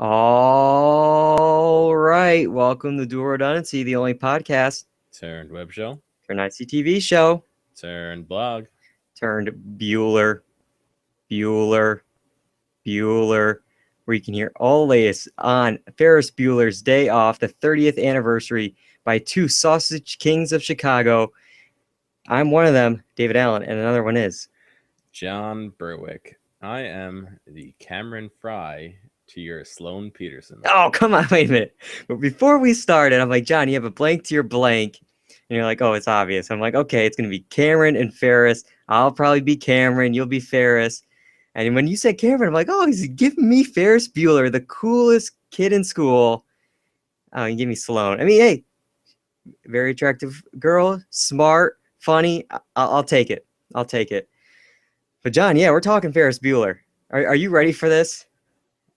All right, welcome to Dual Redundancy, the only podcast Turned web show. turned ICTV show Turned blog. turned Bueller, Bueller, Bueller, where you can hear all the latest on Ferris Bueller's Day Off, the 30th anniversary by two sausage kings of Chicago. I'm one of them, David Allen, and another one is John Berwick. I am the Cameron Fry to your Sloan Peterson. Oh, come on, wait a minute. But before we started, I'm like, John, you have a blank to your blank. And you're like, oh, it's obvious. I'm like, okay, it's going to be Cameron and Ferris. I'll probably be Cameron. You'll be Ferris. And when you said Cameron, I'm like, oh, he's giving me Ferris Bueller, the coolest kid in school. Oh, you give me Sloan. I mean, hey, very attractive girl, smart, funny. I'll take it. I'll take it. But John, yeah, we're talking Ferris Bueller. Are you ready for this?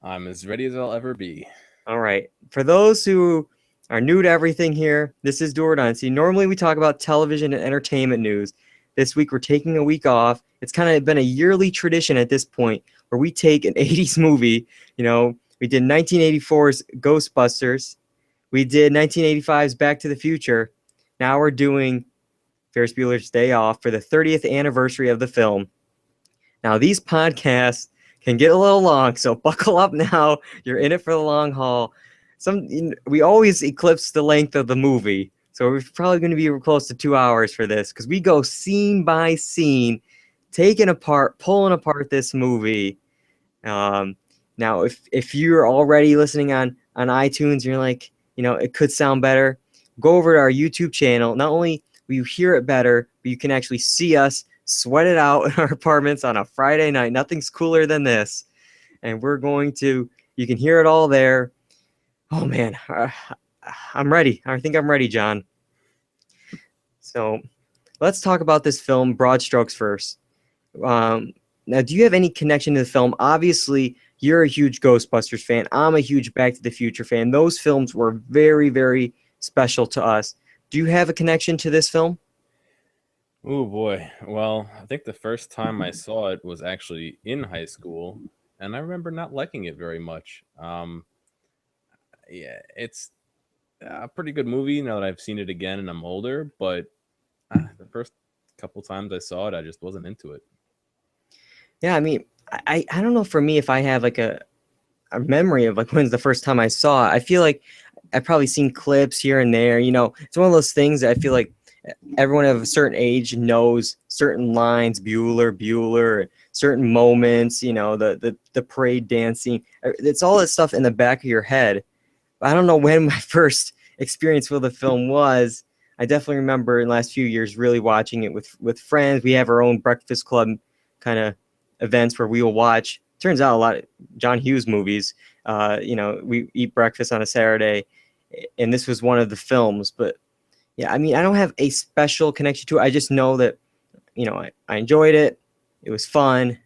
I'm as ready as I'll ever be. All right. For those who are new to everything here, this is Dual Redundancy. Normally we talk about television and entertainment news. This week we're taking a week off. It's kind of been a yearly tradition at this point where we take an 80s movie. You know, we did 1984's Ghostbusters. We did 1985's Back to the Future. Now we're doing Ferris Bueller's Day Off for the 30th anniversary of the film. Now these podcasts can get a little long, so buckle up now. You're in it for the long haul. We always eclipse the length of the movie, so we're probably going to be close to 2 hours for this because we go scene by scene, pulling apart this movie. Now, if you're already listening on iTunes, you're like, it could sound better. Go over to our YouTube channel. Not only will you hear it better, but you can actually see us sweat it out in our apartments on a Friday night. Nothing's cooler than this. And you can hear it all there. Oh man, I'm ready. I think I'm ready, John. So let's talk about this film, broad strokes first. Now, do you have any connection to the film? Obviously, you're a huge Ghostbusters fan. I'm a huge Back to the Future fan. Those films were very, very special to us. Do you have a connection to this film? Oh boy. Well, I think the first time I saw it was actually in high school, and I remember not liking it very much. Yeah, it's a pretty good movie now that I've seen it again and I'm older, but the first couple times I saw it, I just wasn't into it. Yeah, I mean, I don't know for me if I have like a memory of like when's the first time I saw it. I feel like I've probably seen clips here and there. It's one of those things that I feel like everyone of a certain age knows certain lines, Bueller, certain moments, the parade dancing. It's all that stuff in the back of your head. I don't know when my first experience with the film was. I definitely remember in the last few years really watching it with friends. We have our own breakfast club kind of events where we will watch. Turns out a lot of John Hughes movies. We eat breakfast on a Saturday, and this was one of the films. But yeah, I mean, I don't have a special connection to it. I just know that, I enjoyed it. It was fun.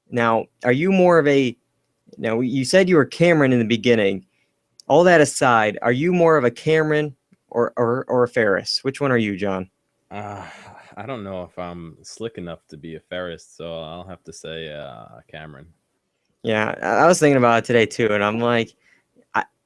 Now, are you more of you said you were Cameron in the beginning. All that aside, are you more of a Cameron or a Ferris? Which one are you, John? I don't know if I'm slick enough to be a Ferris, so I'll have to say Cameron. Yeah, I was thinking about it today too, and I'm like,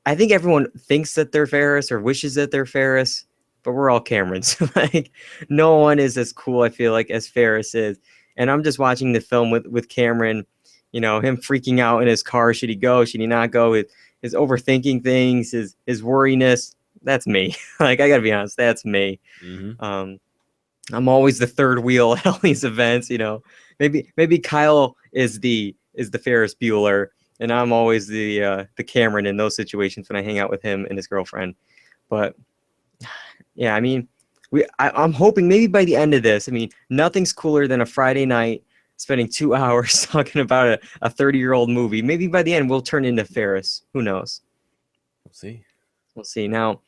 I think everyone thinks that they're Ferris or wishes that they're Ferris, but we're all Camerons. Like, no one is as cool, I feel like, as Ferris is. And I'm just watching the film with Cameron, him freaking out in his car. Should he go? Should he not go? His overthinking things, his worriness. That's me. Like, I gotta be honest, that's me. Mm-hmm. I'm always the third wheel at all these events. Maybe Kyle is the Ferris Bueller, and I'm always the Cameron in those situations when I hang out with him and his girlfriend. But yeah, I mean, I'm hoping maybe by the end of this, I mean, nothing's cooler than a Friday night spending 2 hours talking about a 30-year-old movie. Maybe by the end we'll turn into Ferris. Who knows? We'll see. We'll see. Now,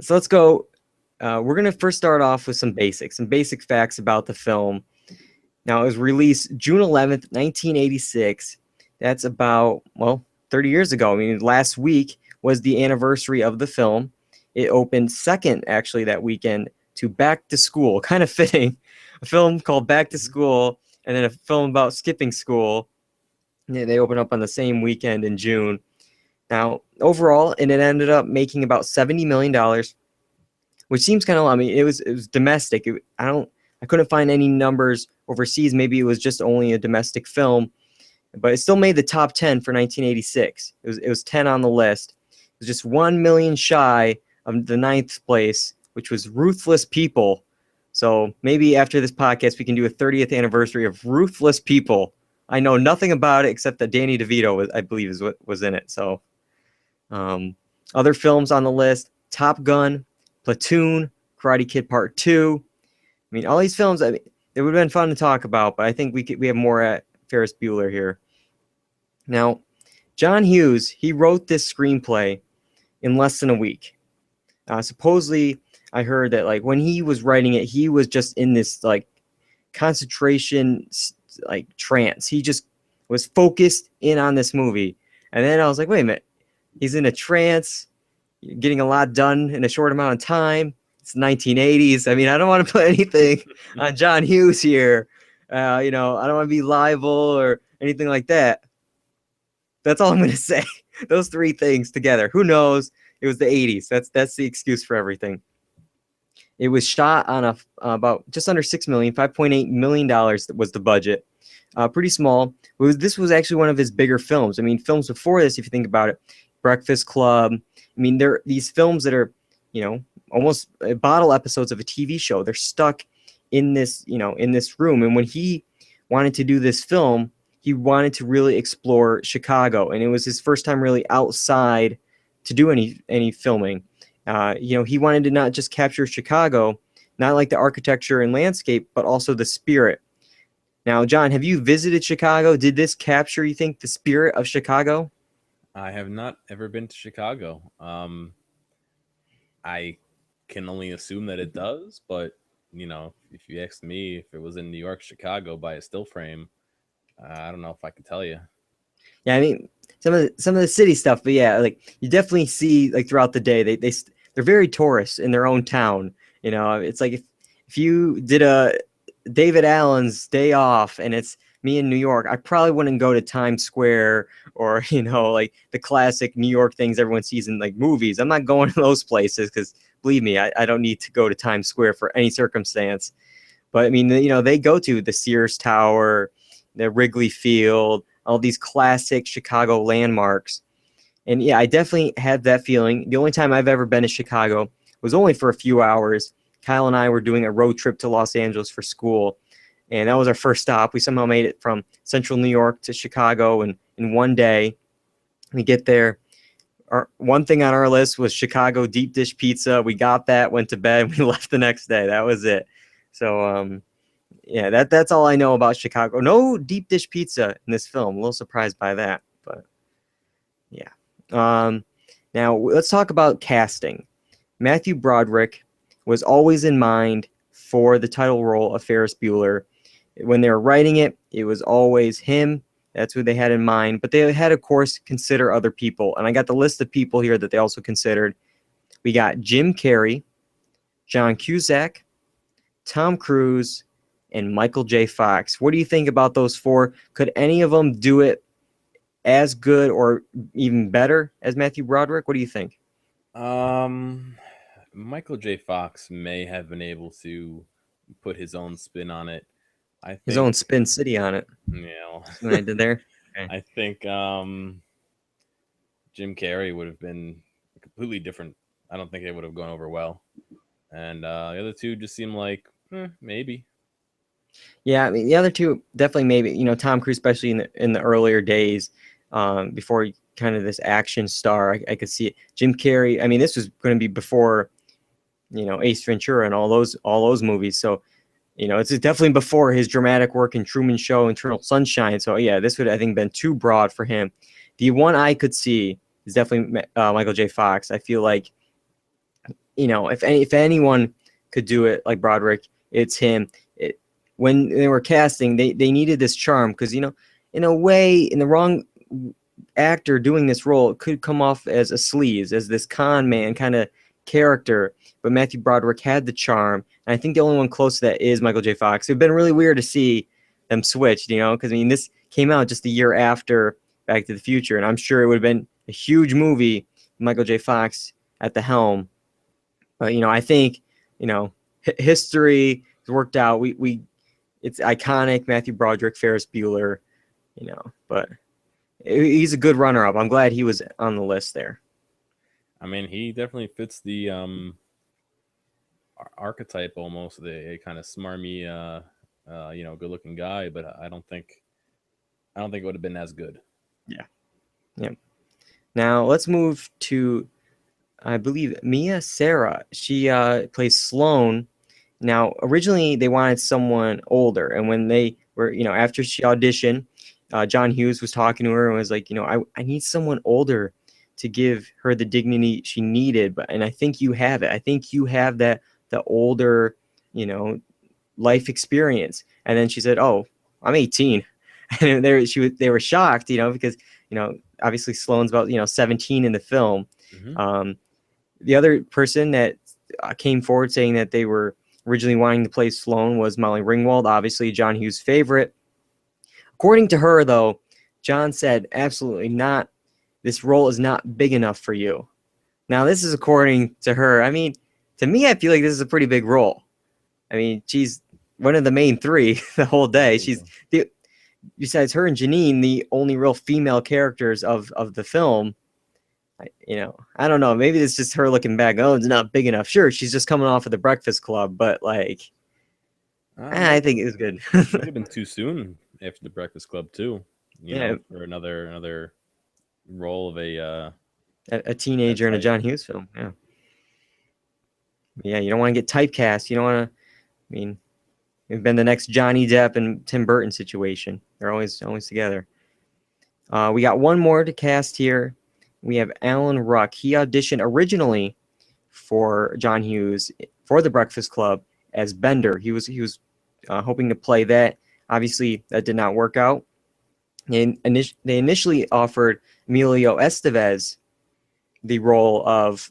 so let's go. We're going to first start off with some basic facts about the film. Now, it was released June 11th, 1986. That's about, 30 years ago. I mean, last week was the anniversary of the film. It opened second, actually, that weekend to Back to School. Kind of fitting. A film called Back to School, and then a film about skipping school. They open up on the same weekend in June. Now, overall, and it ended up making about $70 million, which seems kind of low. I mean, it was domestic. I couldn't find any numbers overseas. Maybe it was just only a domestic film, but it still made the top 10 for 1986. It was 10 on the list. It was just 1 million shy of the ninth place, which was Ruthless People. So maybe after this podcast, we can do a 30th anniversary of Ruthless People. I know nothing about it except that Danny DeVito, I believe, is what was in it. So other films on the list: Top Gun, Platoon, Karate Kid Part 2. I mean, all these films, I mean, it would have been fun to talk about, but I think we have more at Ferris Bueller here. Now, John Hughes, he wrote this screenplay in less than a week. Supposedly, I heard that like when he was writing it, he was just in this like concentration like trance. He just was focused in on this movie. And then I was like, wait a minute, he's in a trance, getting a lot done in a short amount of time. It's 1980s. I mean, I don't want to put anything on John Hughes here. I don't want to be liable or anything like that. That's all I'm going to say. Those three things together. Who knows? It was the 80s. That's the excuse for everything. It was shot on about just under $6 million, $5.8 million was the budget. Pretty small. This was actually one of his bigger films. I mean, films before this, if you think about it, Breakfast Club. I mean, they're these films that are, almost bottle episodes of a TV show. They're stuck in this, in this room. And when he wanted to do this film, he wanted to really explore Chicago, and it was his first time really outside to do any filming. He wanted to not just capture Chicago, not like the architecture and landscape, but also the spirit. Now, John, have you visited Chicago? Did this capture, you think, the spirit of Chicago? I have not ever been to Chicago. I can only assume that it does, but if you asked me if it was in New York, Chicago by a still frame, I don't know if I can tell you. Yeah, I mean, some of the city stuff, but yeah, like you definitely see like throughout the day, they're very tourist in their own town. It's like if you did a David Allen's Day Off and it's me in New York, I probably wouldn't go to Times Square or like the classic New York things everyone sees in like movies. I'm not going to those places because believe me, I don't need to go to Times Square for any circumstance. But I mean, they go to the Sears Tower, the Wrigley Field, all these classic Chicago landmarks. And yeah, I definitely had that feeling. The only time I've ever been to Chicago was only for a few hours. Kyle and I were doing a road trip to Los Angeles for school, and that was our first stop. We somehow made it from central New York to Chicago in one day. We get there. One thing on our list was Chicago deep dish pizza. We got that, went to bed, and we left the next day. That was it. So, yeah, that's all I know about Chicago. No deep dish pizza in this film. A little surprised by that, but yeah. Now let's talk about casting. Matthew Broderick was always in mind for the title role of Ferris Bueller. When they were writing it, it was always him. That's who they had in mind. But they had, of course, consider other people. And I got the list of people here that they also considered. We got Jim Carrey, John Cusack, Tom Cruise, and Michael J. Fox. What do you think about those four? Could any of them do it as good or even better as Matthew Broderick? What do you think? Michael J. Fox may have been able to put his own spin on it. I think his own Spin City on it. Yeah, what I did there. Okay. I think Jim Carrey would have been completely different. I don't think it would have gone over well. And the other two just seem like maybe. Yeah, I mean the other two definitely maybe. Tom Cruise, especially in the earlier days, before he kind of this action star. I could see it. Jim Carrey. I mean, this was going to be before, Ace Ventura and all those movies. So, it's definitely before his dramatic work in Truman Show, Eternal Sunshine. So yeah, this would I think been too broad for him. The one I could see is definitely Michael J. Fox. I feel like, if anyone could do it like Broderick, it's him. When they were casting, they needed this charm because, in a way, in the wrong actor doing this role, it could come off as a sleaze, as this con man kind of character. But Matthew Broderick had the charm, and I think the only one close to that is Michael J. Fox. It'd been really weird to see them switched, because I mean this came out just a year after Back to the Future, and I'm sure it would have been a huge movie, Michael J. Fox at the helm. But I think history has worked out. We it's iconic. Matthew Broderick, Ferris Bueller, but he's a good runner-up. I'm glad he was on the list there. I mean, he definitely fits the archetype almost, the kind of smarmy, good-looking guy. But I don't think it would have been as good. Yeah. Yep. Now let's move to, I believe, Sara. She plays Sloane. Now, originally they wanted someone older, and when they were, after she auditioned, John Hughes was talking to her and was like, I need someone older to give her the dignity she needed, and I think you have it. I think you have the older, life experience. And then she said, "Oh, I'm 18," and they were shocked, because obviously Sloane's about 17 in the film. Mm-hmm. The other person that came forward saying that they were originally wanting to play Sloane was Molly Ringwald, obviously John Hughes' favorite. According to her, though, John said, "Absolutely not. This role is not big enough for you." Now, this is according to her. I mean, to me, I feel like this is a pretty big role. I mean, she's one of the main three the whole day. She's besides her and Janine, the only real female characters of the film. I don't know. Maybe it's just her looking back. Oh, it's not big enough. Sure, she's just coming off of the Breakfast Club, but I think it was good. Might have been too soon after the Breakfast Club too. For another role of a teenager in a John Hughes film. Yeah. Yeah, you don't want to get typecast. You don't want to. I mean, it's been the next Johnny Depp and Tim Burton situation. They're always together. We got one more to cast here. We have Alan Ruck. He auditioned originally for John Hughes for The Breakfast Club as Bender. He was hoping to play that. Obviously, that did not work out. And they initially offered Emilio Estevez the role of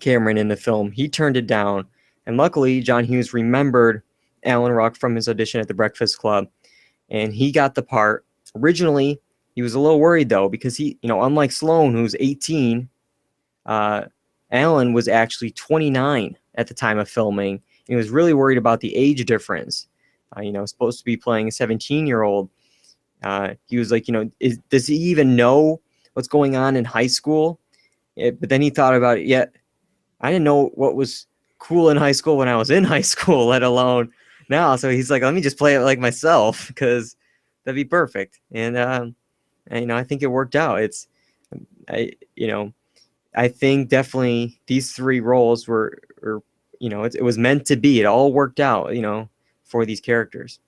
Cameron in the film. He turned it down. And luckily, John Hughes remembered Alan Ruck from his audition at The Breakfast Club, and he got the part. Originally, he was a little worried, though, because he, unlike Sloane, who's 18, Alan was actually 29 at the time of filming. He was really worried about the age difference. Supposed to be playing a 17-year-old. He was like, does he even know what's going on in high school? But then he thought about it. Yet, I didn't know what was cool in high school when I was in high school, let alone now. So he's like, let me just play it like myself, because that'd be perfect. And I think it worked out. I think definitely these three roles were it was meant to be. It all worked out, for these characters.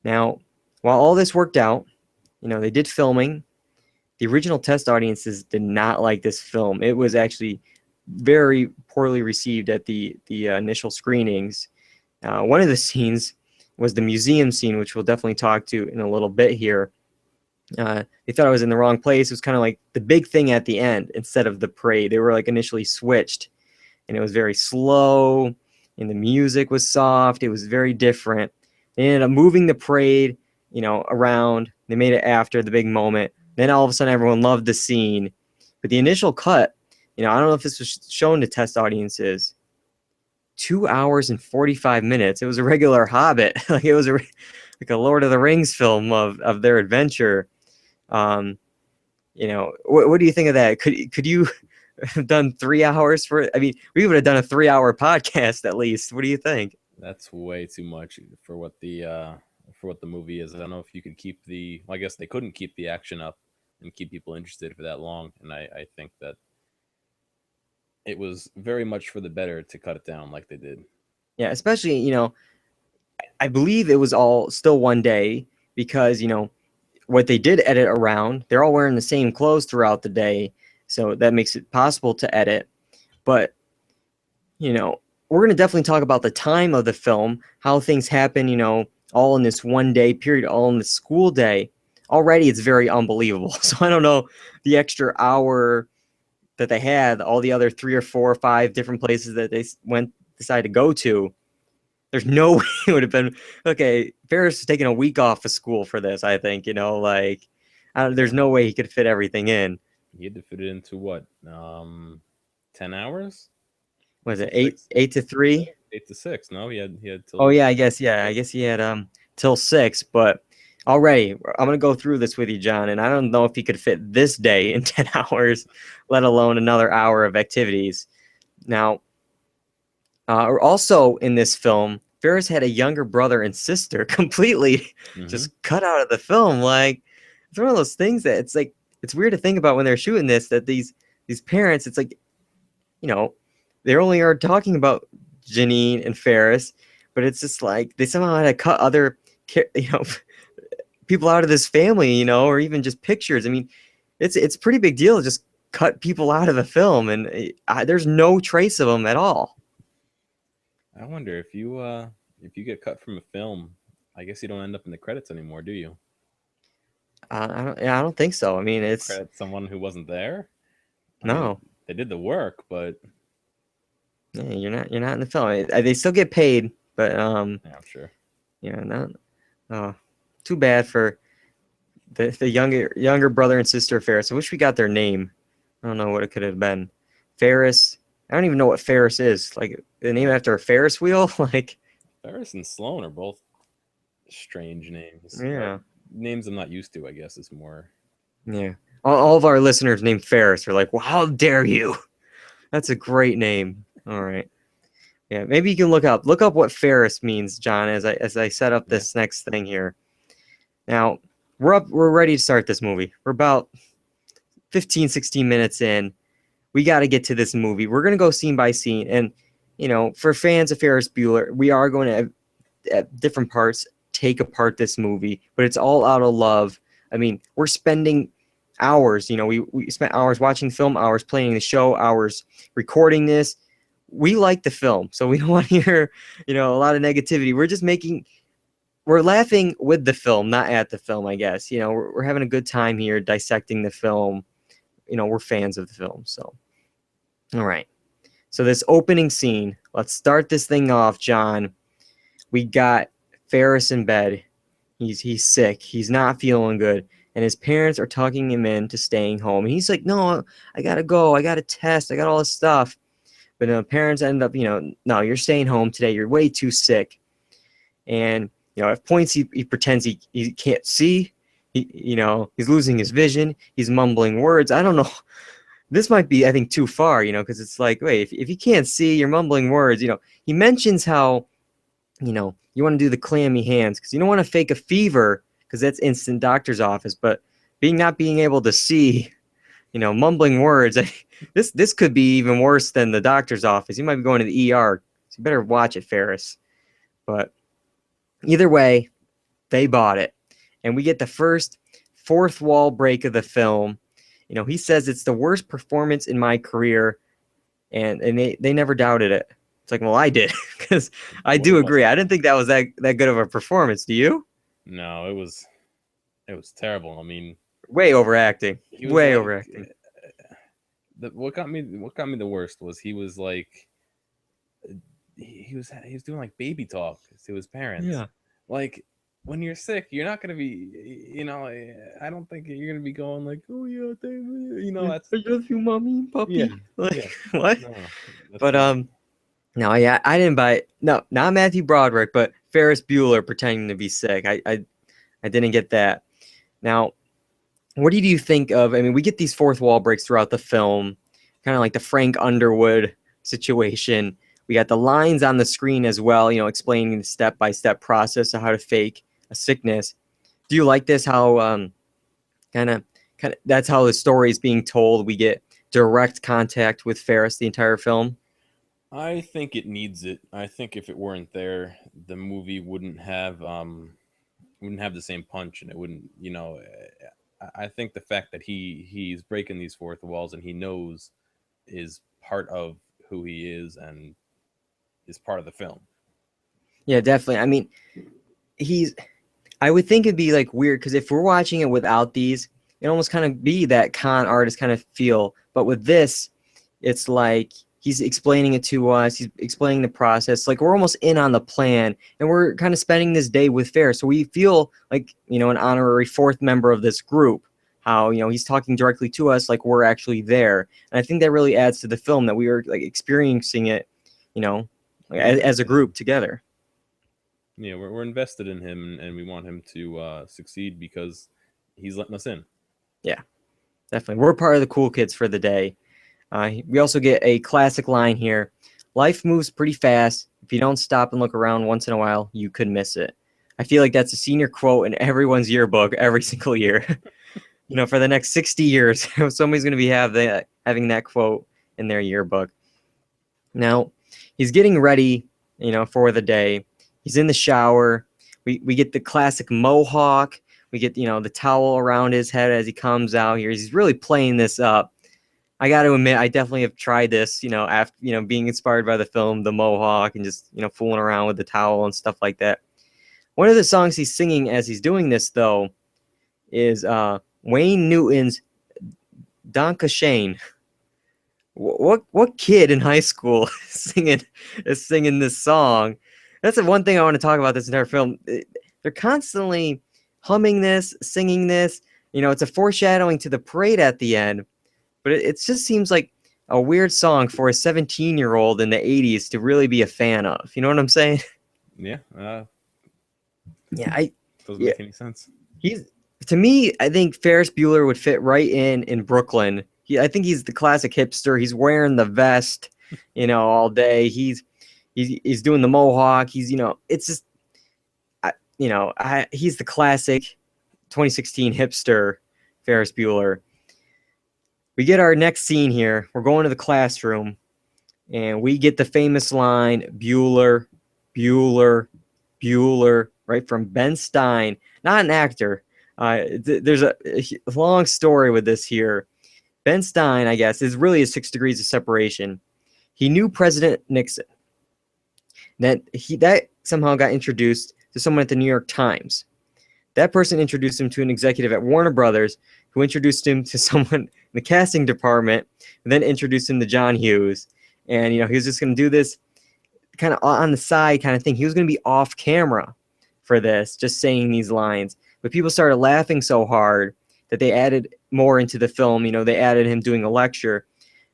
Now, while all this worked out, they did filming. The original test audiences did not like this film. It was actually very poorly received at the initial screenings. One of the scenes was the museum scene, which we'll definitely talk to in a little bit here. They thought I was in the wrong place. It was kind of like the big thing at the end instead of the parade. They were initially switched, and it was very slow, and the music was soft. It was very different. They ended up moving the parade, around. They made it after the big moment. Then all of a sudden, everyone loved the scene. But the initial cut, I don't know if this was shown to test audiences, 2 hours and 45 minutes. It was a regular Hobbit. It was like a Lord of the Rings film of their adventure. What do you think of that? Could you have done 3 hours for it? I mean, we would have done a 3-hour podcast at least. What do you think? That's way too much for what the movie is. I don't know if you could keep I guess they couldn't keep the action up and keep people interested for that long. And I think that it was very much for the better to cut it down like they did. Yeah, especially, I believe it was all still one day because, what they did edit around, they're all wearing the same clothes throughout the day. So that makes it possible to edit. But, we're going to definitely talk about the time of the film, how things happen, all in this one day period, all in the school day. Already it's very unbelievable. So I don't know the extra hour that they had, all the other 3 or 4 or 5 different places that they decided to go to. There's no way it would have been, okay, Ferris is taking a week off of school for this, I think, There's no way he could fit everything in. He had to fit it into what? 10 hours? Was it Till eight, 6? 8 to 3? 8 to 6. No, he had Oh till. yeah, I guess he had till 6, but already I'm gonna go through this with you, John, and I don't know if he could fit this day in 10 hours, let alone another hour of activities. Now, also in this film, Ferris had a younger brother and sister completely Hmm. just cut out of the film. Like, it's one of those things that it's like it's weird to think about when they're shooting this, that these parents, it's like, you know, they only are talking about Janine and Ferris, but it's just like they somehow had to cut other, you know, people out of this family, you know, or even just pictures. I mean, it's a pretty big deal to just cut people out of the film, and there's no trace of them at all. I wonder if you get cut from a film, I guess you don't end up in the credits anymore, do you? I don't think so. I mean, You it's credit someone who wasn't there. I mean, no, they did the work, but yeah, you're not in the film. They still get paid, but yeah, I'm sure. yeah, not. Oh, too bad for the younger brother and sister of Ferris. I wish we got their name. I don't know what it could have been. Ferris. I don't even know what Ferris is. Like the name after a Ferris wheel. Like, Ferris and Sloan are both strange names, or yeah, names I'm not used to. I guess is more. yeah. All of our listeners named Ferris are like, well, how dare you? That's a great name. All right. Yeah, maybe you can look up what Ferris means, John, as I set up Yeah. this next thing here. Now, we're ready to start this movie. We're about 15, 16 minutes in. We got to get to this movie. We're going to go scene by scene, and you know, for fans of Ferris Bueller, we are going to at different parts take apart this movie, but it's all out of love. I mean, we're spending hours, you know, we spent hours watching film, hours playing the show, hours recording this. We like the film, so we don't want to hear, you know, a lot of negativity. We're laughing with the film, not at the film, I guess. You know, we're having a good time here dissecting the film. You know, we're fans of the film. So, all right. So this opening scene, let's start this thing off, John. We got Ferris in bed. He's sick. He's not feeling good. And his parents are talking him into staying home. And he's like, no, I gotta go. I got a test. I got all this stuff. But the parents end up, you know, no, you're staying home today. You're way too sick. And, you know, at points he pretends he can't see. You know, he's losing his vision. He's mumbling words. I don't know. This might be, I think, too far, you know, because it's like, wait, if you can't see, you're mumbling words. You know, he mentions how, you know, you want to do the clammy hands because you don't want to fake a fever because that's instant doctor's office. But not being able to see, you know, mumbling words, this could be even worse than the doctor's office. You might be going to the ER. So you better watch it, Ferris. But either way, they bought it. And we get the first fourth wall break of the film. You know, he says it's the worst performance in my career, and they never doubted it. It's like, well, I did, because I What do was agree. it? I didn't think that was that good of a performance. Do you? No, it was terrible. I mean, Way overacting. he was Way like overacting. what got me the worst was he was like he was doing like baby talk to his parents. Yeah. Like when you're sick, you're not gonna be, I don't think you're gonna be going like, oh yeah, that's I love you, mommy, yeah, puppy. yeah. Like what? No, that's But not. no, yeah, I didn't buy it. No, not Matthew Broderick, but Ferris Bueller pretending to be sick. I didn't get that. Now, what did you think of? I mean, we get these fourth wall breaks throughout the film, kind of like the Frank Underwood situation. We got the lines on the screen as well, you know, explaining the step-by-step process of how to fake a sickness. Do you like this? How kind of that's how the story is being told. We get direct contact with Ferris the entire film. I think it needs it. I think if it weren't there, the movie wouldn't have the same punch, and it wouldn't. I think the fact that he's breaking these fourth walls and he knows is part of who he is and is part of the film. Yeah, definitely. I mean, he's I would think it'd be like weird because if we're watching it without these, it almost kind of be that con artist kind of feel. But with this, it's like he's explaining it to us. He's explaining the process. Like we're almost in on the plan, and we're kind of spending this day with Ferris. So we feel like, you know, an honorary fourth member of this group. how, you know, he's talking directly to us like we're actually there. And I think that really adds to the film, that we are like experiencing it, you know, as a group together. Yeah, we're invested in him, and we want him to succeed because he's letting us in. Yeah, definitely. We're part of the cool kids for the day. We also get a classic line here. Life moves pretty fast. If you don't stop and look around once in a while, you could miss it. I feel like that's a senior quote in everyone's yearbook every single year. You know, for the next 60 years, somebody's going to be having that quote in their yearbook. Now, he's getting ready, you know, for the day. He's in the shower. We get the classic mohawk. We get, you know, the towel around his head as he comes out here. He's really playing this up. I got to admit, I definitely have tried this, you know, after, you know, being inspired by the film, the mohawk, and just, you know, fooling around with the towel and stuff like that. One of the songs he's singing as he's doing this, though, is Wayne Newton's Donka Shane. What kid in high school is singing this song? That's the one thing I want to talk about this entire film. They're constantly humming this, singing this. You know, it's a foreshadowing to the parade at the end, but it just seems like a weird song for a 17-year-old in the 80s to really be a fan of. You know what I'm saying? Yeah. Yeah, doesn't make any sense. To me, I think Ferris Bueller would fit right in Brooklyn. I think he's the classic hipster. He's wearing the vest, you know, all day. He's doing the mohawk. He's, you know, it's just, he's the classic 2016 hipster Ferris Bueller. We get our next scene here. We're going to the classroom, and we get the famous line, Bueller, Bueller, Bueller, right from Ben Stein, not an actor. There's a long story with this here. Ben Stein, I guess, is really 6 degrees of separation. He knew President Nixon. That somehow got introduced to someone at the New York Times. That person introduced him to an executive at Warner Brothers, who introduced him to someone in the casting department, and then introduced him to John Hughes. And, you know, he was just going to do this kind of on the side kind of thing. He was going to be off camera for this, just saying these lines. But people started laughing so hard that they added more into the film. You know, they added him doing a lecture,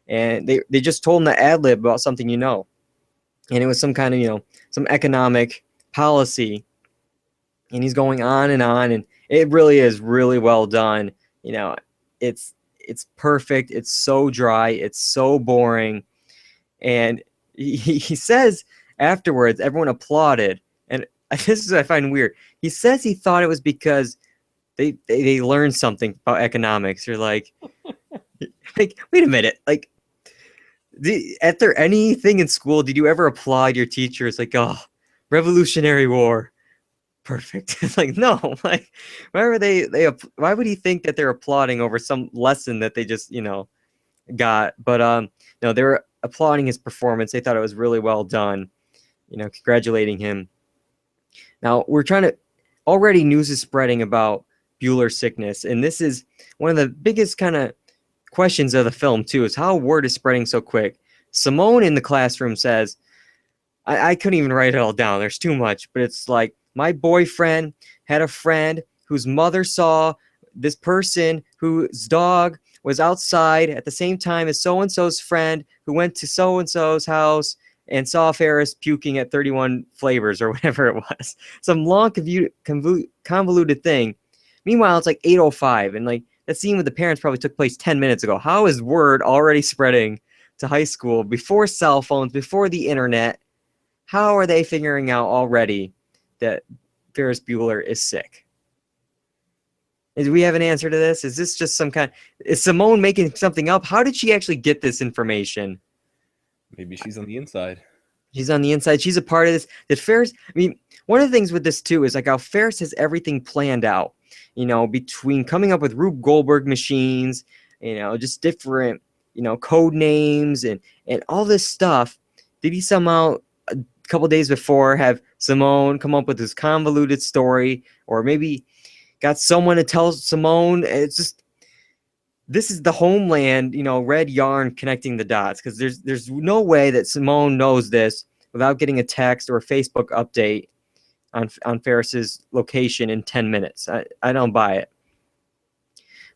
and they just told him to ad-lib about something, you know. And it was some kind of, you know, some economic policy. And he's going on, and it really is really well done. You know, it's perfect. It's so dry. It's so boring. And he says afterwards, everyone applauded. And this is what I find weird. He says he thought it was because they learned something about economics. You're like, wait a minute. Like, after anything in school, did you ever applaud your teachers? Like, oh, Revolutionary War. Perfect. It's like, no, like, why would he think that they're applauding over some lesson that they just, you know, got? But no, they were applauding his performance. They thought it was really well done, you know, congratulating him. Now already news is spreading about Bueller's sickness, and this is one of the biggest kind of questions of the film too, is how word is spreading so quick. Simone in the classroom says, I couldn't even write it all down, there's too much, but it's like, my boyfriend had a friend whose mother saw this person whose dog was outside at the same time as so-and-so's friend who went to so-and-so's house and saw Ferris puking at 31 flavors or whatever it was. Some long convoluted thing. Meanwhile, it's like 8:05, and like that scene with the parents probably took place 10 minutes ago. How is word already spreading to high school before cell phones, before the internet? How are they figuring out already that Ferris Bueller is sick? Do we have an answer to this? Is this just is Simone making something up? How did she actually get this information? Maybe she's on the inside. She's on the inside. She's a part of this. That Ferris, I mean, one of the things with this too is like how Ferris has everything planned out, you know, between coming up with Rube Goldberg machines, you know, just different, you know, code names and all this stuff. Did he somehow a couple days before have Simone come up with this convoluted story, or maybe got someone to tell Simone? It's just, this is the Homeland, you know, red yarn connecting the dots, because there's no way that Simone knows this without getting a text or a Facebook update on Ferris's location in 10 minutes. I don't buy it.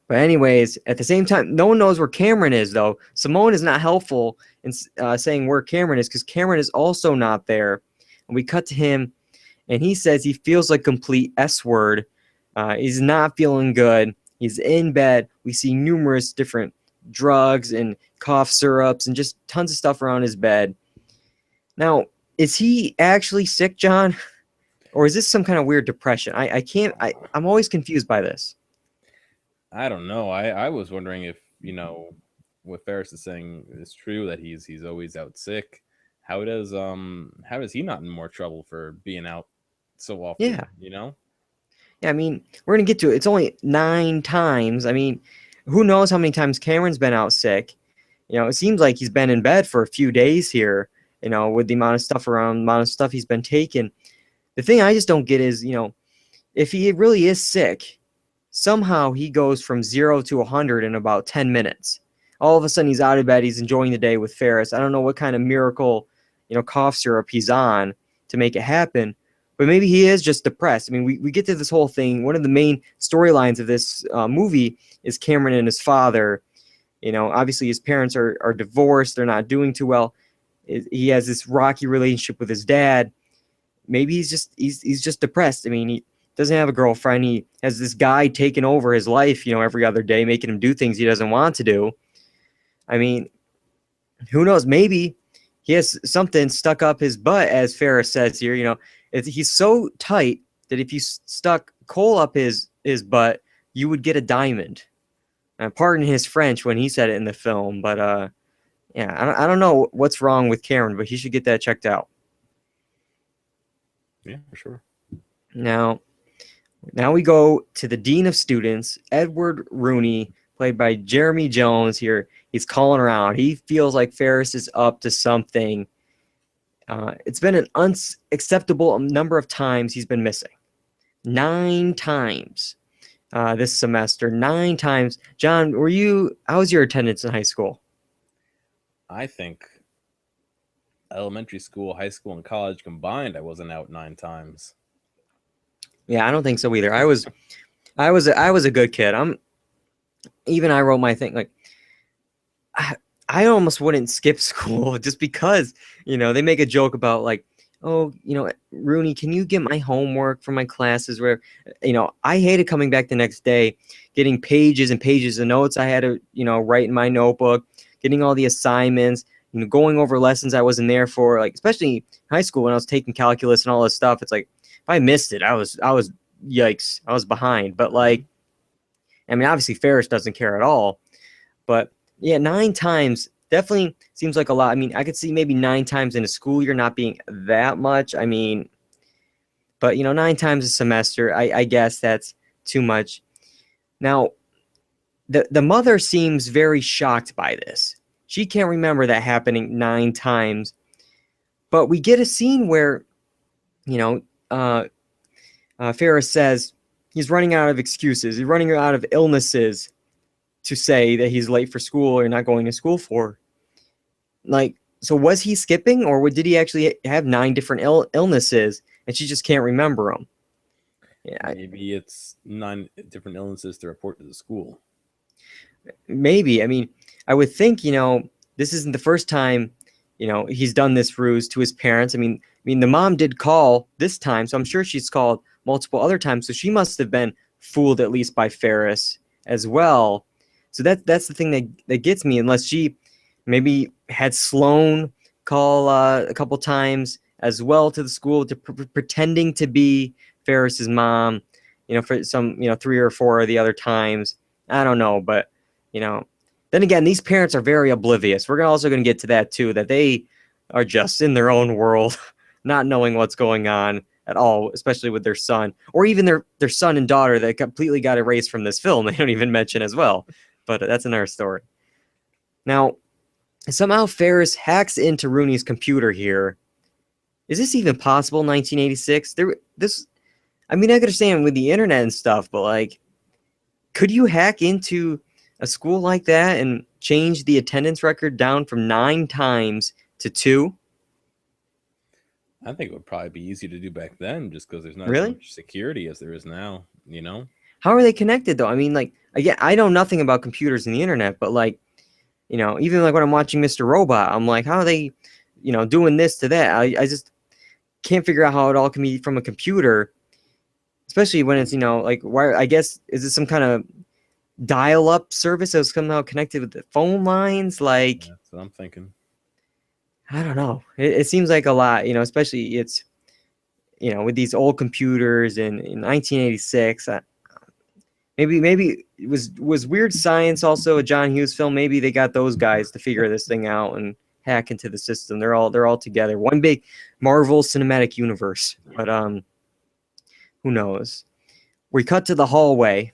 But anyways, at the same time, no one knows where Cameron is, though. Simone is not helpful in saying where Cameron is because Cameron is also not there. And we cut to him, and he says he feels like complete S word. He's not feeling good. He's in bed. We see numerous different drugs and cough syrups and just tons of stuff around his bed. Now, is he actually sick, John? Or is this some kind of weird depression? I can't, I'm always confused by this. I don't know. I was wondering if, what Ferris is saying is true, that he's always out sick. How does he not in more trouble for being out so often, Yeah. you know? Yeah, I mean, we're going to get to it. It's only 9 times. I mean, who knows how many times Cameron's been out sick? It seems like he's been in bed for a few days here, with the amount of stuff around, amount of stuff he's been taking. The thing I just don't get is, if he really is sick, somehow he goes from 0 to 100 in about 10 minutes. All of a sudden, he's out of bed. He's enjoying the day with Ferris. I don't know what kind of miracle, cough syrup he's on to make it happen. But maybe he is just depressed. I mean, we get to this whole thing. One of the main storylines of this movie is Cameron and his father. Obviously his parents are divorced. They're not doing too well. He has this rocky relationship with his dad. Maybe he's just depressed. I mean, he doesn't have a girlfriend. He has this guy taking over his life, every other day, making him do things he doesn't want to do. I mean, who knows? Maybe he has something stuck up his butt, as Ferris says here. He's so tight that if you stuck coal up his butt, you would get a diamond. Pardon his French when he said it in the film, but yeah, I don't know what's wrong with Cameron, but he should get that checked out. Yeah, for sure. Now we go to the Dean of Students, Edward Rooney, played by Jeremy Jones here. He's calling around. He feels like Ferris is up to something. It's been an unacceptable number of times he's been missing. 9 times this semester. 9 times. John, how was your attendance in high school? I think elementary school, high school, and college combined, I wasn't out 9 times. Yeah, I don't think so either. I was a good kid. I wrote my thing like I almost wouldn't skip school just because, they make a joke about like, oh, Rooney, can you get my homework from my classes where, I hated coming back the next day, getting pages and pages of notes I had to, write in my notebook, getting all the assignments, going over lessons I wasn't there for, like, especially high school when I was taking calculus and all this stuff. It's like, if I missed it, I was yikes, I was behind. But like, I mean, obviously Ferris doesn't care at all, but yeah, 9 times definitely seems like a lot. I mean, I could see maybe 9 times in a school year not being that much. I mean, but 9 times a semester, I guess that's too much. Now, the mother seems very shocked by this. She can't remember that happening 9 times. But we get a scene where, Ferris says he's running out of excuses. He's running out of illnesses to say that he's late for school or not going to school for. Like, so was he skipping, or did he actually have 9 different illnesses and she just can't remember them? Yeah, Maybe it's 9 different illnesses to report to the school. maybe. I mean, I would think, this isn't the first time, he's done this ruse to his parents. I mean, the mom did call this time, so I'm sure she's called multiple other times. So she must have been fooled at least by Ferris as well. So that's the thing that gets me, unless she maybe had Sloan call a couple times as well to the school, to pretending to be Ferris's mom, for some, 3 or 4 of the other times. I don't know, but, then again, these parents are very oblivious. We're also going to get to that too, that they are just in their own world, not knowing what's going on at all, especially with their son, or even their son and daughter that completely got erased from this film. They don't even mention as well, but that's another story. Now, somehow Ferris hacks into Rooney's computer here. Is this even possible in 1986? I mean, I could understand with the internet and stuff, but like, could you hack into a school like that and change the attendance record down from 9 times to 2? I think it would probably be easy to do back then, just because there's not as Really? much security as there is now. how are they connected though? I mean, like, again, I know nothing about computers and the internet, but like, even like when I'm watching Mr. Robot, I'm like, how are they, doing this to that? I just can't figure out how it all can be from a computer, especially when it's, like, why, I guess, is it some kind of dial-up service that was somehow connected with the phone lines? Like, That's what I'm thinking. I don't know. It seems like a lot, especially it's, with these old computers in 1986. Maybe it was Weird Science also a John Hughes film. Maybe they got those guys to figure this thing out and hack into the system. They're all together, one big Marvel Cinematic Universe. But who knows? We cut to the hallway,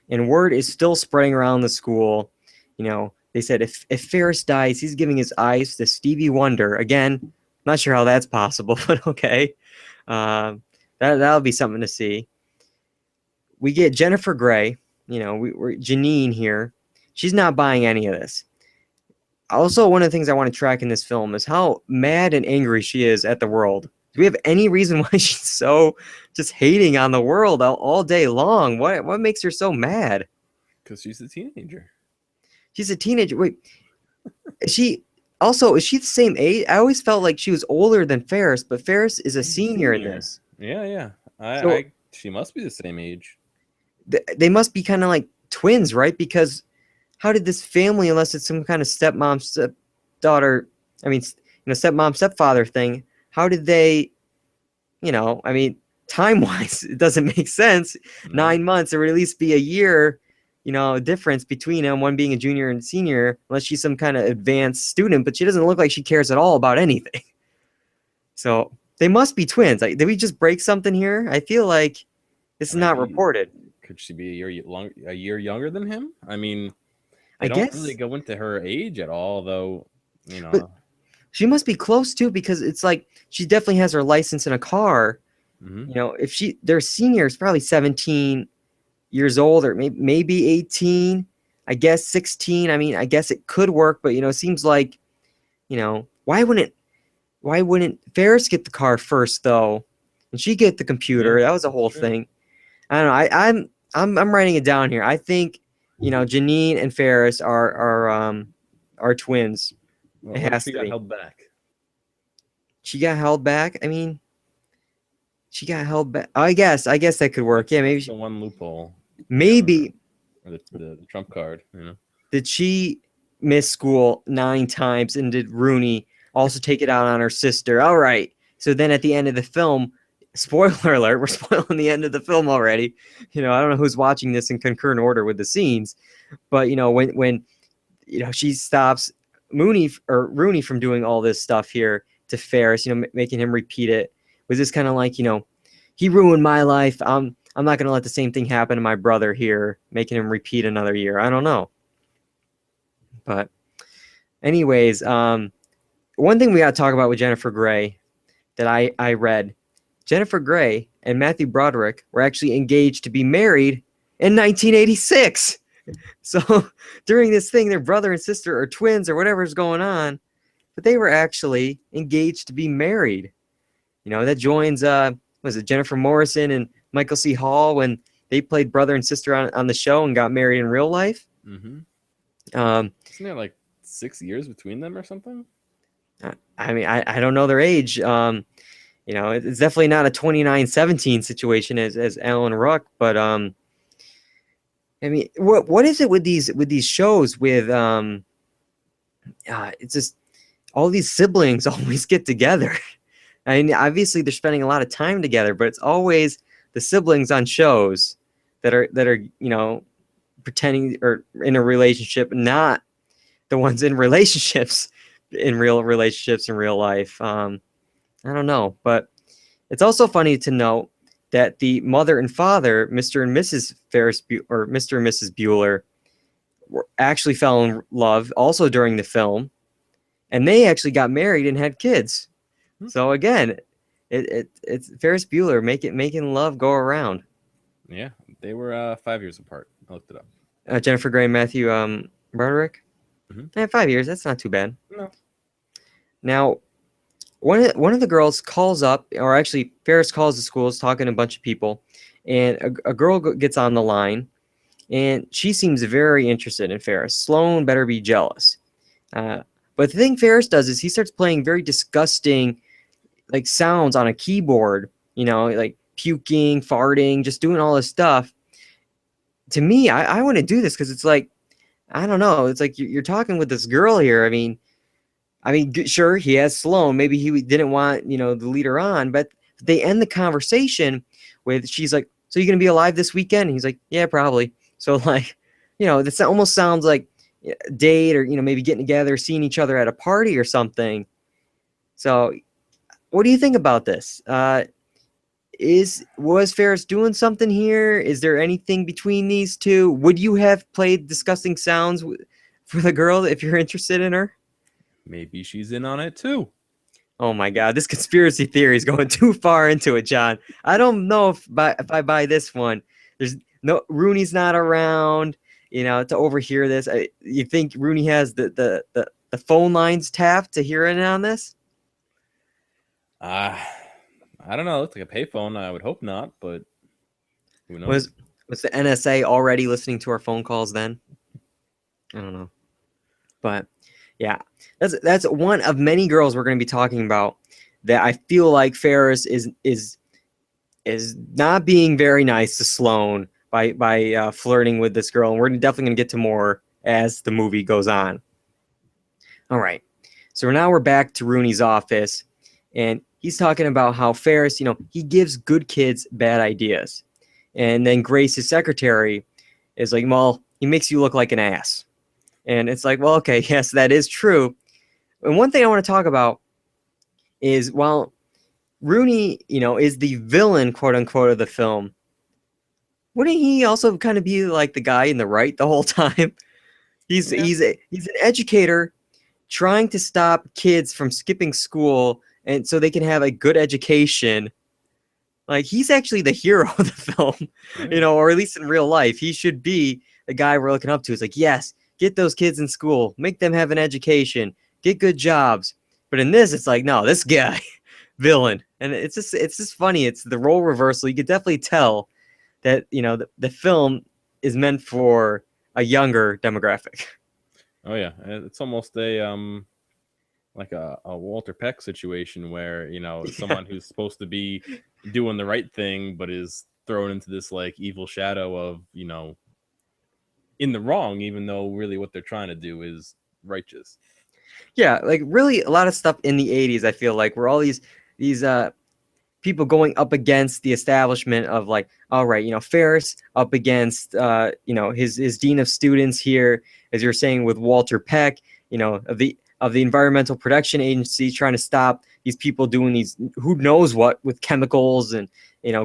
and word is still spreading around the school. They said if Ferris dies, he's giving his eyes to Stevie Wonder again. Not sure how that's possible, but okay. That'll be something to see. We get Jennifer Grey, we're Janine here. She's not buying any of this. Also, one of the things I want to track in this film is how mad and angry she is at the world. Do we have any reason why she's so just hating on the world all day long? What makes her so mad? Because she's a teenager. She's a teenager. Wait, is she the same age? I always felt like she was older than Ferris, but Ferris is a senior in this. Yeah. She must be the same age. They must be kind of like twins, right? Because how did this family, unless it's some kind of stepmom, stepdaughter, stepmom, stepfather thing, how did they, time-wise, it doesn't make sense. 9 months, there would at least be a year, difference between them, one being a junior and senior, unless she's some kind of advanced student, but she doesn't look like she cares at all about anything. So they must be twins. Like, did we just break something here? I feel like this is not reported. Could she be a year younger than him? I mean, I don't guess really go into her age at all, though. But she must be close too, because it's like she definitely has her license in a car. If they're seniors, probably 17 years old, or maybe 18. I guess 16. I mean, I guess it could work, but it seems like, why wouldn't Ferris get the car first though, and she get the computer? That was a whole thing. I don't know. I'm writing it down here. I think, Janine and Ferris are twins. Well, it has to be. Held back. She got held back. I mean, she got held back. I guess that could work. Yeah, maybe the one loophole. Maybe or the trump card. Did she miss school 9 times, and did Rooney also take it out on her sister? All right. So then at the end of the film, spoiler alert, we're spoiling the end of the film already. I don't know who's watching this in concurrent order with the scenes, but when she stops Rooney from doing all this stuff here to Ferris, making him repeat it. Was this kind of like, he ruined my life. I'm not going to let the same thing happen to my brother here, making him repeat another year. I don't know. But anyways, one thing we got to talk about with Jennifer Grey that I read, Jennifer Grey and Matthew Broderick were actually engaged to be married in 1986. So during this thing, their brother and sister are twins or whatever's going on, but they were actually engaged to be married. That joins, was it Jennifer Morrison and Michael C. Hall when they played brother and sister on the show and got married in real life? Mm-hmm. Isn't there like 6 years between them or something? I mean, I don't know their age. It's definitely not a 29-17 situation as Alan Ruck, but I mean, what is it with these shows with it's just all these siblings always get together. I mean, obviously they're spending a lot of time together, but it's always the siblings on shows that are pretending or in a relationship, not the ones in relationships in real life. I don't know, but it's also funny to note that the mother and father, Mr. and Mrs. or Mr. and Mrs. Bueller, actually fell in love also during the film, and they actually got married and had kids. So again, it's Ferris Bueller making love go around. Yeah, they were 5 years apart. I looked it up. Jennifer Grey and Matthew Broderick. Mm-hmm. 5 years. That's not too bad. No. Now, one of the girls calls up, or actually Ferris calls the school, is talking to a bunch of people, and a girl gets on the line, and she seems very interested in Ferris. Sloane better be jealous. But the thing Ferris does is he starts playing very disgusting like sounds on a keyboard, like puking, farting, just doing all this stuff. To me, I want to do this because it's like, I don't know. It's like you're talking with this girl here. I mean, sure, he has Sloane. Maybe he didn't want, the leader on, but they end the conversation with, she's like, so you're going to be alive this weekend? And he's like, yeah, probably. So like, this almost sounds like a date or, maybe getting together, seeing each other at a party or something. So what do you think about this? Was Ferris doing something here? Is there anything between these two? Would you have played disgusting sounds for the girl if you're interested in her? Maybe she's in on it too. Oh my God, this conspiracy theory is going too far into it, John. I don't know if I buy this one. There's no Rooney's not around, to overhear this. You think Rooney has the phone lines tapped to hear in on this? I don't know. It looks like a payphone. I would hope not, but who knows? Was the NSA already listening to our phone calls then? I don't know. But yeah, that's one of many girls we're going to be talking about that I feel like Ferris is not being very nice to Sloane by flirting with this girl, and we're definitely going to get to more as the movie goes on. All right, so now we're back to Rooney's office, and he's talking about how Ferris, he gives good kids bad ideas, and then Grace, his secretary, is like, well, he makes you look like an ass. And it's like, well, okay, yes, that is true. And one thing I want to talk about is while Rooney, is the villain, quote unquote, of the film, wouldn't he also kind of be like the guy in the right the whole time? He's an educator trying to stop kids from skipping school and so they can have a good education. Like, he's actually the hero of the film, or at least in real life. He should be the guy we're looking up to. It's like, yes, get those kids in school, make them have an education, get good jobs. But in this, it's like, no, this guy, villain. And it's just funny. It's the role reversal. You could definitely tell that, the film is meant for a younger demographic. Oh yeah, it's almost a like a Walter Peck situation where someone who's supposed to be doing the right thing but is thrown into this like evil shadow of in the wrong, even though really what they're trying to do is righteous. Yeah, like really a lot of stuff in the 80s, I feel like, were all these people going up against the establishment of like, all right, Ferris up against his dean of students here, as you're saying, with Walter Peck, of the Environmental Protection Agency, trying to stop these people doing these who knows what with chemicals and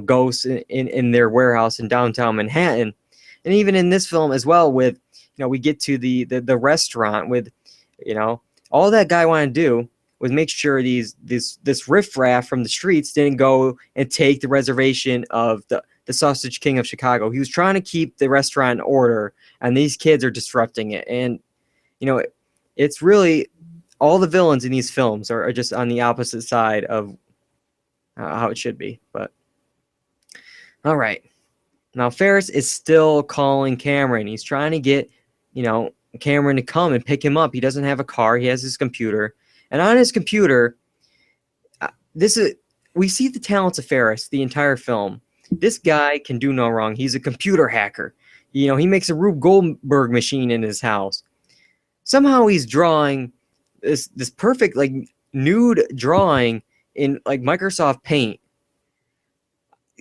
ghosts in their warehouse in downtown Manhattan. And even in this film as well, with we get to the restaurant with all that guy wanted to do was make sure this riffraff from the streets didn't go and take the reservation of the Sausage King of Chicago. He was trying to keep the restaurant in order, and these kids are disrupting it. And it's really all the villains in these films are just on the opposite side of how it should be. But all right, now Ferris is still calling Cameron. He's trying to get Cameron to come and pick him up. He doesn't have a car. He has his computer. And on his computer, we see the talents of Ferris the entire film. This guy can do no wrong. He's a computer hacker. He makes a Rube Goldberg machine in his house. Somehow he's drawing this perfect like nude drawing in like Microsoft Paint.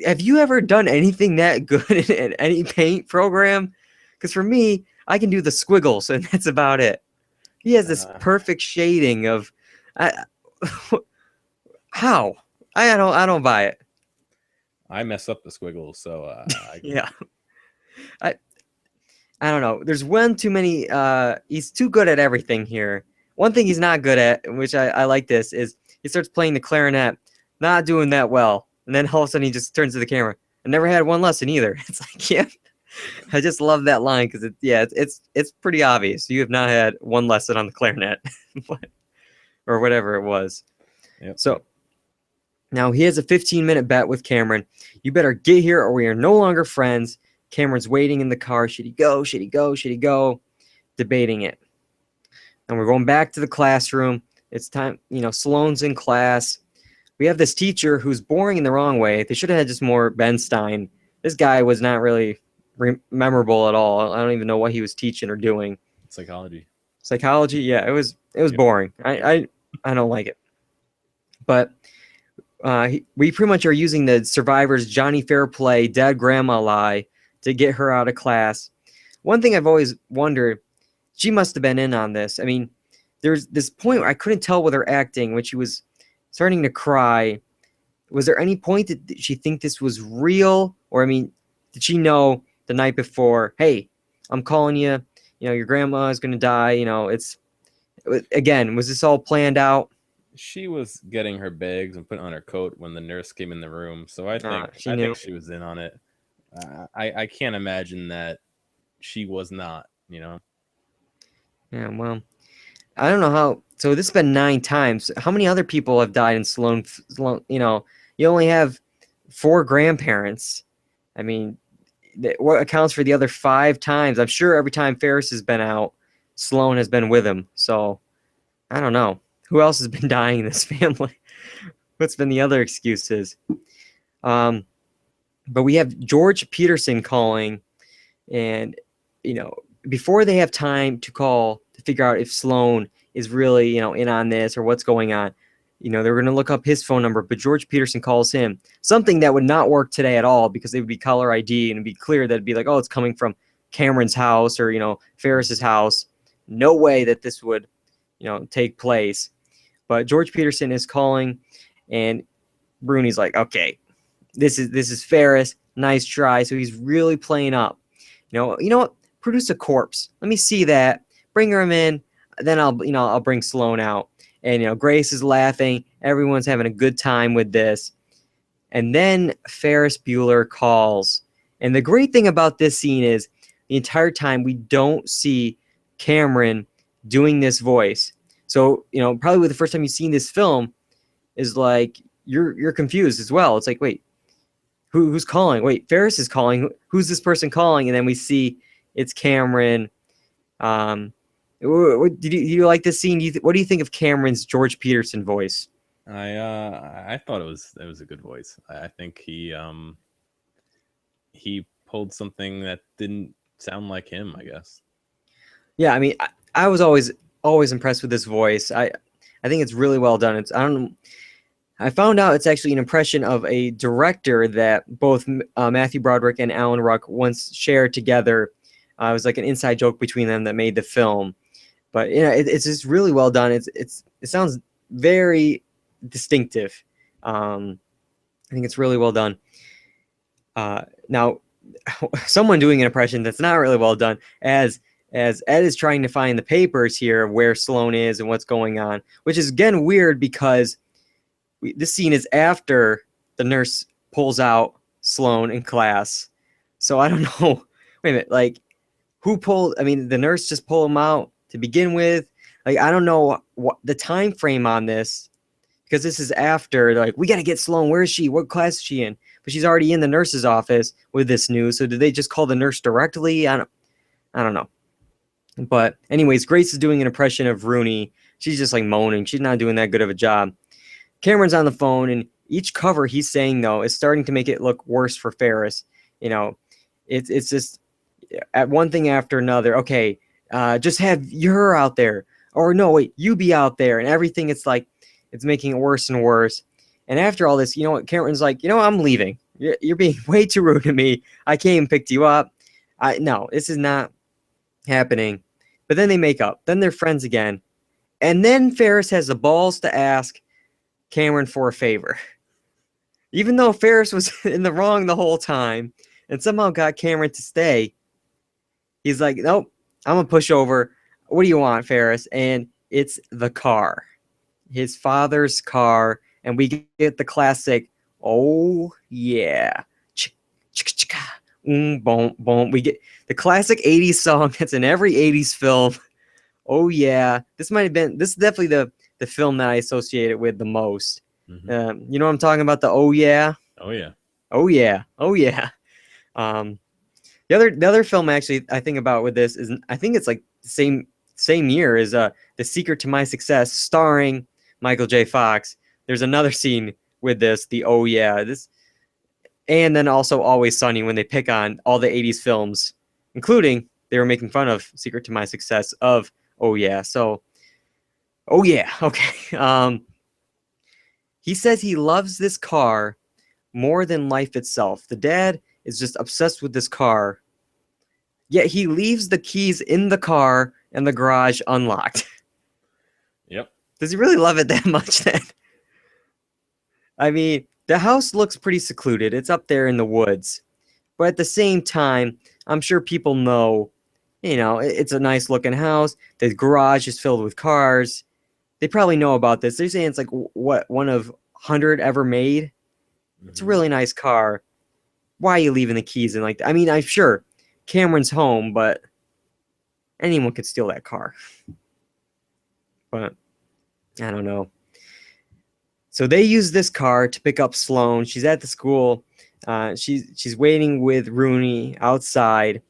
Have you ever done anything that good in any paint program? Because for me, I can do the squiggles, and that's about it. He has this perfect shading of how I don't buy it. I mess up the squiggles, so yeah. I don't know. There's one too many. He's too good at everything here. One thing he's not good at, which I like this, is he starts playing the clarinet, not doing that well, and then all of a sudden he just turns to the camera. I never had one lesson either. It's like, yeah. I just love that line because it's pretty obvious. You have not had one lesson on the clarinet or whatever it was. Yep. So Now, he has a 15-minute bet with Cameron. You better get here or we are no longer friends. Cameron's waiting in the car. Should he go? Should he go? Should he go? Debating it. And we're going back to the classroom. It's time, Sloane's in class. We have this teacher who's boring in the wrong way. They should have had just more Ben Stein. This guy was not really memorable at all. I don't even know what he was teaching or doing. Psychology. Yeah, it was boring. I don't like it. But we pretty much are using the survivors Johnny Fairplay dead grandma lie to get her out of class. One thing I've always wondered, she must have been in on this. I mean, there's this point where I couldn't tell with her acting when she was starting to cry. Was there any point that she think this was real? Or, I mean, did she know the night before, hey, I'm calling you, your grandma is going to die. Again, was this all planned out? She was getting her bags and putting on her coat when the nurse came in the room. So I think she was in on it. I can't imagine that she was not, Yeah, well, I don't know how. So this has been 9 times. How many other people have died in Sloan? You only have 4 grandparents. I mean, what accounts for the other 5 times? I'm sure every time Ferris has been out, Sloan has been with him. So I don't know. Who else has been dying in this family? What's been the other excuses? But we have George Peterson calling, and before they have time to call to figure out if Sloan is really in on this or what's going on, they're going to look up his phone number. But George Peterson calls him, something that would not work today at all because it would be caller ID and it'd be clear that it'd be like, oh, it's coming from Cameron's house or Ferris's house. No way that this would take place. But George Peterson is calling, and Bruni's like, okay, this is Ferris. Nice try. So he's really playing up. You know what? Produce a corpse. Let me see that. Bring him in. Then I'll bring Sloan out. And Grace is laughing. Everyone's having a good time with this. And then Ferris Bueller calls. And the great thing about this scene is the entire time we don't see Cameron doing this voice. So, probably the first time you've seen this film is like you're confused as well. It's like, wait, who's calling? Wait, Ferris is calling. Who's this person calling? And then we see it's Cameron. Do you like this scene? What do you think of Cameron's George Peterson voice? I thought it was a good voice. I think he pulled something that didn't sound like him, I guess. Yeah, I mean, I was always impressed with this voice. I think it's really well done. I found out it's actually an impression of a director that both Matthew Broderick and Alan Ruck once shared together. It was like an inside joke between them that made the film. But it's just really well done. It sounds very distinctive. I think it's really well done. Now, someone doing an impression that's not really well done, as Ed is trying to find the papers here of where Sloan is and what's going on, which is again weird because this scene is after the nurse pulls out Sloan in class. So I don't know. Wait a minute, like who pulled? I mean, the nurse just pulled him out to begin with. Like I don't know what the time frame on this, because this is after. They're like, we got to get Sloan. Where is she? What class is she in? But she's already in the nurse's office with this news. So did they just call the nurse directly? I don't know. But anyways, Grace is doing an impression of Rooney. She's just like moaning. She's not doing that good of a job. Cameron's on the phone, and each cover he's saying, though, is starting to make it look worse for Ferris. It's just at one thing after another. Okay, just have her out there. Or no, wait, you be out there. And everything, it's like, it's making it worse and worse. And after all this, Cameron's like, I'm leaving. You're being way too rude to me. I came and picked you up. No, this is not happening. But then they make up. Then they're friends again. And then Ferris has the balls to ask Cameron for a favor. Even though Ferris was in the wrong the whole time and somehow got Cameron to stay, he's like, nope, I'm going to push over. What do you want, Ferris? And it's the car. His father's car. And we get the classic, oh, yeah. Boom, boom. We get the classic 80s song that's in every 80s film. Oh, yeah. This is definitely the film that I associate it with the most. You know what I'm talking about? The oh yeah, Oh yeah. oh yeah, oh yeah. Um, the other film actually I think about with this is I think it's like the same year as The Secret to My Success, starring Michael J. Fox. There's another scene with this, the oh yeah, this, and then also Always Sunny when they pick on all the '80s films, including they were making fun of Secret to My Success of oh yeah. So oh yeah, okay. He says he loves this car more than life itself. The dad is just obsessed with this car. Yet he leaves the keys in the car and the garage unlocked. Yep. Does he really love it that much then? I mean, the house looks pretty secluded. It's up there in the woods. But at the same time, I'm sure people know, it's a nice looking house. The garage is filled with cars. They probably know about this. They're saying it's like, what, one of 100 ever made? It's a really nice car. Why are you leaving the keys in like that? I mean, I'm sure Cameron's home, but anyone could steal that car. But I don't know. So they use this car to pick up Sloane. She's at the school. She's waiting with Rooney outside.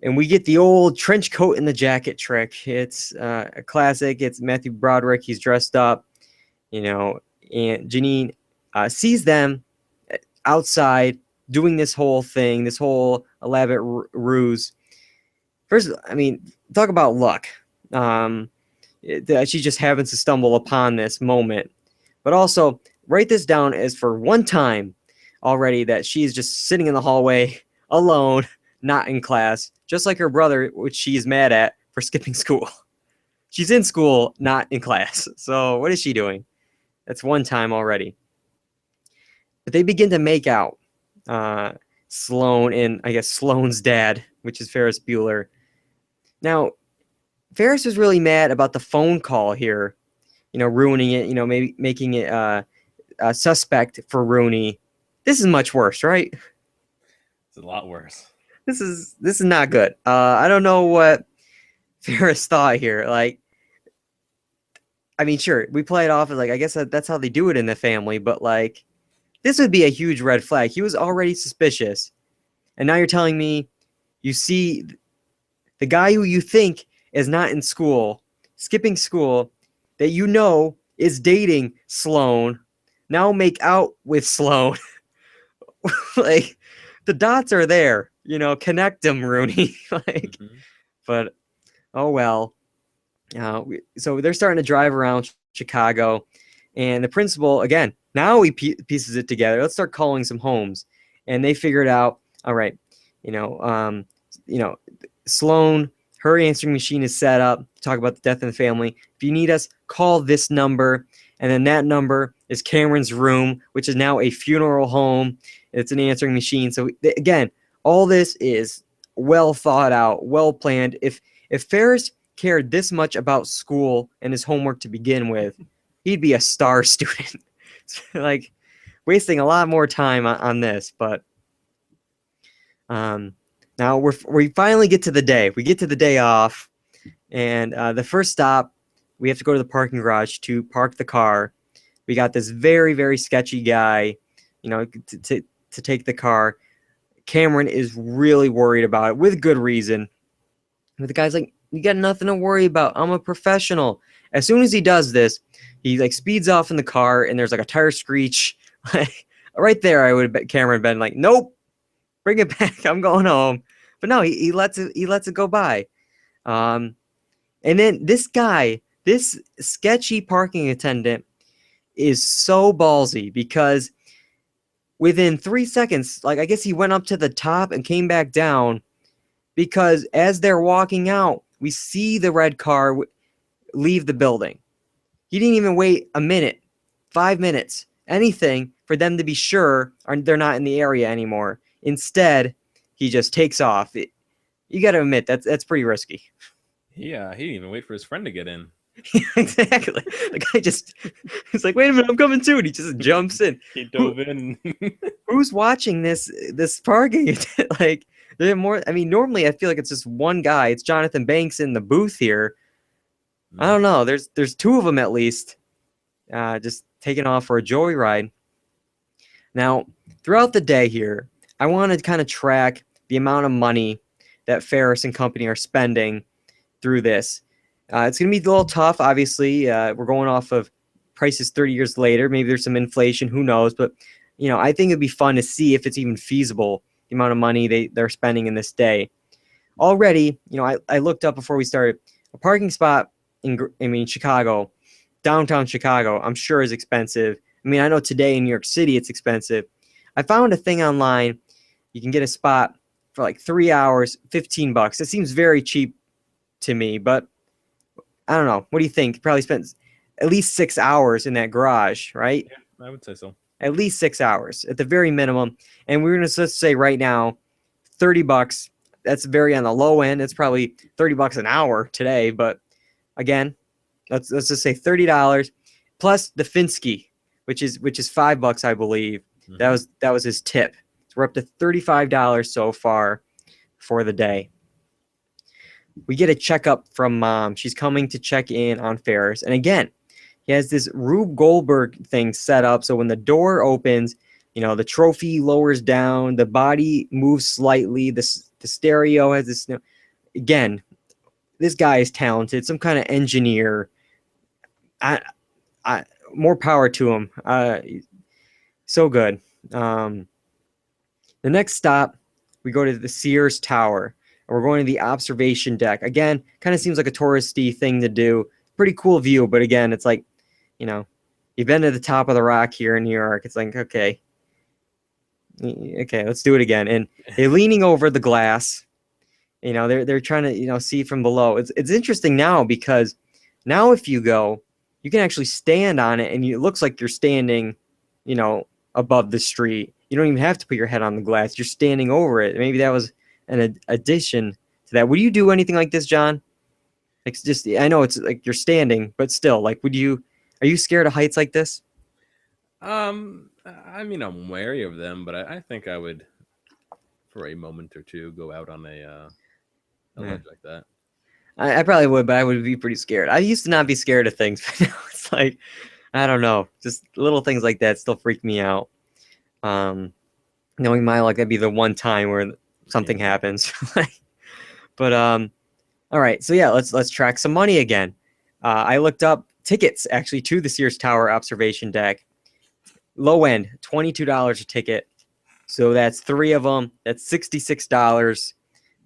And we get the old trench coat and the jacket trick. It's a classic. It's Matthew Broderick. He's dressed up, and Janine sees them outside doing this whole thing, this whole elaborate ruse. First, I mean, talk about luck. She just happens to stumble upon this moment. But also, write this down as for one time already that she's just sitting in the hallway alone, not in class, just like her brother, which she's mad at for skipping school. She's in school, not in class. So what is she doing? That's one time already. But they begin to make out. Sloane and I guess Sloane's dad, which is Ferris Bueller. Now, Ferris was really mad about the phone call here, ruining it, maybe making it a suspect for Rooney. This is much worse, right? It's a lot worse. This is not good. I don't know what Ferris thought here. Like, I mean, sure, we play it off as like, I guess that's how they do it in the family, but like, this would be a huge red flag. He was already suspicious. And now you're telling me you see the guy who you think is not in school, skipping school, that is dating Sloane, now make out with Sloane. Like, the dots are there. Connect them, Rooney. But, oh well. So they're starting to drive around Chicago. And the principal, again, now he pieces it together. Let's start calling some homes. And they figured out, all right, Sloane, her answering machine is set up to talk about the death in the family. If you need us, call this number. And then that number is Cameron's room, which is now a funeral home. It's an answering machine. So again, all this is well thought out, well planned. If Ferris cared this much about school and his homework to begin with, he'd be a star student. Like, wasting a lot more time on this. But now we finally get to the day. We get to the day off, and the first stop, we have to go to the parking garage to park the car. We got this very, very sketchy guy, to take the car. Cameron is really worried about it, with good reason. But the guy's like, you got nothing to worry about. I'm a professional. As soon as he does this, he like speeds off in the car, and there's like a tire screech. Right there, I would have Cameron been like, nope, bring it back. I'm going home. But no, he lets it go by. And then this guy, this sketchy parking attendant, is so ballsy because within 3 seconds, like, I guess he went up to the top and came back down, because as they're walking out, we see the red car leave the building. He didn't even wait a minute, 5 minutes, anything for them to be sure they're not in the area anymore. Instead, he just takes off. You got to admit, that's pretty risky. Yeah, he didn't even wait for his friend to get in. Exactly. The guy he's like, wait a minute, I'm coming too. And he just jumps in. He dove in. Who's watching this parking? Like, they're more, I mean, normally I feel like it's just one guy. It's Jonathan Banks in the booth here. I don't know. There's two of them at least. Just taking off for a joyride. Now, throughout the day here, I want to kind of track the amount of money that Ferris and company are spending through this. It's going to be a little tough, obviously. We're going off of prices 30 years later. Maybe there's some inflation, who knows? But, I think it'd be fun to see if it's even feasible, the amount of money they're spending in this day. Already, I looked up before we started, a parking spot in Chicago, downtown Chicago, I'm sure is expensive. I mean, I know today in New York City it's expensive. I found a thing online. You can get a spot for like 3 hours, $15. It seems very cheap to me, but I don't know. What do you think? Probably spent at least 6 hours in that garage, right? Yeah, I would say so. At least 6 hours at the very minimum. And we're going to say right now, $30. That's very on the low end. It's probably $30 an hour today. But again, let's just say $30 plus the Finsky, which is $5, I believe. Mm-hmm. That was his tip. So we're up to $35 so far for the day. We get a checkup from Mom. She's coming to check in on Ferris. And again, he has this Rube Goldberg thing set up. So when the door opens, the trophy lowers down, the body moves slightly, the stereo has this. Again, this guy is talented, some kind of engineer. More power to him. So good. The next stop, we go to the Sears Tower. And we're going to the observation deck. Again, kind of seems like a touristy thing to do. Pretty cool view, but again, it's like, you've been to the top of the rock here in New York. It's like, okay, let's do it again. And they're leaning over the glass. They're trying to, see from below. It's interesting now because now if you go, you can actually stand on it, and it looks like you're standing, above the street. You don't even have to put your head on the glass. You're standing over it. Maybe that was an addition to that. Would you do anything like this, John? Like, just, I know it's like you're standing, but still, like, are you scared of heights like this? I mean, I'm wary of them, but I think I would, for a moment or two, go out on a ledge like that. I probably would, but I would be pretty scared. I used to not be scared of things, but now it's like, I don't know, just little things like that still freak me out. Knowing my luck, that'd be the one time where something happens. But all right, so yeah, let's track some money again. I looked up tickets actually to the Sears Tower observation deck. Low end, $22 a ticket. So that's 3 of them. That's $66.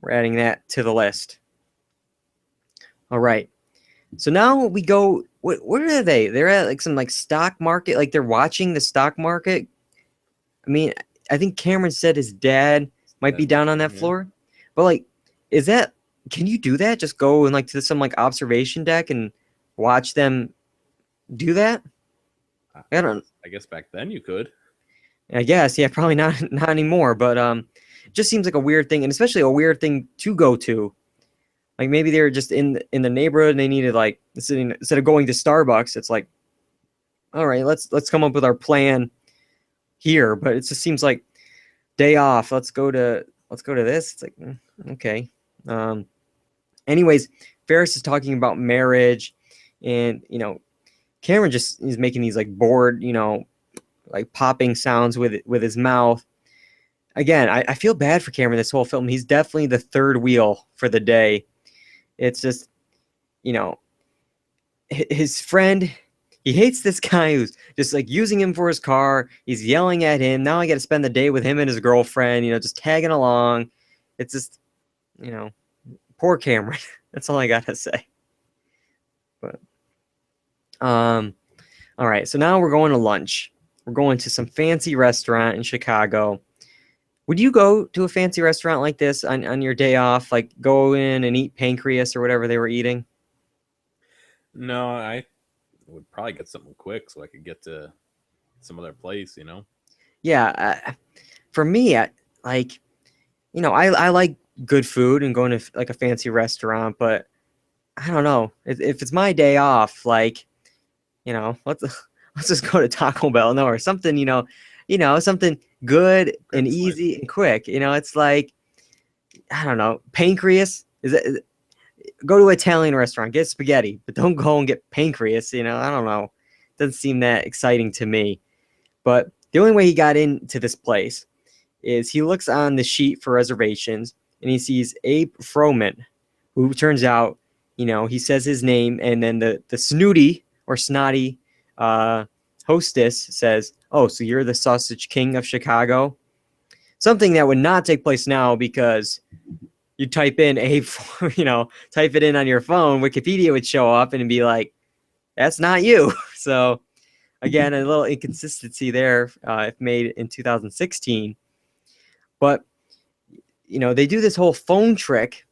We're adding that to the list. All right. So now we go. Where are they? They're at like some stock market. Like they're watching the stock market. I mean, I think Cameron said his dad might be down on that floor. But is that? Can you do that? Just go and to some observation deck and watch them do that? I don't. I guess back then you could. I guess, yeah, probably not anymore. But it just seems like a weird thing, and especially a weird thing to go to. Like maybe they're just in the neighborhood and they needed instead of going to Starbucks, it's like, all right, let's come up with our plan here. But it just seems like day off. Let's go to this. It's like, okay. Anyways, Ferris is talking about marriage, and Cameron just is making these bored, popping sounds with his mouth. Again, I feel bad for Cameron this whole film. He's definitely the third wheel for the day. It's just, his friend, he hates this guy who's just using him for his car. He's yelling at him. Now I got to spend the day with him and his girlfriend, just tagging along. It's just, poor Cameron. That's all I got to say. But, all right. So now we're going to lunch. We're going to some fancy restaurant in Chicago. Would you go to a fancy restaurant like this on your day off? Go in and eat pancreas or whatever they were eating? No, I would probably get something quick so I could get to some other place, Yeah. For me, I like good food and going to a fancy restaurant, but I don't know. If it's my day off, let's just go to Taco Bell, or something, something good and easy and quick. It's like, I don't know, pancreas. Go to an Italian restaurant, get spaghetti, but don't go and get pancreas. I don't know. doesn't seem that exciting to me. But the only way he got into this place is he looks on the sheet for reservations and he sees Abe Froman, who turns out, he says his name, and then the snooty or snotty hostess says, "Oh, so you're the Sausage King of Chicago?" Something that would not take place now, because you type in type it in on your phone, Wikipedia would show up and be like, "That's not you." So again, a little inconsistency there, if made in 2016. But they do this whole phone trick,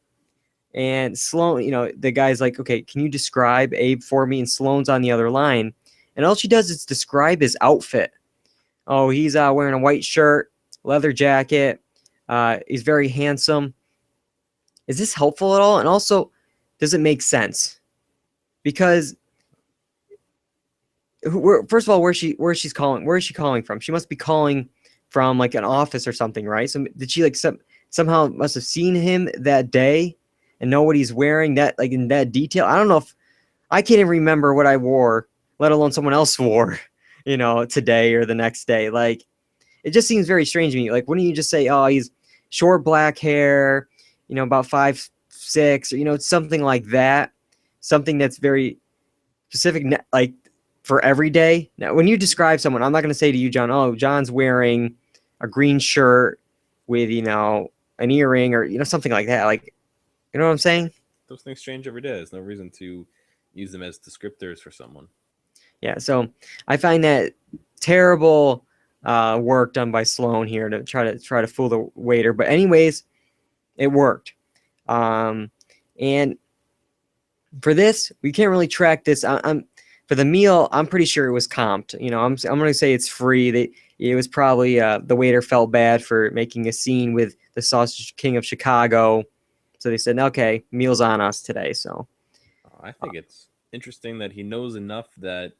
and Sloan, the guy's like, "Okay, can you describe Abe for me?" And Sloan's on the other line, and all she does is describe his outfit. Oh, he's wearing a white shirt, leather jacket. He's very handsome. Is this helpful at all? And also, does it make sense? Because first of all, where is she calling from? She must be calling from like an office or something, right? So did she like somehow must have seen him that day and know what he's wearing that like in that detail? I don't know if I can't even remember what I wore, let alone someone else wore, today or the next day. Like, it just seems very strange to me. Like, wouldn't you just say, "Oh, he's short black hair, about 5'6", or something like that, something that's very specific, like for every day." Now, when you describe someone, I'm not going to say to you, John, "Oh, John's wearing a green shirt with an earring," or something like that. Like, you know what I'm saying? Those things change every day. There's no reason to use them as descriptors for someone. Yeah, so I find that terrible work done by Sloan here to try to fool the waiter. But anyways, it worked. And for this, we can't really track this. For the meal, I'm pretty sure it was comped. I'm going to say it's free. It was probably the waiter felt bad for making a scene with the Sausage King of Chicago, so they said, "Okay, meal's on us today." So I think it's interesting that he knows enough that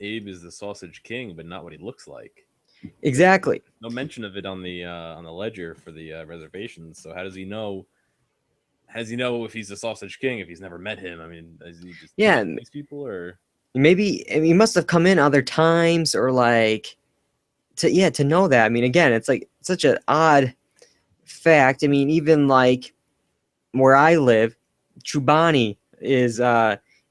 Abe is the Sausage King, but not what he looks like. Exactly. No mention of it on the ledger for the reservations. So how does he know? How does he know if he's the Sausage King if he's never met him? I mean, is he just these people, or maybe he must have come in other times, or like to know that. I mean, again, it's like such an odd fact. I mean, even like where I live, Chobani is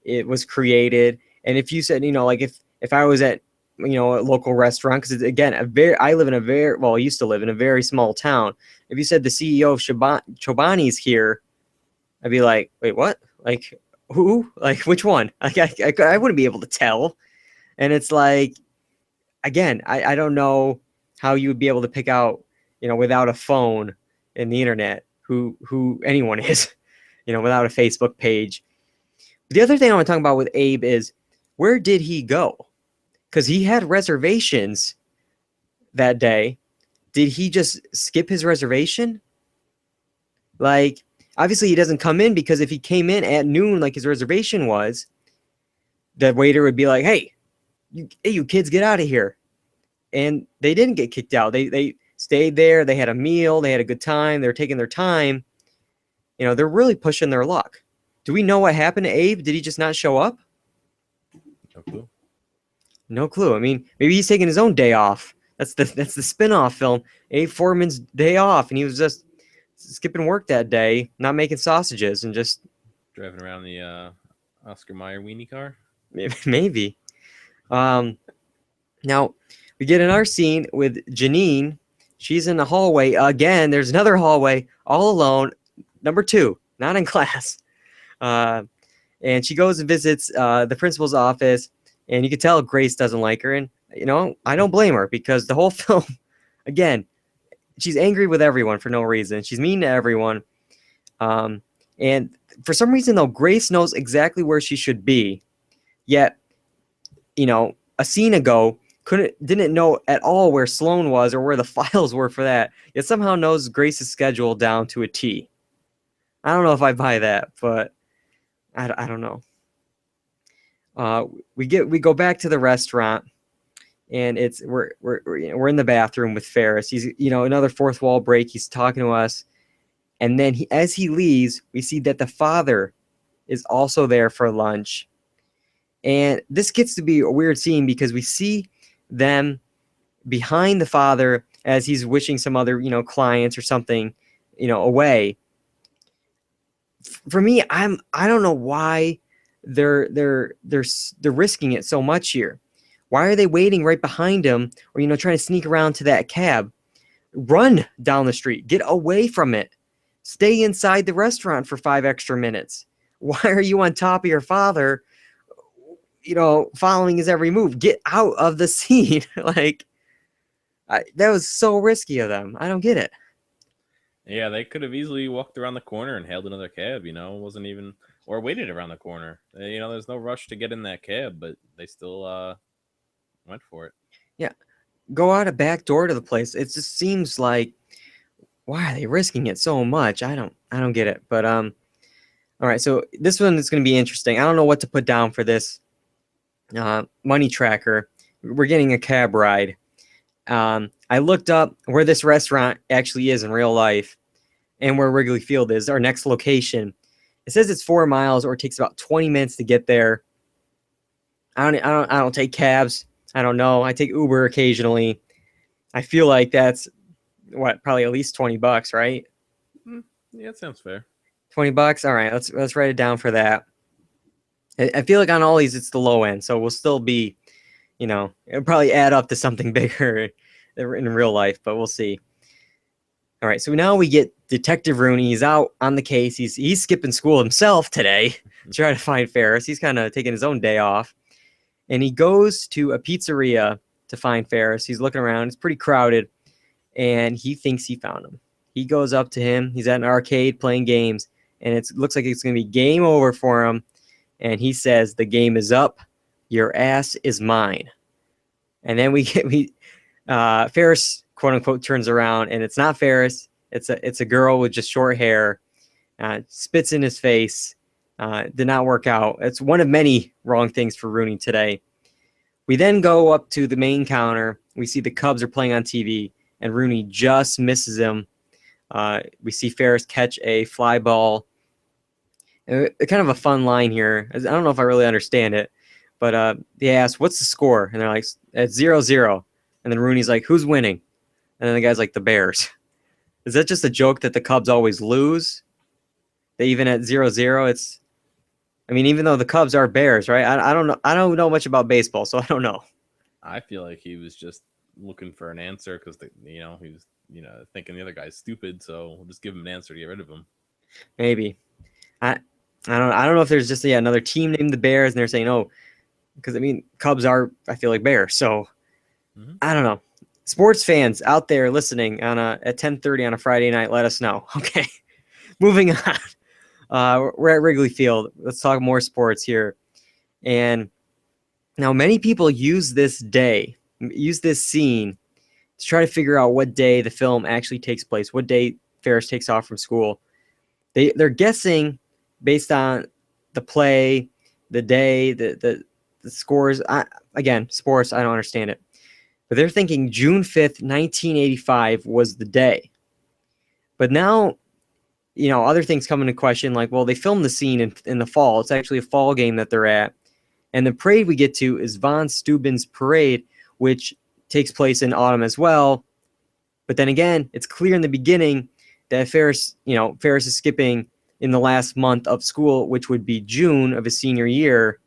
it was created, and if you said like if I was at a local restaurant, because again I live in a very well I used to live in a very small town. If you said the CEO of Chobani's here, I'd be like, "Wait, what? Like who? Like which one?" Like I wouldn't be able to tell. And it's like, again, I don't know how you would be able to pick out without a phone and the internet who anyone is, without a Facebook page. But the other thing I want to talk about with Abe is, where did he go? Because he had reservations that day. Did he just skip his reservation? Like, obviously he doesn't come in, because if he came in at noon like his reservation was, the waiter would be like, "Hey, you kids, get out of here." And they didn't get kicked out. They stayed there. They had a meal. They had a good time. They were taking their time. They're really pushing their luck. Do we know what happened to Abe? Did he just not show up? no clue? No clue. I mean, maybe he's taking his own day off. That's the spin-off film, Abe Foreman's Day Off, and he was just skipping work that day, not making sausages, and just Driving around the Oscar Mayer weenie car. Maybe. Now we get another scene with Janine. She's in the hallway again. There's another hallway, all alone, number 2, not in class. And she goes and visits the principal's office, and you can tell Grace doesn't like her. And I don't blame her, because the whole film, again, she's angry with everyone for no reason. She's mean to everyone. And for some reason, though, Grace knows exactly where she should be. Yet, a scene ago, didn't know at all where Sloan was or where the files were for that. Yet somehow knows Grace's schedule down to a T. I don't know if I buy that, but I don't know. We go back to the restaurant, and we're in the bathroom with Ferris. He's another fourth wall break. He's talking to us, and then as he leaves, we see that the father is also there for lunch, And this gets to be a weird scene because we see them behind the father as he's wishing some other, clients or something, away. For me, I don't know why they're risking it so much here. Why are they waiting right behind him, or trying to sneak around to that cab? Run down the street, get away from it, stay inside the restaurant for 5 extra minutes. Why are you on top of your father, following his every move? Get out of the scene. That was so risky of them. I don't get it. Yeah, they could have easily walked around the corner and hailed another cab, wasn't even, or waited around the corner. There's no rush to get in that cab, but they still went for it. Yeah. Go out a back door to the place. It just seems like, why are they risking it so much? I don't get it. But all right, so this one is going to be interesting. I don't know what to put down for this money tracker. We're getting a cab ride. I looked up where this restaurant actually is in real life and where Wrigley Field is, our next location. It says it's 4 miles, or it takes about 20 minutes to get there. I don't take cabs. I don't know. I take Uber occasionally. I feel like that's probably at least $20, right? Yeah, it sounds fair. $20. All right, let's write it down for that. I feel like on all these it's the low end, so we'll still be, it'll probably add up to something bigger in real life, but we'll see. All right, so now we get Detective Rooney. He's out on the case. He's skipping school himself today to try to find Ferris. He's kind of taking his own day off. And he goes to a pizzeria to find Ferris. He's looking around. It's pretty crowded. And he thinks he found him. He goes up to him. He's at an arcade playing games. And it looks like it's going to be game over for him. And he says, "The game is up. Your ass is mine." And then Ferris, quote unquote, turns around. And it's not Ferris. It's a girl with just short hair. Spits in his face. Did not work out. It's one of many wrong things for Rooney today. We then go up to the main counter. We see the Cubs are playing on TV, and Rooney just misses him. We see Ferris catch a fly ball. Kind of a fun line here. I don't know if I really understand it, but they ask, "What's the score?" And they're like, "It's 0-0." And then Rooney's like, "Who's winning?" And then the guy's like, "The Bears." Is that just a joke that the Cubs always lose? That even at 0-0, even though the Cubs are Bears, right? I don't know. I don't know much about baseball, so I don't know. I feel like he was just looking for an answer because he was thinking the other guy's stupid, so we'll just give him an answer to get rid of him. Maybe. I don't know if there's just another team named the Bears and they're saying, oh, because Cubs are, I feel like, Bears. So I don't know. Sports fans out there listening at 10:30 on a Friday night, let us know. Okay, moving on. We're at Wrigley Field. Let's talk more sports here. And now many people use this scene to try to figure out what day the film actually takes place, what day Ferris takes off from school. They're guessing based on the play, the day, the scores. Again, sports, I don't understand it. But they're thinking June 5th, 1985 was the day. But now, other things come into question, like, well, they filmed the scene in the fall. It's actually a fall game that they're at. And the parade we get to is Von Steuben's parade, which takes place in autumn as well. But then again, it's clear in the beginning that Ferris is skipping in the last month of school, which would be June of his senior year.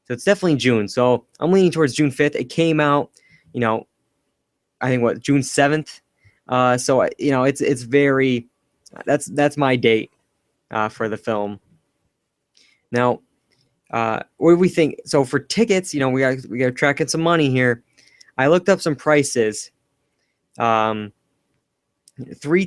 So it's definitely June. So I'm leaning towards June 5th. It came out, I think June 7th. So it's very, that's my date for the film. Now, what do we think? So for tickets, we got tracking some money here. I looked up some prices. 3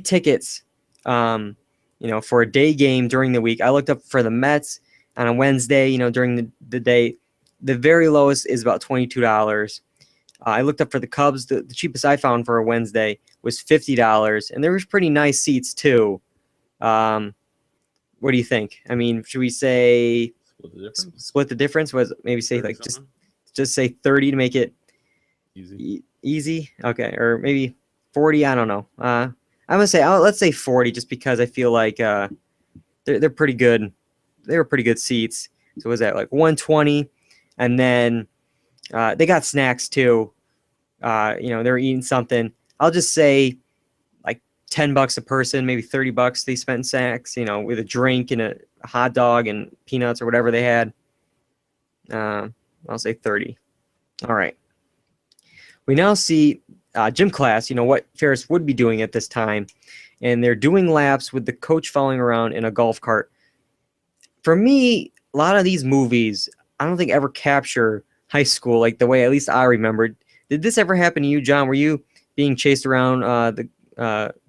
tickets, for a day game during the week. I looked up for the Mets on a Wednesday, during the day. The very lowest is about $22. I looked up for the Cubs. The cheapest I found for a Wednesday was $50, and there was pretty nice seats too. What do you think? Should we say split the difference? Was maybe say like just say 30 to make it easy? Okay, or maybe 40. I don't know. I'm gonna say let's say 40, just because I feel like they're pretty good. They were pretty good seats. So was that like 120? and then they got snacks too. They're eating something. I'll just say like $10 a person, maybe $30 they spent in snacks, with a drink and a hot dog and peanuts or whatever they had. I'll say 30. All right. We now see gym class, what Ferris would be doing at this time. And they're doing laps with the coach following around in a golf cart. For me, a lot of these movies, I don't think ever capture high school like the way at least I remembered. Did this ever happen to you, John? Were you being chased around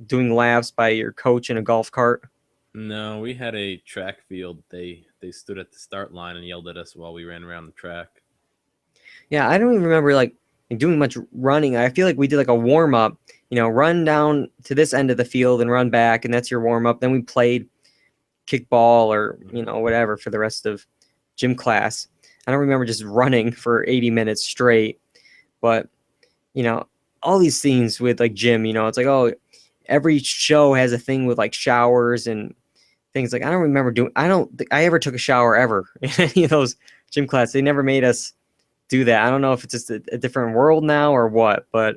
doing laps by your coach in a golf cart? No, we had a track field. They stood at the start line and yelled at us while we ran around the track. Yeah, I don't even remember like doing much running. I feel like we did like a warm up, run down to this end of the field and run back, and that's your warm up. Then we played kickball or whatever for the rest of gym class. I don't remember just running for 80 minutes straight, but all these things with like gym, it's like, oh, every show has a thing with like showers and things. Like I don't think I ever took a shower ever in any of those gym classes. They never made us do that. I don't know if it's just a different world now or what, but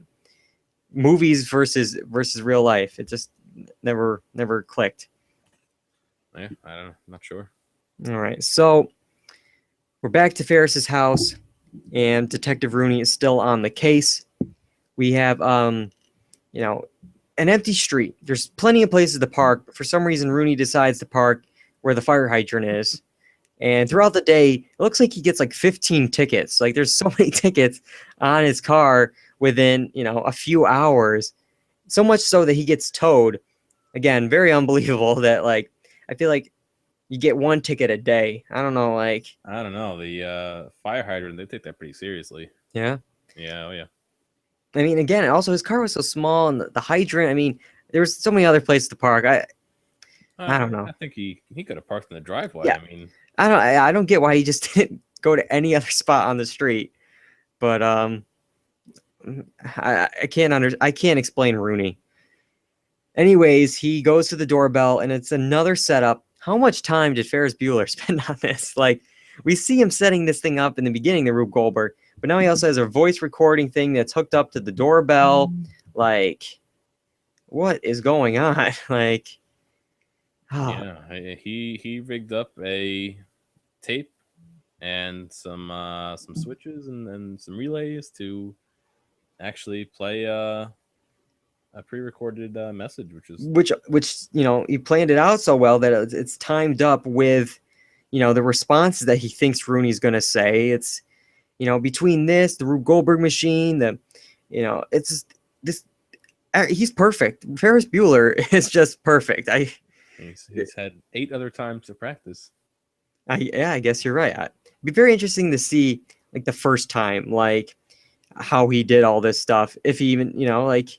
movies versus real life, it just never clicked. Yeah, I don't know. I'm not sure. All right, so we're back to Ferris's house, and Detective Rooney is still on the case. We have an empty street. There's plenty of places to park, but for some reason Rooney decides to park where the fire hydrant is. And throughout the day, it looks like he gets like 15 tickets. Like there's so many tickets on his car within, a few hours. So much so that he gets towed. Again, very unbelievable that like I feel like you get one ticket a day. I don't know, like I don't know. The fire hydrant, they take that pretty seriously. yeah. Yeah, oh yeah. I mean, again, also his car was so small, and the hydrant. I mean, there was so many other places to park. I don't know. I think he could have parked in the driveway. Yeah. I mean, I don't get why he just didn't go to any other spot on the street. But I can't explain Rooney. Anyways, he goes to the doorbell, and it's another setup. How much time did Ferris Bueller spend on this? Like, we see him setting this thing up in the beginning, the Rube Goldberg, but now he also has a voice recording thing that's hooked up to the doorbell. Like, what is going on? Like, yeah, he rigged up a tape and some switches and some relays to actually play a pre-recorded message, which he planned it out so well that it's timed up with the responses that he thinks Rooney's going to say. It's between this, the Rube Goldberg machine, it's just, this he's perfect. Ferris Bueller is just perfect. He's had 8 other times to practice. I guess you're right. It'd be very interesting to see like the first time, like how he did all this stuff. If he even, like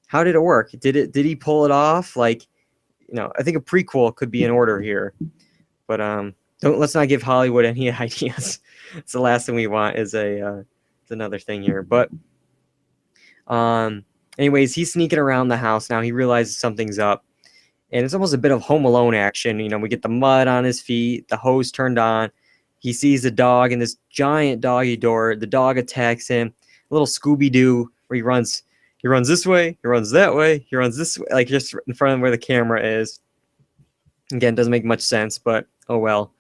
how did it work? Did he pull it off? Like, I think a prequel could be in order here. But let's not give Hollywood any ideas. It's the last thing we want is it's another thing here. But anyways, he's sneaking around the house now. He realizes something's up. And it's almost a bit of Home Alone action. We get the mud on his feet, the hose turned on. He sees the dog in this giant doggy door. The dog attacks him. A little Scooby-Doo where he runs this way, he runs that way, he runs this way, like just in front of where the camera is. Again, doesn't make much sense, but oh well.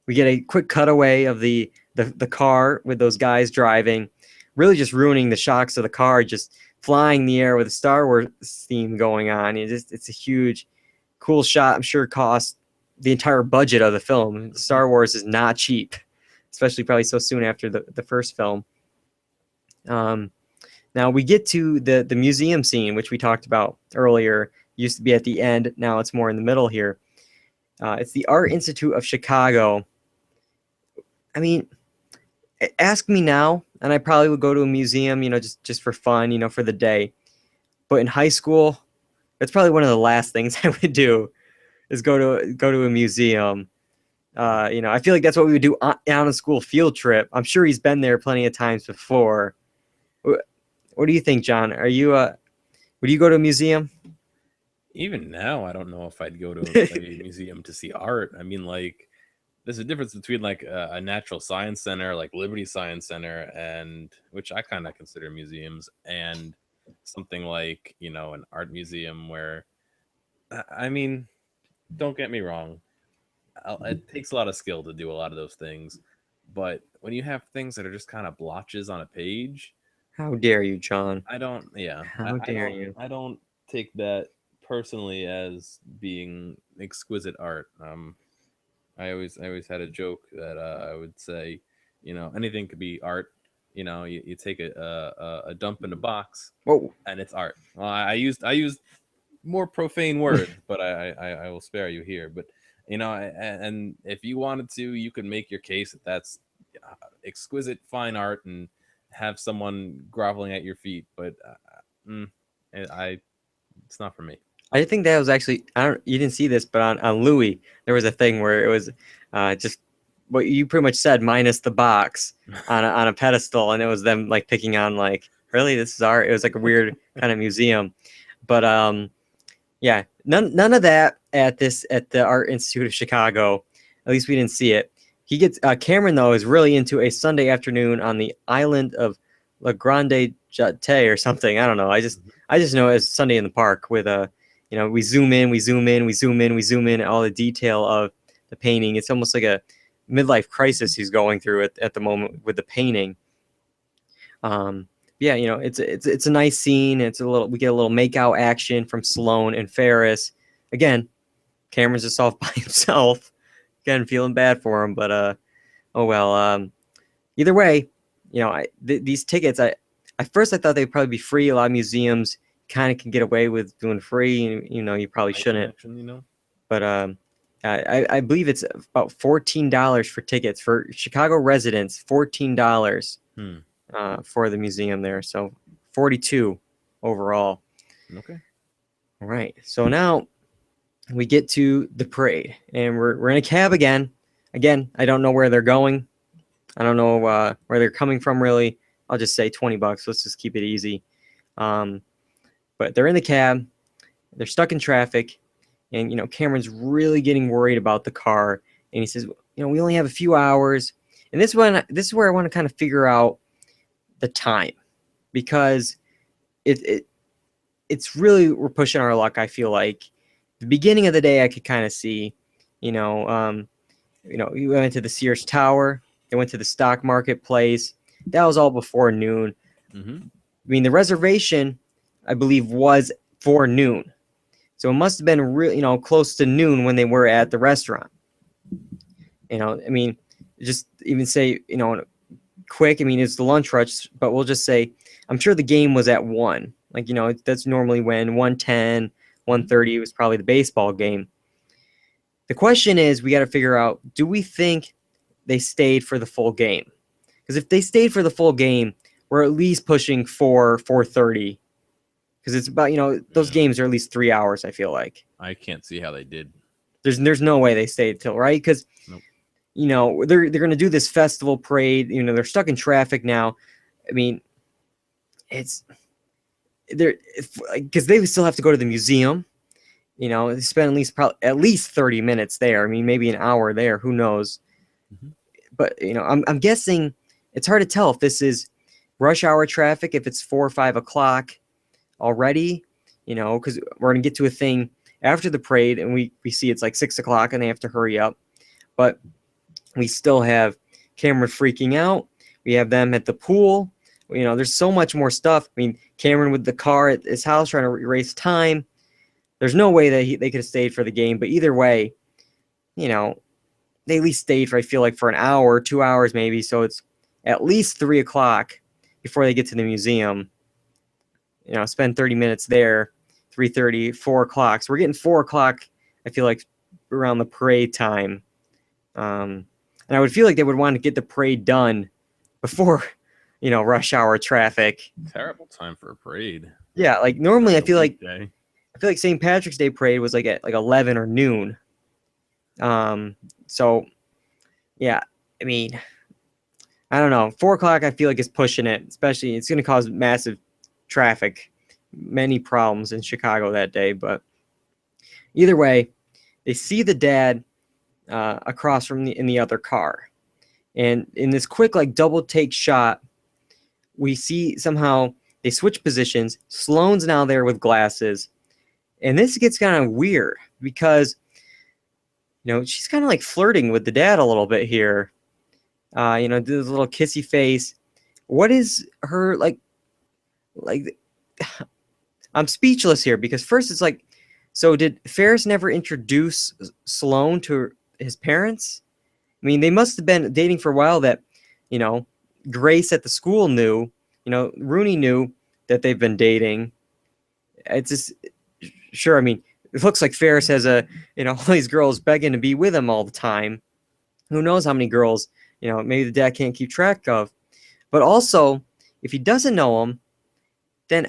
We get a quick cutaway of the car with those guys driving, really just ruining the shocks of the car, just flying in the air with a Star Wars theme going on. It's a huge, cool shot. I'm sure it cost the entire budget of the film. Star Wars is not cheap, especially probably so soon after the first film. Now we get to the museum scene, which we talked about earlier. Used to be at the end. Now it's more in the middle here. It's the Art Institute of Chicago. I mean, ask me now, and I probably would go to a museum, just for fun, for the day. But in high school, that's probably one of the last things I would do, is go to a museum. I feel like that's what we would do on a school field trip. I'm sure he's been there plenty of times before. What do you think, John? Would you go to a museum? Even now, I don't know if I'd go to a museum to see art. I mean, like, there's a difference between like a natural science center, like Liberty Science Center, and which I kind of consider museums, and something like, you know, an art museum where, I mean, don't get me wrong, it takes a lot of skill to do a lot of those things, but when you have things that are just kind of blotches on a page, How dare you, John? I don't, yeah, How dare you? I don't take that personally as being exquisite art. I always had a joke that I would say, you know, anything could be art. You know, you take a dump in a box, Whoa. and it's art. Well, I used more profane words, but I will spare you here. But you know, and if you wanted to, you could make your case that that's exquisite fine art and have someone groveling at your feet. But I it's not for me. I think that was actually, I don't, you didn't see this, but on Louis, there was a thing where it was just what you pretty much said, minus the box on a pedestal, and it was them like picking on like, really, this is art. It was like a weird kind of museum, but yeah, none of that at the Art Institute of Chicago. At least we didn't see it. He gets Cameron though is really into a Sunday afternoon on the island of La Grande Jatte or something. I don't know. I just know it as Sunday in the park with a. You know, we zoom in, we zoom in, we zoom in, we zoom in, all the detail of the painting. It's almost like a midlife crisis he's going through at the moment with the painting. Yeah, you know, it's a nice scene. We get a little makeout action from Sloane and Ferris. Again, Cameron's just off by himself. Again, feeling bad for him, but oh well. Either way, you know, these tickets. At first I thought they'd probably be free. A lot of museums kind of can get away with doing free. You know, you probably shouldn't. Action, you know? But I believe it's about $14 for tickets for Chicago residents. $14 for the museum there. So 42 overall. Okay. All right. So now we get to the parade, and we're in a cab again. Again, I don't know where they're going. I don't know where they're coming from really. I'll just say $20. Let's just keep it easy. But they're in the cab, they're stuck in traffic, and you know Cameron's really getting worried about the car, and he says, you know, we only have a few hours, and this is where I want to kind of figure out the time, because it's really, we're pushing our luck. I feel like the beginning of the day I could kind of see, you know, we went to the Sears Tower, they went to the stock marketplace. That was all before noon. Mm-hmm. I mean, the reservation, I believe, was for noon. So it must have been really, you know, close to noon when they were at the restaurant. You know, I mean, just even say, you know, quick, I mean, it's the lunch rush, but we'll just say, I'm sure the game was at 1. Like, you know, that's normally when 1:10, 1:30 was probably the baseball game. The question is, we got to figure out, do we think they stayed for the full game? Because if they stayed for the full game, we're at least pushing 4:30. Because it's about, you know, those games are at least 3 hours, I feel like. I can't see how they did. There's no way they stayed till, right? Because, Nope. You know, they're going to do this festival parade. You know, they're stuck in traffic now. I mean, because they still have to go to the museum. You know, they spend at least 30 minutes there. I mean, maybe an hour there. Who knows? Mm-hmm. But, you know, I'm guessing it's hard to tell if this is rush hour traffic, if it's 4 or 5 o'clock already, you know, because we're going to get to a thing after the parade and we see it's like 6 o'clock and they have to hurry up. But we still have Cameron freaking out. We have them at the pool. You know, there's so much more stuff. I mean, Cameron with the car at his house trying to erase time. There's no way that they could have stayed for the game. But either way, you know, they at least stayed for, I feel like, for an hour, 2 hours maybe. So it's at least 3 o'clock before they get to the museum. You know, spend 30 minutes there, 3:30, 4 o'clock. So we're getting 4 o'clock, I feel like, around the parade time. And I would feel like they would want to get the parade done before, you know, rush hour traffic. Terrible time for a parade. Yeah, like normally I feel like day. St. Patrick's Day parade was like at like 11 or noon. So yeah, I mean, I don't know. 4 o'clock I feel like is pushing it, especially it's going to cause massive traffic, many problems in Chicago that day. But either way, they see the dad across from in the other car. And in this quick like double take shot, we see somehow they switch positions. Sloane's now there with glasses. And this gets kind of weird because, she's kind of like flirting with the dad a little bit here. Do this little kissy face. What is her like? I'm speechless here because first it's like, so did Ferris never introduce Sloane to his parents? I mean, they must have been dating for a while that, Grace at the school knew, Rooney knew that they've been dating. It's just, sure, I mean, it looks like Ferris has all these girls begging to be with him all the time. Who knows how many girls, maybe the dad can't keep track of. But also, if he doesn't know them, then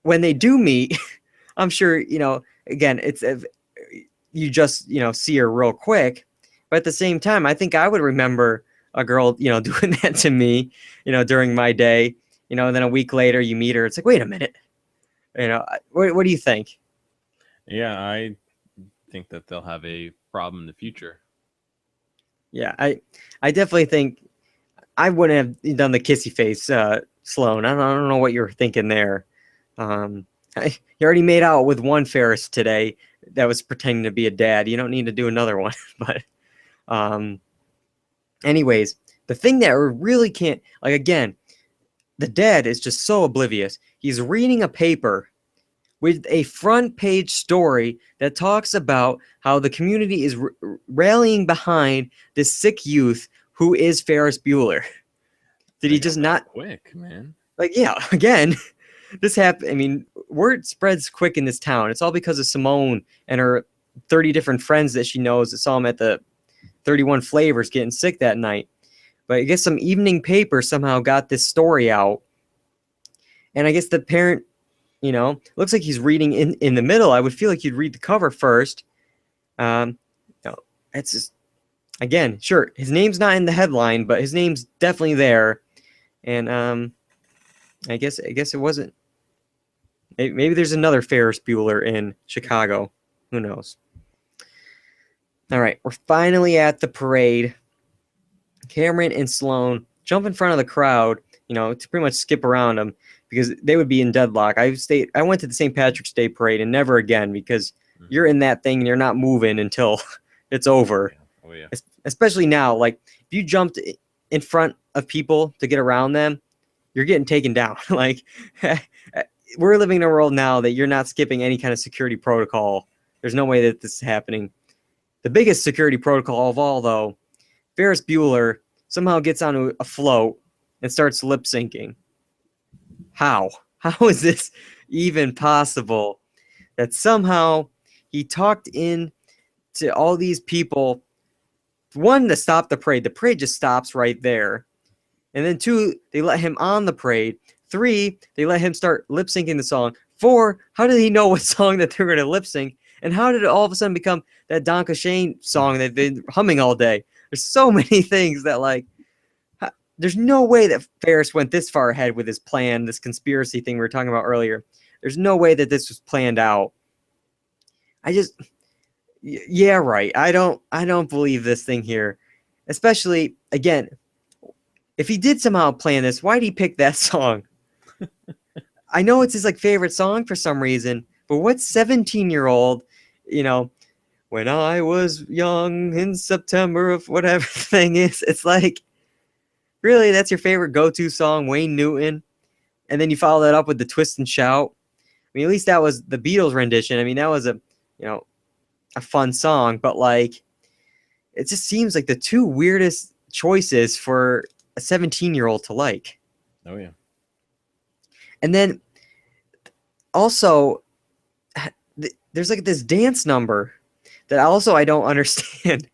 when they do meet, I'm sure, again, it's you just, see her real quick. But at the same time, I think I would remember a girl, doing that to me, during my day, and then a week later you meet her. It's like, wait a minute. What do you think? Yeah, I think that they'll have a problem in the future. Yeah, I definitely think I wouldn't have done the kissy face, Sloane. I don't know what you were thinking there. You already made out with one Ferris today that was pretending to be a dad. You don't need to do another one. But anyways, the thing that really can't, like, again, the dad is just so oblivious. He's reading a paper with a front page story that talks about how the community is rallying behind this sick youth who is Ferris Bueller. Did he just not quick, man? Like, yeah, again, this happened. I mean, word spreads quick in this town. It's all because of Simone and her 30 different friends that she knows that saw him at the 31 Flavors getting sick that night. But I guess some evening paper somehow got this story out. And I guess the parent, looks like he's reading in the middle. I would feel like you'd read the cover first. It's just, again, sure, his name's not in the headline, but his name's definitely there. And I guess it wasn't. Maybe there's another Ferris Bueller in Chicago. Who knows? All right, we're finally at the parade. Cameron and Sloane jump in front of the crowd, to pretty much skip around them because they would be in deadlock. I went to the St. Patrick's Day parade and never again because you're in that thing and you're not moving until it's over. Oh, yeah. Especially now, like if you jumped in front of people to get around them, you're getting taken down. Like we're living in a world now that you're not skipping any kind of security protocol. There's no way that this is happening. The biggest security protocol of all, though, Ferris Bueller somehow gets onto a float and starts lip syncing. How? How is this even possible? That somehow he talked in to all these people. One, to stop the parade. The parade just stops right there. And then two, they let him on the parade. Three, they let him start lip syncing the song. Four, how did he know what song that they're going to lip sync? And how did it all of a sudden become that Donka Shane song that they've been humming all day? There's so many things that, like, there's no way that Ferris went this far ahead with his plan, this conspiracy thing we were talking about earlier. There's no way that this was planned out. Yeah, right. I don't believe this thing here. Especially, again, if he did somehow plan this, why did he pick that song? I know it's his favorite song for some reason, but what 17-year-old, when I was young in September of whatever thing is, it's like, really, that's your favorite go-to song, Wayne Newton? And then you follow that up with the Twist and Shout. I mean, at least that was the Beatles rendition. I mean, that was a fun song, but it just seems like the two weirdest choices for a 17-year-old to like. Oh, yeah. And then also, there's this dance number that also I don't understand.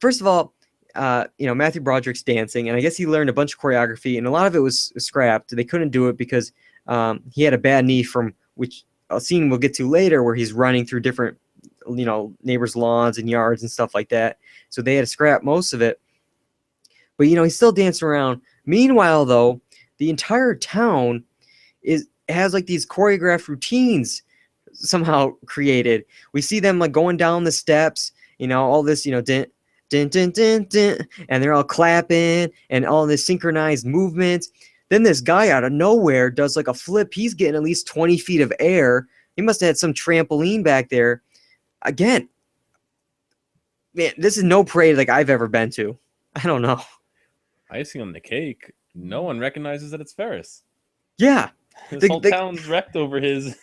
First of all, Matthew Broderick's dancing, and I guess he learned a bunch of choreography, and a lot of it was scrapped. They couldn't do it because he had a bad knee, from which a scene we'll get to later where he's running through different, neighbors' lawns and yards and stuff like that. So they had to scrap most of it. But, he's still dancing around. Meanwhile, though, the entire town has these choreographed routines somehow created. We see them going down the steps, all this, din, din, din, din, din, and they're all clapping and all this synchronized movements. Then this guy out of nowhere does like a flip. He's getting at least 20 feet of air. He must have had some trampoline back there. Again, man, this is no parade like I've ever been to. I don't know. Icing on the cake. No one recognizes that it's Ferris. Yeah. This whole town's wrecked over his.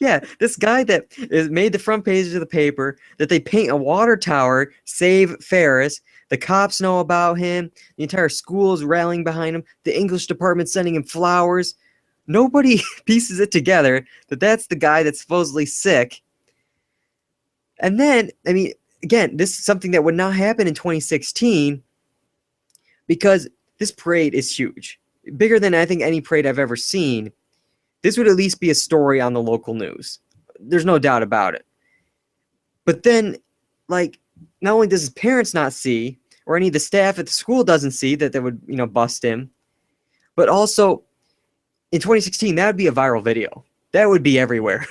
Yeah, this guy that is made the front pages of the paper, that they paint a water tower, save Ferris. The cops know about him. The entire school is rallying behind him. The English department sending him flowers. Nobody pieces it together that that's the guy that's supposedly sick. And then, I mean, again, this is something that would not happen in 2016 because this parade is huge. Bigger than I think any parade I've ever seen. This would at least be a story on the local news. There's no doubt about it. But then, like, not only does his parents not see, or any of the staff at the school doesn't see that they would, bust him, but also in 2016, that would be a viral video. That would be everywhere.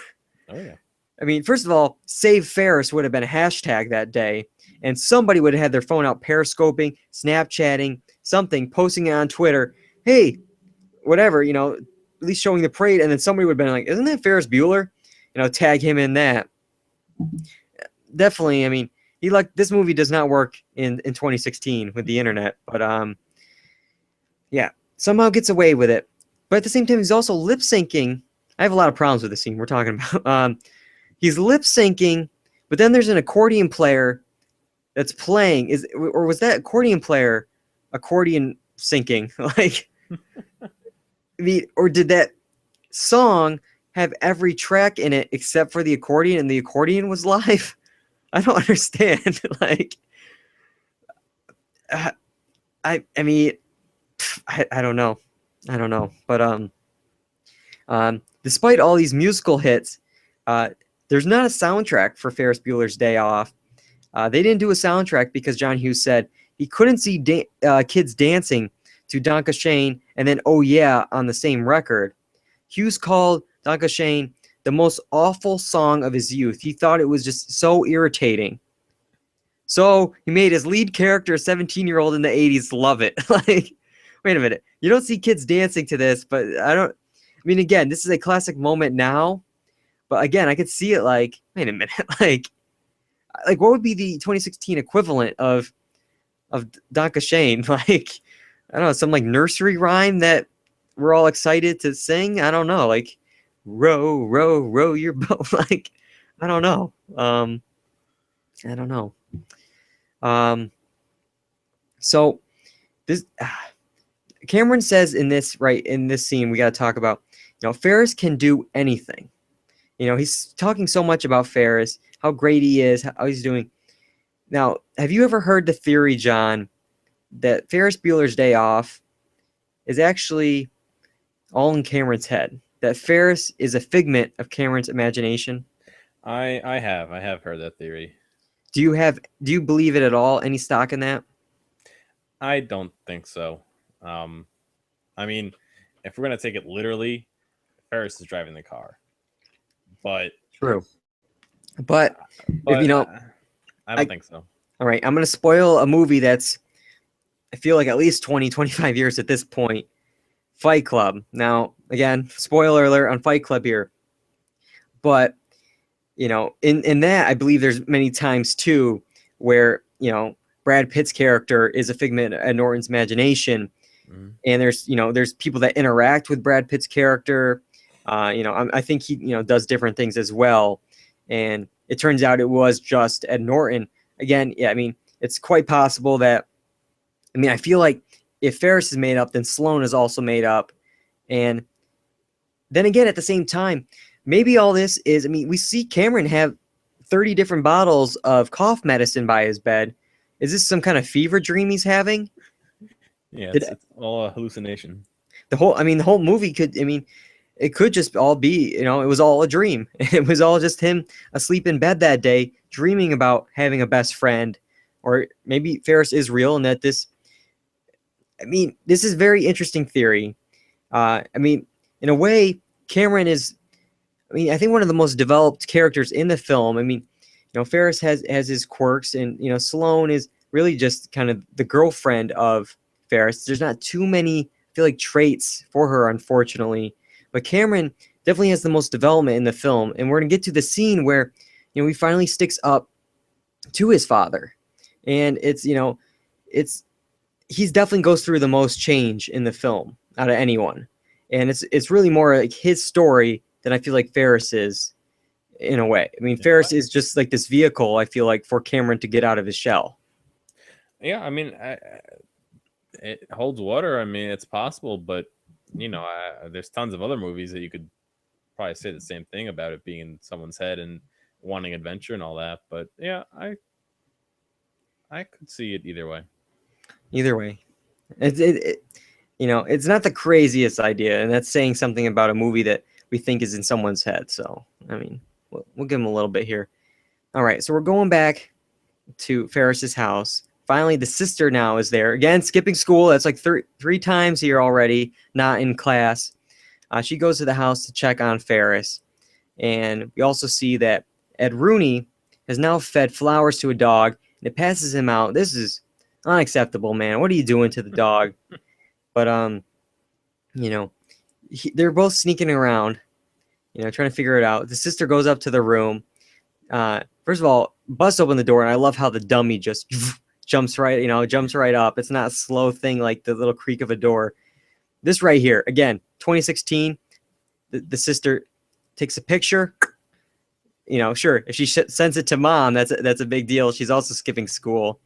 Oh, yeah. I mean, first of all, Save Ferris would have been a hashtag that day, and somebody would have had their phone out periscoping, Snapchatting, something, posting it on Twitter. Hey, whatever, at least showing the parade, and then somebody would have been like, isn't that Ferris Bueller? Tag him in that. Definitely, I mean, this movie does not work in 2016 with the internet, but yeah, somehow gets away with it. But at the same time, he's also lip syncing. I have a lot of problems with the scene we're talking about. He's lip syncing, but then there's an accordion player that's playing. Or was that accordion player accordion syncing? Like, or did that song have every track in it except for the accordion, and the accordion was live? I don't understand. Like, I mean, I don't know. I don't know. But despite all these musical hits, there's not a soundtrack for Ferris Bueller's Day Off. They didn't do a soundtrack because John Hughes said he couldn't see kids dancing to Danke Schoen and then Oh Yeah on the same record. Hughes called Danke Schoen the most awful song of his youth. He thought it was just so irritating. So he made his lead character, a 17-year-old in the 80s, love it. Like, wait a minute. You don't see kids dancing to this, but I mean, again, this is a classic moment now. But again, I could see it like, wait a minute. Like what would be the 2016 equivalent of Danke Schoen? Like, I don't know, some like nursery rhyme that we're all excited to sing. I don't know, like row, row, row your boat. Like, I don't know. I don't know. So this Cameron says in this scene, we got to talk about, Ferris can do anything. He's talking so much about Ferris, how great he is, how he's doing. Now, have you ever heard the theory, John, that Ferris Bueller's Day Off is actually all in Cameron's head? That Ferris is a figment of Cameron's imagination? I have heard that theory. Do you believe it at all? Any stock in that? I don't think so. I mean, if we're gonna take it literally, Ferris is driving the car. But true. But if, I don't think so. All right, I'm going to spoil a movie that's, I feel like, at least 20, 25 years at this point. Fight Club. Now, again, spoiler alert on Fight Club here. But, in that, I believe there's many times, too, where, Brad Pitt's character is a figment of Norton's imagination. Mm-hmm. And there's people that interact with Brad Pitt's character. I think he, does different things as well. And it turns out it was just Ed Norton. Again, yeah, I mean, it's quite possible that, I feel like if Ferris is made up, then Sloane is also made up. And then again, at the same time, maybe all this is, we see Cameron have 30 different bottles of cough medicine by his bed. Is this some kind of fever dream he's having? Yeah, it's all a hallucination. The whole movie could, it could just all be, it was all a dream. It was all just him asleep in bed that day, dreaming about having a best friend. Or maybe Ferris is real and that this is very interesting theory. In a way, Cameron is, I think one of the most developed characters in the film. Ferris has his quirks, and Sloane is really just kind of the girlfriend of Ferris. There's not too many, I feel like, traits for her, unfortunately. But Cameron definitely has the most development in the film, and we're gonna get to the scene where he finally sticks up to his father, and it's he's definitely goes through the most change in the film out of anyone, and it's really more like his story than I feel like Ferris is, in a way. I mean, Ferris is just like this vehicle, I feel like, for Cameron to get out of his shell. Yeah, I mean, it holds water. I mean, it's possible, but there's tons of other movies that you could probably say the same thing about it being in someone's head and wanting adventure and all that. But yeah, I could see it either way. Either way, it's not the craziest idea, and that's saying something about a movie that we think is in someone's head. So, I mean, we'll give him a little bit here. All right, so we're going back to Ferris's house. Finally, the sister now is there. Again, skipping school. That's like three times here already, not in class. She goes to the house to check on Ferris. And we also see that Ed Rooney has now fed flowers to a dog, and it passes him out. This is unacceptable, man. What are you doing to the dog? But, they're both sneaking around, trying to figure it out. The sister goes up to the room. First of all, busts open the door, and I love how the dummy just jumps right up. It's not a slow thing like the little creak of a door. This right here, again, 2016, the sister takes a picture. Sure, if she sends it to mom, that's a big deal. She's also skipping school,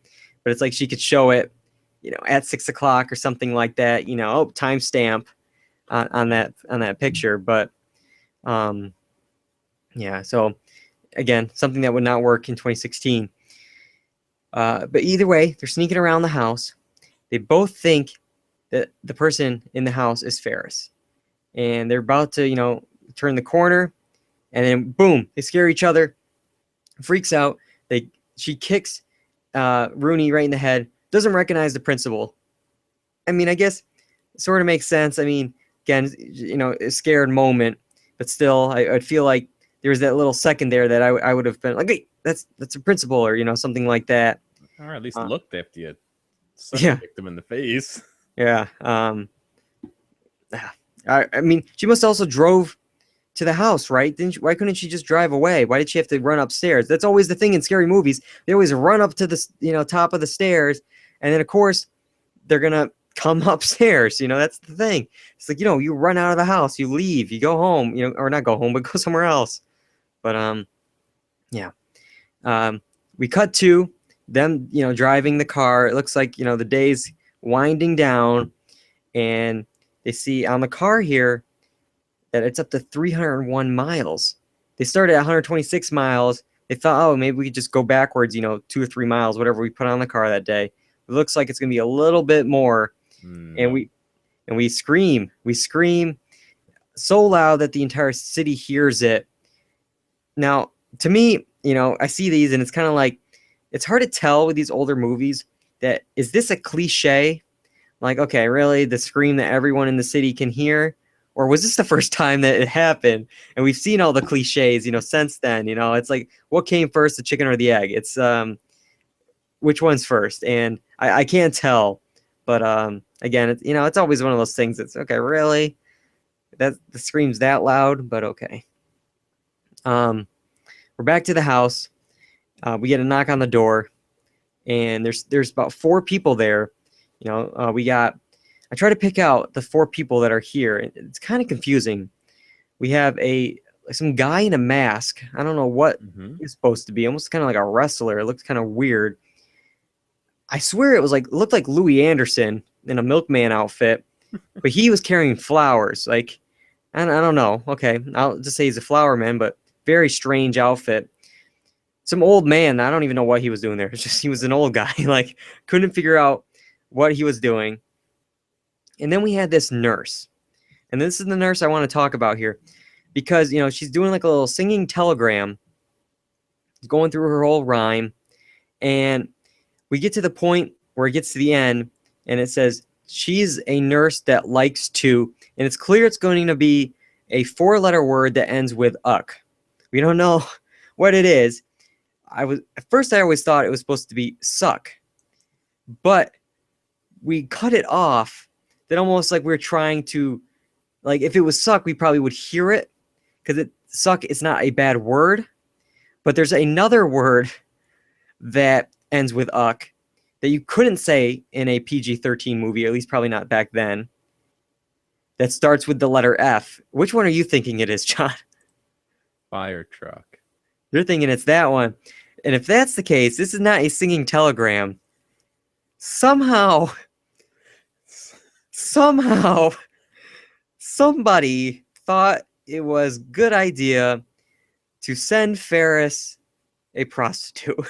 but it's like she could show it, at 6 o'clock or something like that. Timestamp on that picture. But yeah. So again, something that would not work in 2016. But either way, they're sneaking around the house. They both think that the person in the house is Ferris, and they're about to, turn the corner, and then boom, they scare each other. Freaks out. She kicks Rooney right in the head. Doesn't recognize the principal. I mean, I guess it sort of makes sense. I mean, again, a scared moment, but still, I'd feel like there was that little second there that I would have been like, hey, that's a principal, or something like that. Or at least looked after you. Yeah. Kicked him in the face. Yeah. I mean, she must also drove to the house, right? Why couldn't she just drive away? Why did she have to run upstairs? That's always the thing in scary movies. They always run up to the top of the stairs, and then of course they're gonna come upstairs. That's the thing. It's like, you run out of the house, you leave, you go home, or not go home, but go somewhere else. But yeah. We cut to them, driving the car. It looks like, the day's winding down, and they see on the car here that it's up to 301 miles. They started at 126 miles. They thought, oh, maybe we could just go backwards, 2 or 3 miles, whatever we put on the car that day. It looks like it's going to be a little bit more. And we scream. We scream so loud that the entire city hears it. Now, to me, I see these, and it's kind of like, it's hard to tell with these older movies that, is this a cliche? Like, okay, really, the scream that everyone in the city can hear? Or was this the first time that it happened? And we've seen all the cliches, since then. It's like, what came first, the chicken or the egg? It's which one's first? And I can't tell. But again, it's always one of those things that's, okay, really? That the scream's that loud? But okay. We're back to the house. We get a knock on the door, and there's about 4 people there. I try to pick out the 4 people that are here. It's kind of confusing. We have some guy in a mask. I don't know what he's supposed to be. Almost kind of like a wrestler. It looks kind of weird. I swear it looked like Louis Anderson in a milkman outfit, but he was carrying flowers. Like, I don't know. Okay, I'll just say he's a flower man, but very strange outfit. Some old man. I don't even know what he was doing there. It's just he was an old guy. Like, couldn't figure out what he was doing. And then we had this nurse. And this is the nurse I want to talk about here, because, she's doing like a little singing telegram, going through her whole rhyme. And we get to the point where it gets to the end, and it says, she's a nurse that likes to, and it's clear it's going to be a 4-letter word that ends with uck. We don't know what it is. at first I always thought it was supposed to be suck, but we cut it off. That almost like we're trying to, like, if it was suck, we probably would hear it, because suck is not a bad word, but there's another word that ends with uck that you couldn't say in a PG-13 movie, at least probably not back then, that starts with the letter F. Which one are you thinking it is, John? Fire truck. You're thinking it's that one. And if that's the case, this is not a singing telegram. Somehow, somebody thought it was good idea to send Ferris a prostitute.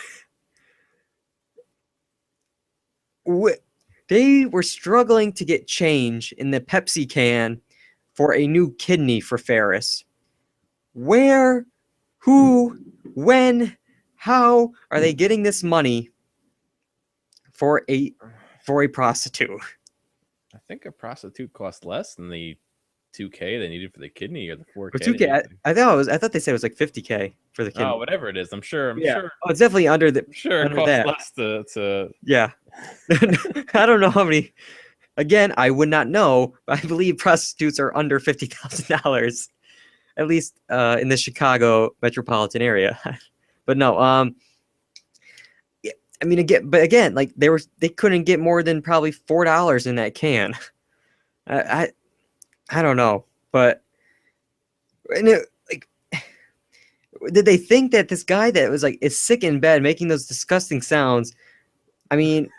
They were struggling to get change in the Pepsi can for a new kidney for Ferris. Where, who, when, how are they getting this money for a prostitute? I think a prostitute cost less than the $2K they needed for the kidney, or the $4K. For 2K, I thought they said it was like $50K for the kidney. Oh, whatever it is, I'm sure. Oh, it's definitely under the. I'm sure it under costs that. less to. Yeah, I don't know how many. Again, I would not know, but I believe prostitutes are under $50,000, at least in the Chicago metropolitan area. But no, yeah, I mean, again, like they couldn't get more than probably $4 in that can. I don't know, but like, did they think that this guy that was like is sick in bed making those disgusting sounds? I mean,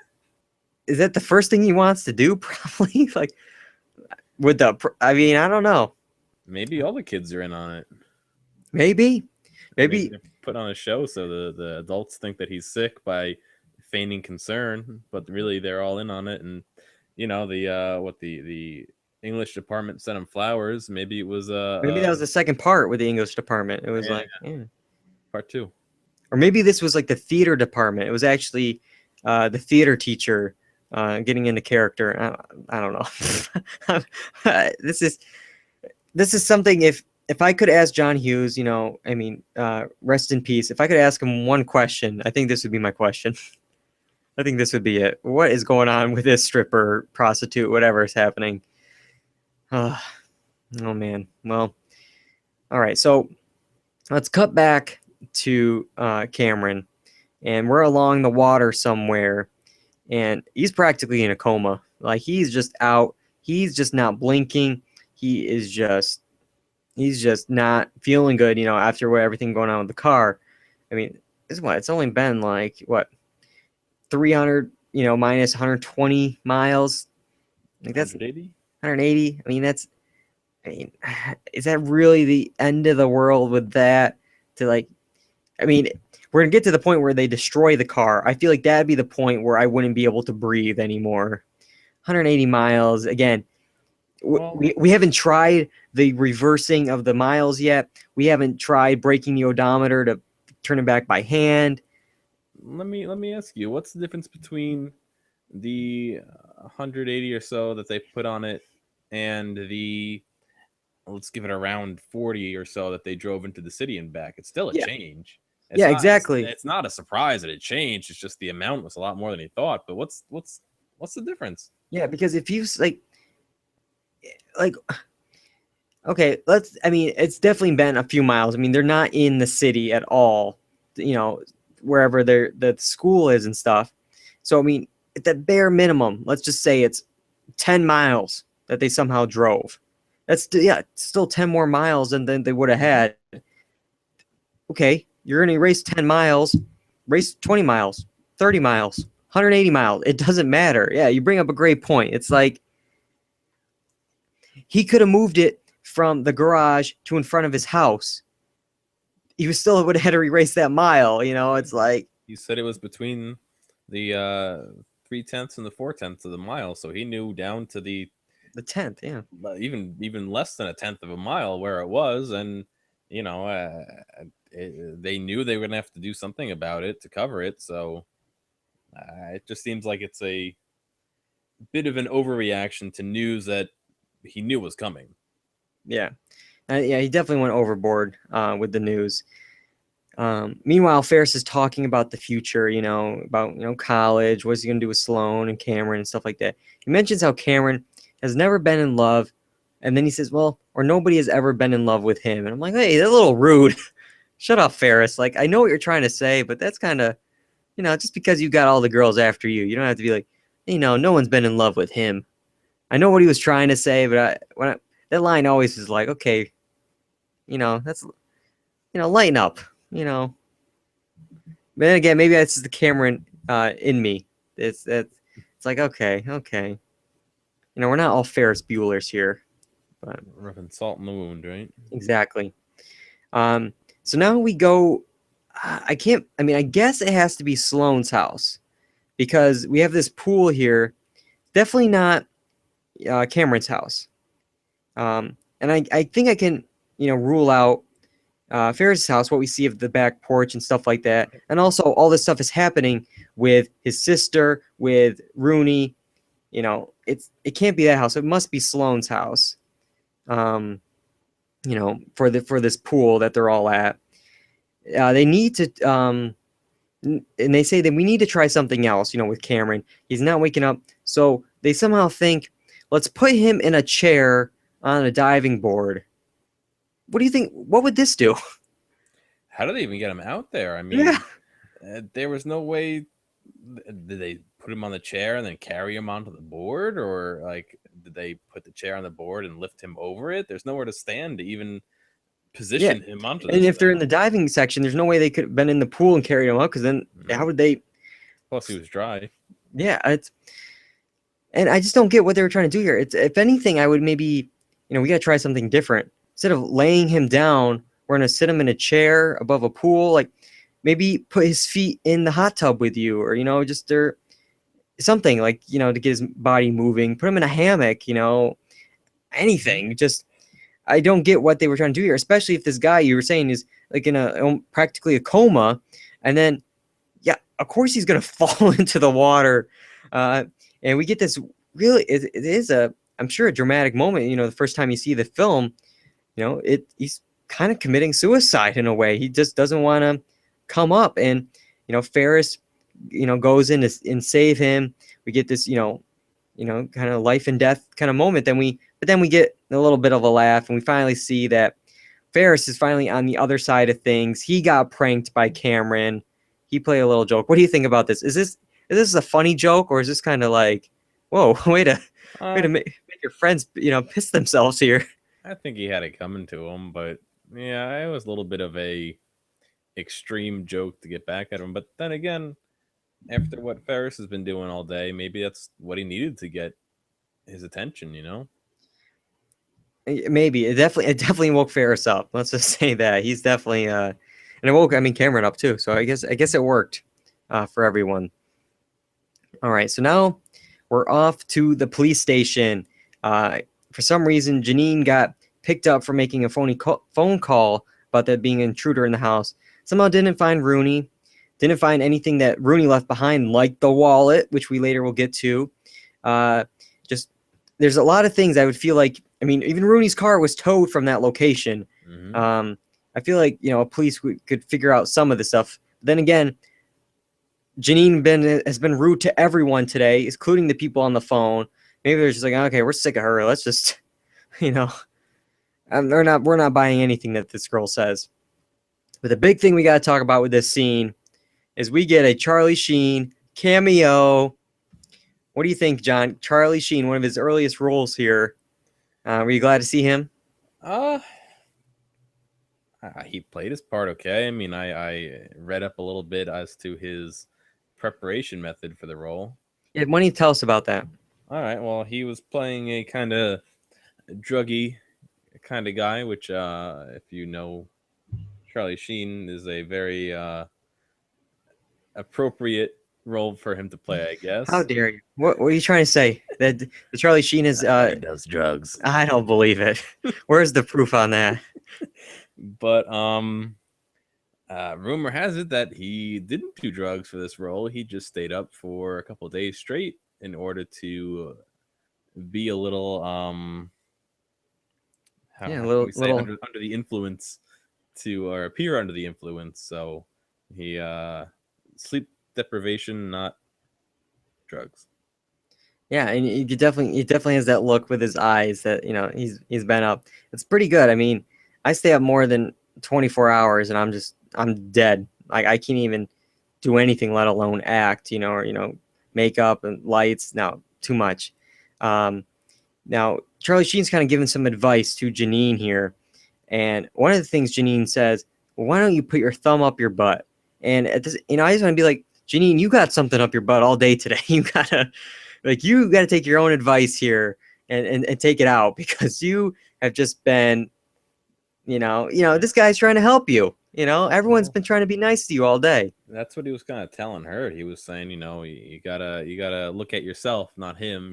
is that the first thing he wants to do? Probably, like, I mean, I don't know. Maybe all the kids are in on it. Maybe Maybe put on a show so the adults think that he's sick by feigning concern, but really they're all in on it. And the English department sent him flowers. Maybe it was maybe that was the second part with the English department. It was part 2, or maybe this was like the theater department. It was actually the theater teacher getting into character. I don't know. This is something. If I could ask John Hughes, I mean, rest in peace. If I could ask him one question, I think this would be my question. I think this would be it. What is going on with this stripper, prostitute, whatever is happening? Oh man. Well, all right. So let's cut back to Cameron, and we're along the water somewhere, and he's practically in a coma. Like, he's just out. He's just not blinking. He's just not feeling good, after everything going on with the car. I mean, it's only been like, 300, minus 120 miles. Like, that's 180. I mean, is that really the end of the world with that? We're going to get to the point where they destroy the car. I feel like that'd be the point where I wouldn't be able to breathe anymore. 180 miles, again, we haven't tried the reversing of the miles yet. We haven't tried breaking the odometer to turn it back by hand. Let me ask you, what's the difference between the 180 or so that they put on it and the, let's give it around 40 or so that they drove into the city and back? It's still a change. Exactly. It's not a surprise that it changed. It's just the amount was a lot more than he thought. But what's the difference? Yeah, because if you okay, it's definitely been a few miles. I mean, they're not in the city at all, wherever the school is and stuff. So, I mean, at the bare minimum, let's just say it's 10 miles that they somehow drove. That's, still 10 more miles than they would have had. Okay, you're going to race 10 miles, race 20 miles, 30 miles, 180 miles. It doesn't matter. Yeah, you bring up a great point. It's like, he could have moved it from the garage to in front of his house. He still would have had to erase that mile. It's like, you said it was between the 3/10 and the 4/10 of the mile, so he knew down to the tenth, yeah, even less than a tenth of a mile where it was, and they knew they were gonna have to do something about it to cover it. So it just seems like it's a bit of an overreaction to news that he knew was coming. Yeah. He definitely went overboard with the news. Meanwhile, Ferris is talking about the future, about college, what's he gonna do with Sloane and Cameron and stuff like that. He mentions how Cameron has never been in love, and then he says, "Well, or nobody has ever been in love with him." And I'm like, "Hey, that's a little rude. Shut up, Ferris. Like, I know what you're trying to say, but that's kind of, just because you got all the girls after you, you don't have to be like, no one's been in love with him." I know what he was trying to say, but that line always is like, okay, that's, lighten up, you know. But then again, maybe that's just the Cameron in me. It's like, okay. We're not all Ferris Buellers here, but Rubbing salt in the wound, right? exactly. So now we go. I can't. I mean, I guess it has to be Sloane's house because we have this pool here. Definitely not Cameron's house. And I think I can, rule out Ferris's house, what we see of the back porch and stuff like that. And also, all this stuff is happening with his sister, with Rooney. It can't be that house. It must be Sloane's house. For this pool that they're all at. They need to, and they say that we need to try something else. With Cameron, he's not waking up, so they somehow think, let's put him in a chair on a diving board. What do you think? What would this do? How do they even get him out there? I mean, Yeah. There was no way. Did they put him on the chair and then carry him onto the board, or like did they put the chair on the board and lift him over it? There's nowhere to stand to even position him onto this. And if they're in the diving section, there's no way they could have been in the pool and carried him up, because then how would they? Plus, he was dry. Yeah, and I just don't get what they were trying to do here. If anything, I would maybe, we got to try something different. Instead of laying him down, we're gonna sit him in a chair above a pool. Like maybe put his feet in the hot tub with you, or just something like to get his body moving. Put him in a hammock. Anything. Just I don't get what they were trying to do here, especially if this guy you were saying is like in a practically a coma, and then yeah, of course he's gonna fall into the water, and we get this really it is I'm sure a dramatic moment. The first time you see the film, he's kind of committing suicide in a way. He just doesn't want to come up, and Ferris, goes in and save him. We get this, kind of life and death kind of moment. But then we get a little bit of a laugh, and we finally see that Ferris is finally on the other side of things. He got pranked by Cameron. He played a little joke. What do you think about this? Is this a funny joke, or is this kind of like, whoa, way to make your friends, piss themselves here? I think he had it coming to him, but yeah, it was a little bit of a extreme joke to get back at him. But then again, after what Ferris has been doing all day, maybe that's what he needed to get his attention. Maybe it definitely woke Ferris up. Let's just say that he's definitely and it woke Cameron up too. So I guess it worked for everyone. All right, so now we're off to the police station. For some reason, Janine got picked up for making a phone call about that being an intruder in the house. Somehow didn't find Rooney. Didn't find anything that Rooney left behind, like the wallet, which we later will get to. Just there's a lot of things I would feel like. I mean, even Rooney's car was towed from that location. Mm-hmm. I feel like police could figure out some of the stuff. Then again, Janine has been rude to everyone today, including the people on the phone. Maybe they're just like, okay, we're sick of her. Let's just, we're not buying anything that this girl says. But the big thing we got to talk about with this scene is we get a Charlie Sheen cameo. What do you think, John? Charlie Sheen, one of his earliest roles here. Were you glad to see him? He played his part okay. I mean, I read up a little bit as to his preparation method for the role. Yeah, why don't you tell us about that? All right. Well, he was playing a kind of druggy kind of guy, which, if you know, Charlie Sheen is a very appropriate role for him to play, I guess. How dare you? What are you trying to say? That the Charlie Sheen is he does drugs. I don't believe it. Where's the proof on that? But rumor has it that he didn't do drugs for this role. He just stayed up for a couple of days straight in order to be a little little under the influence to or appear under the influence. So he sleep deprivation, not drugs. Yeah, and he definitely has that look with his eyes that he's been up. It's pretty good. I mean, I stay up more than 24 hours, and I'm dead. Like I can't even do anything, let alone act. Or makeup and lights. No, too much. Um, Now Charlie Sheen's kind of giving some advice to Janine here, and one of the things Janine says, well, "Why don't you put your thumb up your butt?" And at this, I just want to be like, Janine, you got something up your butt all day today. You gotta take your own advice here and take it out because you have just been, this guy's trying to help you. Everyone's been trying to be nice to you all day. That's what he was kind of telling her. He was saying, you gotta look at yourself, not him.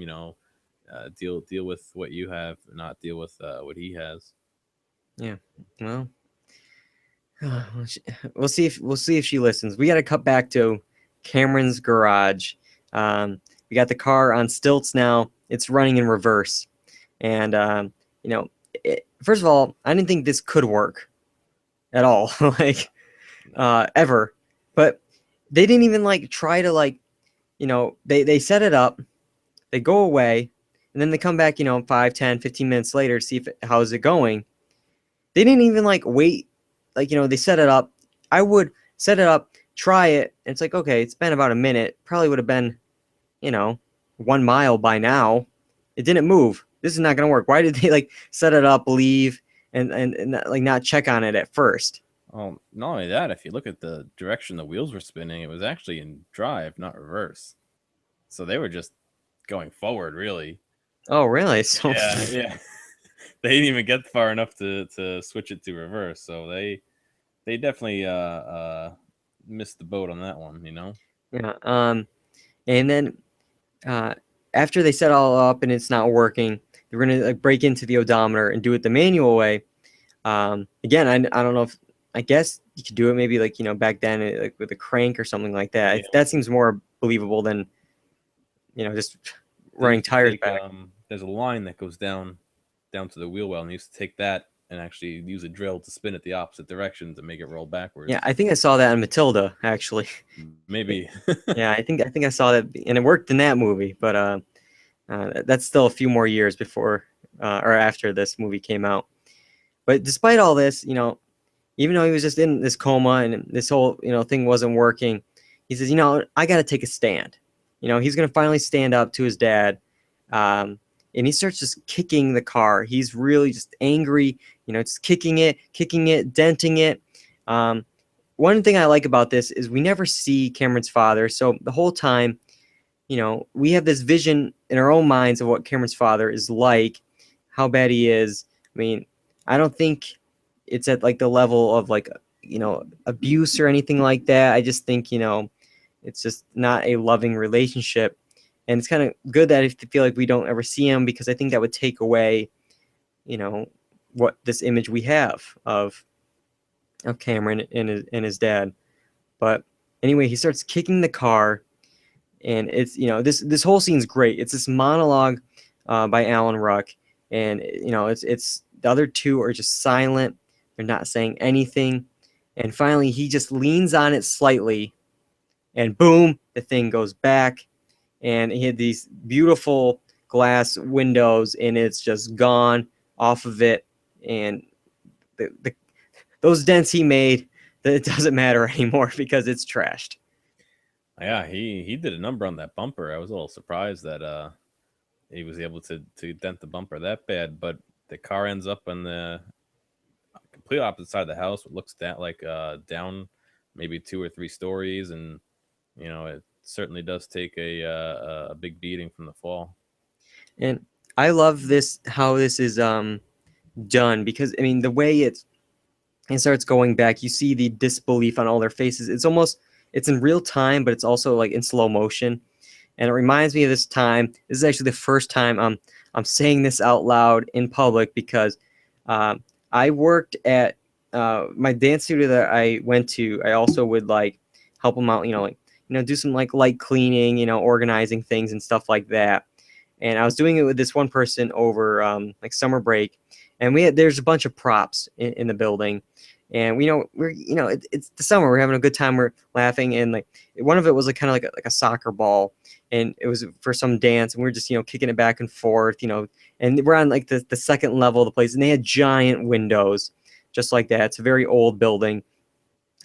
Deal with what you have, not deal with what he has. Yeah. Well, we'll see if she listens. We got to cut back to Cameron's garage. We got the car on stilts now. It's running in reverse, and first of all, I didn't think this could work at all, like ever. But they didn't even try to they set it up, they go away, and then they come back 5, 10, 15 minutes later to see how's it going. They didn't even wait, they set it up. I would set it up, try it, and it's like, okay, it's been about a minute. Probably would have been 1 mile by now. It didn't move. This is not going to work. Why did they set it up, leave, and not check on it at first? Not only that, if you look at the direction the wheels were spinning, it was actually in drive, not reverse. So they were just going forward, really. Oh, really? So yeah. They didn't even get far enough to switch it to reverse. So they definitely missed the boat on that one, Yeah. And then after they set all up and it's not working, they're gonna break into the odometer and do it the manual way. Again, I don't know if, I guess you could do it maybe back then with a crank or something like that. Yeah. That seems more believable than just running tires back. There's a line that goes down to the wheel well, and you used to take that and actually use a drill to spin it the opposite direction to make it roll backwards. Yeah, I think I saw that in Matilda, actually. Maybe. Yeah, I think I saw that, and it worked in that movie. But that's still a few more years before or after this movie came out. But despite all this, even though he was just in this coma and this whole thing wasn't working, he says, I got to take a stand. He's gonna finally stand up to his dad. And he starts just kicking the car. He's really just angry, just kicking it, denting it. One thing I like about this is we never see Cameron's father. So the whole time, we have this vision in our own minds of what Cameron's father is like, how bad he is. I mean, I don't think it's at the level of abuse or anything like that. I just think, it's just not a loving relationship. And it's kind of good that I feel like we don't ever see him, because I think that would take away, what this image we have of Cameron and his dad. But anyway, he starts kicking the car, and it's this whole scene's great. It's this monologue by Alan Ruck, and it's the other two are just silent. They're not saying anything, and finally he just leans on it slightly, and boom, the thing goes back. And he had these beautiful glass windows, and it's just gone off of it. And those dents he made, it doesn't matter anymore because it's trashed. Yeah, he did a number on that bumper. I was a little surprised that he was able to dent the bumper that bad. But the car ends up on the complete opposite side of the house. It looks down maybe 2 or 3 stories, and it certainly does take a big beating from the fall. And I love how this is done, because I mean the way it starts going back, you see the disbelief on all their faces. It's in real time, but it's also in slow motion, and it reminds me of this time. This is actually the first time I'm saying this out loud in public, because I worked at my dance studio that I went to. I also would help them out, do some light cleaning, organizing things and stuff like that. And I was doing it with this one person over summer break, and there's a bunch of props in the building, And it's the summer. We're having a good time. We're laughing, and like one of it was like kind of like a soccer ball, and it was for some dance, and we are just kicking it back and forth, and we're on like the second level of the place, and they had giant windows, just like that. It's a very old building,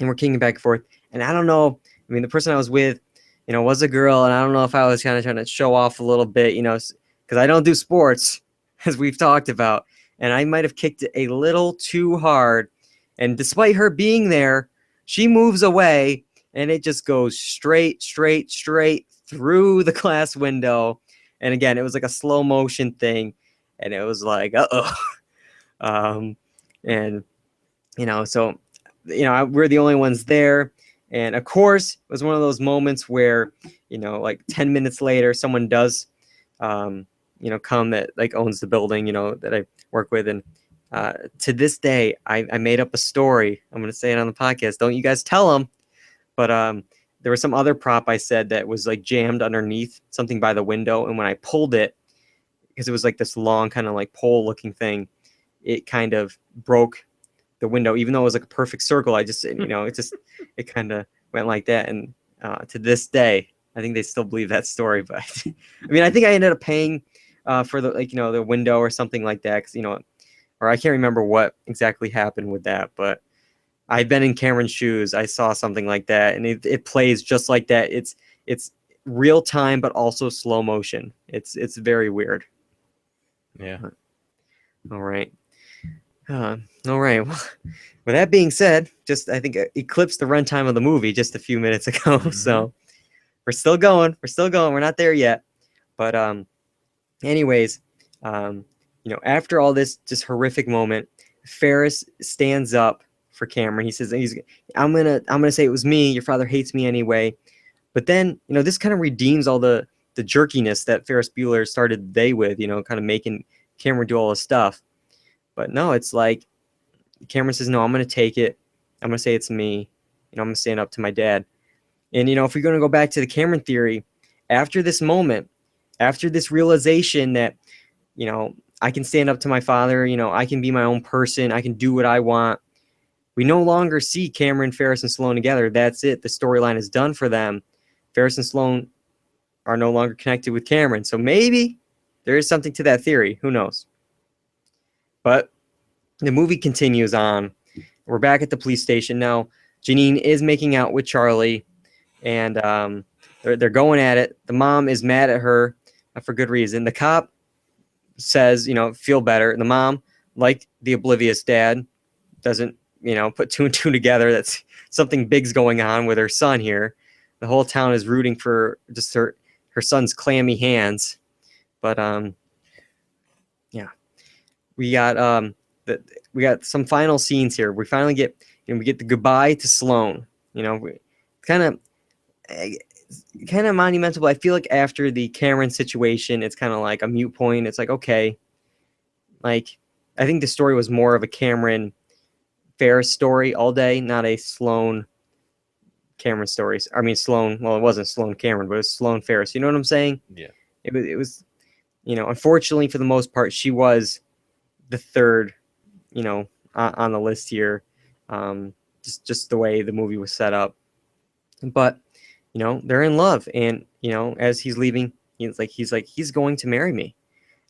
and we're kicking back and forth. And I don't know. I mean, the person I was with, was a girl, and I don't know if I was kind of trying to show off a little bit, because I don't do sports, as we've talked about, and I might have kicked it a little too hard. And despite her being there, she moves away, and it just goes straight through the glass window. And again, it was like a slow motion thing, and it was like, uh-oh. And so we're the only ones there. And of course, it was one of those moments where, like 10 minutes later, someone does, come that like owns the building, that I work with. And to this day, I made up a story. I'm going to say it on the podcast. Don't you guys tell them. But there was some other prop I said that was like jammed underneath something by the window. And when I pulled it, because it was like this long kind of like pole looking thing, it kind of broke the window, even though it was like a perfect circle. It kind of went like that. And to this day, I think they still believe that story. But I mean, I think I ended up paying for the window or something like that. Cause or I can't remember what exactly happened with that, but I've been in Cameron's shoes. I saw something like that, and it plays just like that. It's real time, but also slow motion. It's very weird. Yeah. All right. All right. Well, with that being said, I think eclipsed the runtime of the movie just a few minutes ago. Mm-hmm. So we're still going. We're not there yet. But anyways, after all this just horrific moment, Ferris stands up for Cameron. He says, I'm gonna say it was me. Your father hates me anyway. But then, this kind of redeems all the jerkiness that Ferris Bueller started the day with, kind of making Cameron do all this stuff. But no, it's like Cameron says, no, I'm going to take it. I'm going to say it's me. I'm going to stand up to my dad. And, if we're going to go back to the Cameron theory, after this moment, after this realization that, I can stand up to my father, I can be my own person, I can do what I want, we no longer see Cameron, Ferris, and Sloane together. That's it. The storyline is done for them. Ferris and Sloane are no longer connected with Cameron. So maybe there is something to that theory. Who knows? But the movie continues on. We're back at the police station now. Janine is making out with Charlie, and they're going at it. The mom is mad at her for good reason. The cop says, feel better. And the mom, like the oblivious dad, doesn't, put two and two together. That's something big's going on with her son here. The whole town is rooting for just her son's clammy hands. But yeah, we got some final scenes here. We finally get we get the goodbye to Sloane. Kind of monumental. But I feel like after the Cameron situation, it's kind of like a moot point. It's like, okay, like I think the story was more of a Cameron Ferris story all day, not a Sloane Cameron story. I mean, Sloane. Well, it wasn't Sloane Cameron, but it was Sloane Ferris. You know what I'm saying? Yeah. It was. Unfortunately, for the most part, she was the third, on the list here. Just the way the movie was set up. But, they're in love. And, as he's leaving, he's like, he's going to marry me.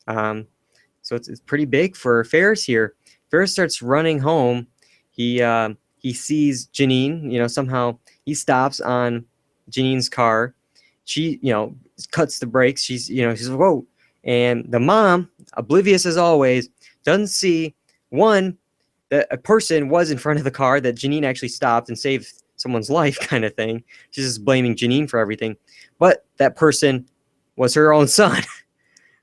So it's pretty big for Ferris here. Ferris starts running home. He sees Janine, somehow he stops on Janine's car. She, cuts the brakes. She's like, whoa. And the mom, oblivious as always, doesn't see, one, that a person was in front of the car, that Janine actually stopped and saved someone's life kind of thing. She's just blaming Janine for everything. But that person was her own son.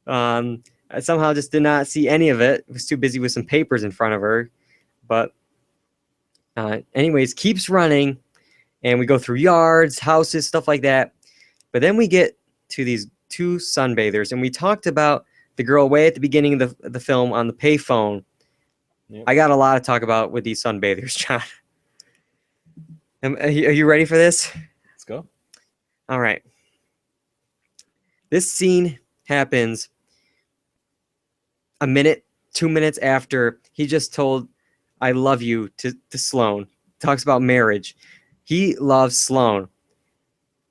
I somehow just did not see any of it. Was too busy with some papers in front of her. But anyways, keeps running. And we go through yards, houses, stuff like that. But then we get to these two sunbathers. And we talked about the girl way at the beginning of the film on the payphone. Yep. I got a lot to talk about with these sunbathers, John. Are you ready for this? Let's go. All right. This scene happens a minute, 2 minutes after he just told I love you to Sloane. Talks about marriage. He loves Sloane.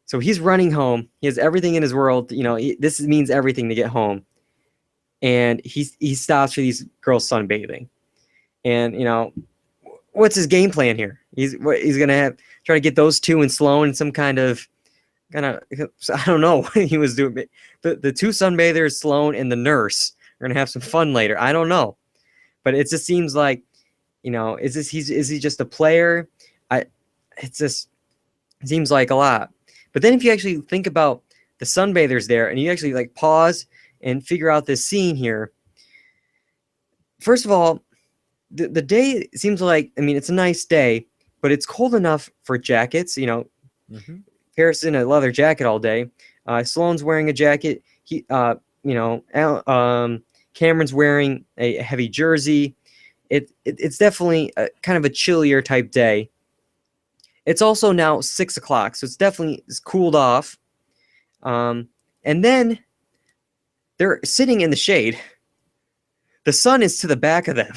So he's running home. He has everything in his world. This means everything to get home. And he stops for these girls sunbathing. And, what's his game plan here? He's gonna try to get those two and Sloane in some kind of I don't know what he was doing. The two sunbathers, Sloane and the nurse, are gonna have some fun later. I don't know, but it just seems like, is he just a player? It seems like a lot. But then if you actually think about the sunbathers there, and you actually like pause and figure out this scene here. First of all, the day seems like, it's a nice day, but it's cold enough for jackets. Mm-hmm. Ferris is in a leather jacket all day. Sloane's wearing a jacket. Cameron's wearing a heavy jersey. It's definitely kind of a chillier type day. It's also now 6 o'clock, so it's cooled off. And then they're sitting in the shade. The sun is to the back of them.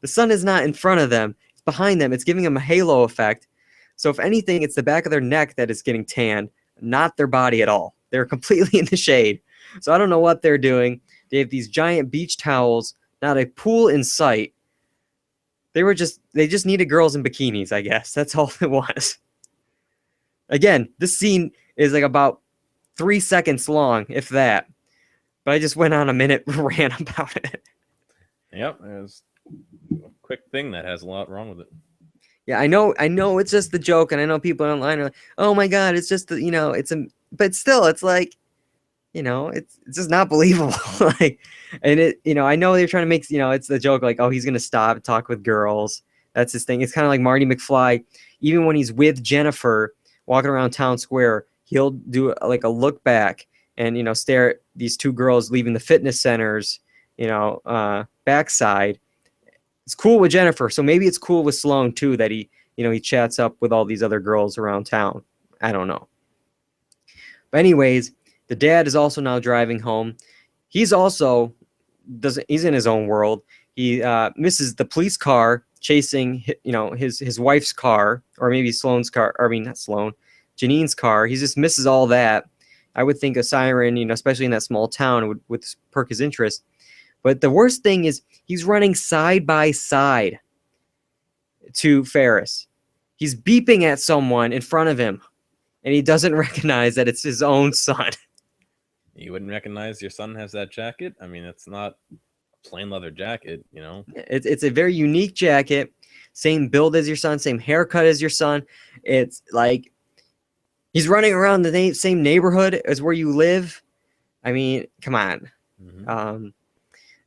The sun is not in front of them. It's behind them. It's giving them a halo effect. So if anything, it's the back of their neck that is getting tanned, not their body at all. They're completely in the shade. So I don't know what they're doing. They have these giant beach towels, not a pool in sight. They just needed girls in bikinis, I guess. That's all it was. Again, this scene is like about 3 seconds long, if that. But I just went on a minute rant about it. Yep, it was a quick thing that has a lot wrong with it. Yeah, I know it's just the joke, and I know people online are like, "Oh my god, it's just but still, it's like, it's just not believable." Like, and I know they're trying to make, it's the joke, like, oh, he's gonna stop and talk with girls. That's his thing. It's kind of like Marty McFly. Even when he's with Jennifer walking around town square, he'll do like a look back and stare at these two girls leaving the fitness center's backside. It's cool with Jennifer, so maybe it's cool with Sloane too that he chats up with all these other girls around town. I don't know. But anyways, the dad is also now driving home. He's in his own world. He misses the police car chasing his wife's car, or maybe Sloane's car. Or, I mean, not Sloane, Janine's car. He just misses all that. I would think a siren, especially in that small town, would perk his interest. But the worst thing is he's running side by side to Ferris. He's beeping at someone in front of him, and he doesn't recognize that it's his own son. You wouldn't recognize your son has that jacket? I mean, it's not a plain leather jacket, It's a very unique jacket. Same build as your son, same haircut as your son. It's like he's running around the same neighborhood as where you live. I mean, come on. Mm-hmm.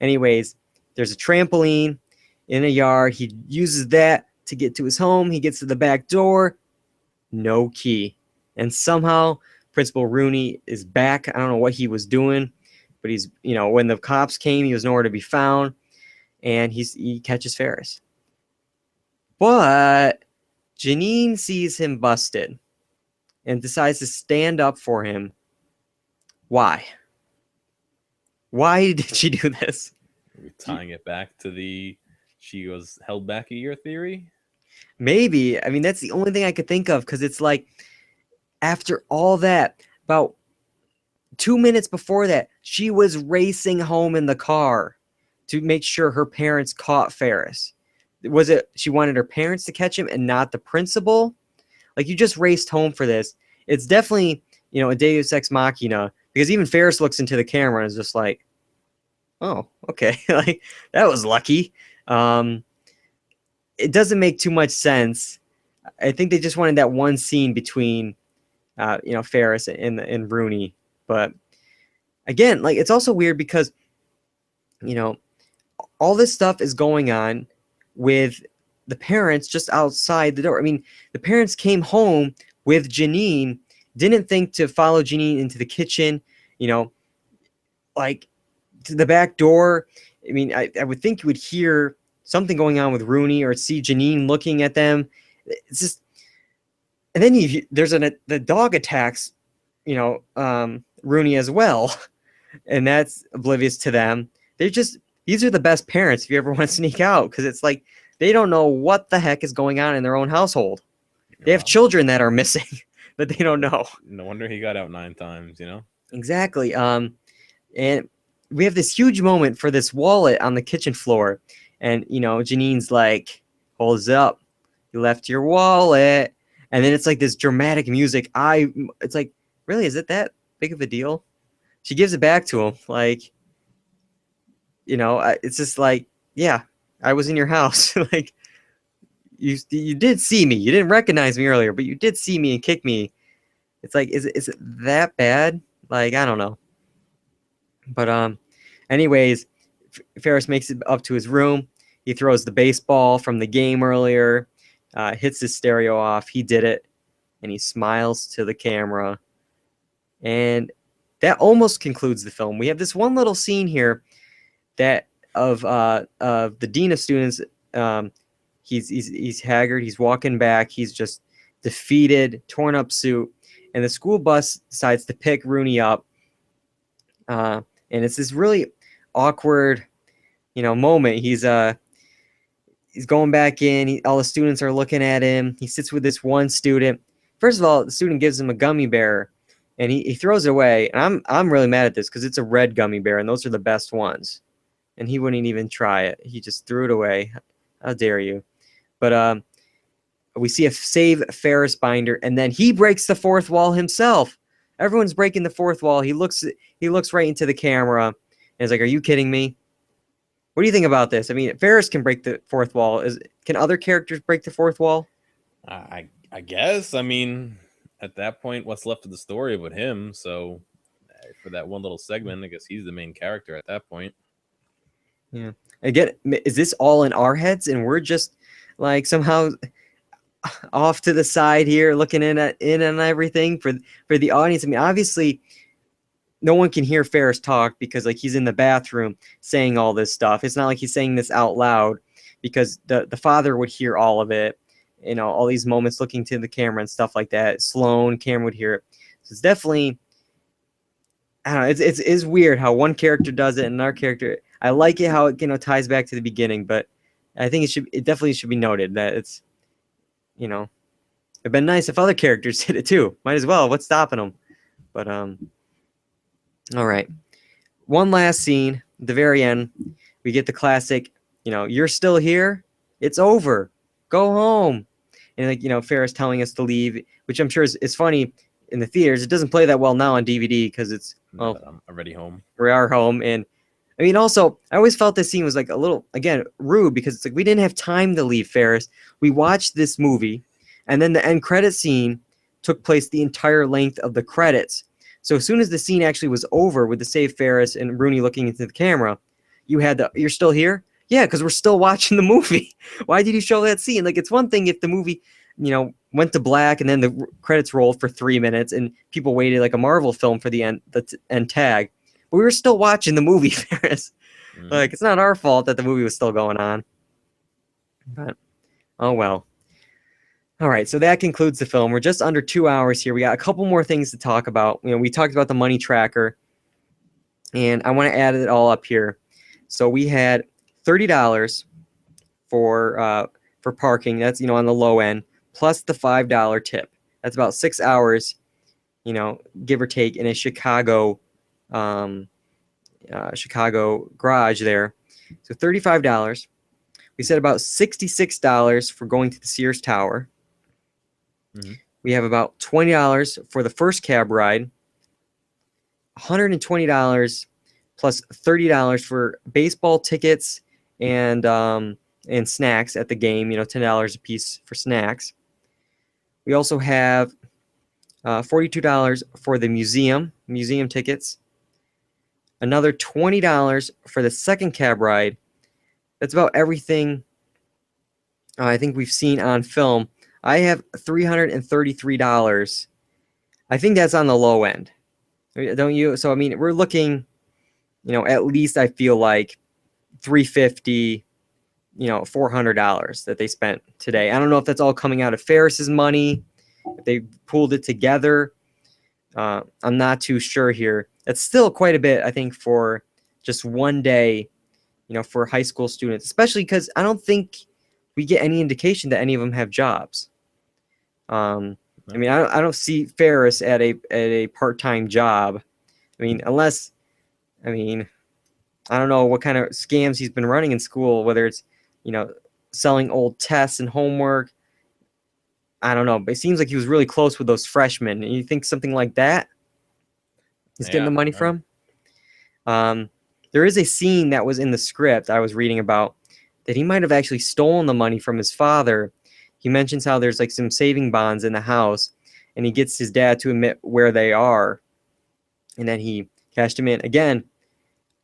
Anyways, there's a trampoline in a yard. He uses that to get to his home. He gets to the back door. No key. And somehow Principal Rooney is back. I don't know what he was doing, but he's, when the cops came, he was nowhere to be found. And he catches Ferris. But Janine sees him busted and decides to stand up for him. Why? Why did she do this? Are we tying it back to she was held back a year theory? Maybe. I mean, that's the only thing I could think of, because it's like, after all that, about 2 minutes before that, she was racing home in the car to make sure her parents caught Ferris. Was it she wanted her parents to catch him and not the principal? Like, you just raced home for this. It's definitely, a Deus Ex Machina, because even Ferris looks into the camera and is just like, oh, okay. Like, that was lucky. It doesn't make too much sense. I think they just wanted that one scene between, Ferris and Rooney. But again, like, it's also weird because, all this stuff is going on with the parents just outside the door. I mean, the parents came home with Janine, didn't think to follow Janine into the kitchen, like to the back door. I mean, I would think you would hear something going on with Rooney or see Janine looking at them. It's just, and then the dog attacks, Rooney as well, and that's oblivious to them. These are the best parents if you ever want to sneak out, because it's like They don't know what the heck is going on in their own household. They have Wow. children that are missing, but they don't know. No wonder he got out 9 times, you know? Exactly. And we have this huge moment for this wallet on the kitchen floor. And, Janine's like, holds it up. You left your wallet. And then it's like this dramatic music. It's like, really, is it that big of a deal? She gives it back to him. Like, it's just like, yeah, I was in your house. Like, you did see me. You didn't recognize me earlier, but you did see me and kick me. It's like, is it that bad? Like, I don't know. But anyways, Ferris makes it up to his room. He throws the baseball from the game earlier, hits his stereo off. He did it, and he smiles to the camera. And that almost concludes the film. We have this one little scene here that of the dean of students. He's haggard. He's walking back. He's just defeated, torn up suit, and the school bus decides to pick Rooney up. And it's this really awkward, moment. He's going back in. All the students are looking at him. He sits with this one student. First of all, the student gives him a gummy bear, and he throws it away. And I'm really mad at this because it's a red gummy bear, and those are the best ones. And he wouldn't even try it. He just threw it away. How dare you? But we see a save Ferris binder, and then he breaks the fourth wall himself. Everyone's breaking the fourth wall. He looks right into the camera and is like, "Are you kidding me?" What do you think about this? I mean, Ferris can break the fourth wall. Can other characters break the fourth wall? I guess. I mean, at that point, what's left of the story but him? So for that one little segment, I guess he's the main character at that point. Yeah. Again, is this all in our heads, and we're just like somehow off to the side here, looking in on everything for the audience? I mean, obviously, no one can hear Ferris talk because like he's in the bathroom saying all this stuff. It's not like he's saying this out loud because the father would hear all of it. All these moments looking to the camera and stuff like that. Sloan, Cameron would hear it. So it's definitely, I don't know. It's weird how one character does it and another character. I like it how it ties back to the beginning, but I think it definitely should be noted that it's, it'd been nice if other characters did it too. Might as well. What's stopping them? But all right. One last scene at the very end. We get the classic, "You're still here. It's over. Go home." And Ferris telling us to leave, which I'm sure is funny in the theaters. It doesn't play that well now on DVD because it's I'm already home. We are home. And I mean, also, I always felt this scene was like a little, again, rude because it's like we didn't have time to leave Ferris. We watched this movie, and then the end credit scene took place the entire length of the credits. So as soon as the scene actually was over with the save Ferris and Rooney looking into the camera, you had "You're still here?" Yeah, because we're still watching the movie. Why did you show that scene? Like, it's one thing if the movie, went to black and then the credits rolled for 3 minutes and people waited like a Marvel film for the end tag. But we were still watching the movie, Ferris. Mm. Like, it's not our fault that the movie was still going on. But, oh well. All right, so that concludes the film. We're just under 2 hours here. We got a couple more things to talk about. We talked about the money tracker, and I want to add it all up here. So we had $30 for parking. That's on the low end, plus the $5 tip. That's about 6 hours, give or take, in a Chicago garage there. So $35. We said about $66 for going to the Sears Tower. Mm-hmm. We have about $20 for the first cab ride, $120 plus $30 for baseball tickets and snacks at the game, $10 a piece for snacks. We also have $42 for the museum tickets, another $20 for the second cab ride. That's about everything I think we've seen on film. I have $333. I think that's on the low end, don't you? So I mean, we're looking, at least I feel like $350, $400 that they spent today. I don't know if that's all coming out of Ferris's money, if they pooled it together. I'm not too sure here. That's still quite a bit, I think, for just one day, for high school students, especially because I don't think we get any indication that any of them have jobs. No. I mean, I don't see Ferris at a part-time job. I mean, unless, I mean, I don't know what kind of scams he's been running in school, whether it's, you know, selling old tests and homework. I don't know, but it seems like he was really close with those freshmen. And you think something like that he's getting the money from? There is a scene that was in the script I was reading about that he might have actually stolen the money from his father. He mentions how there's like some saving bonds in the house, and he gets his dad to admit where they are, and then he cashed them in. Again,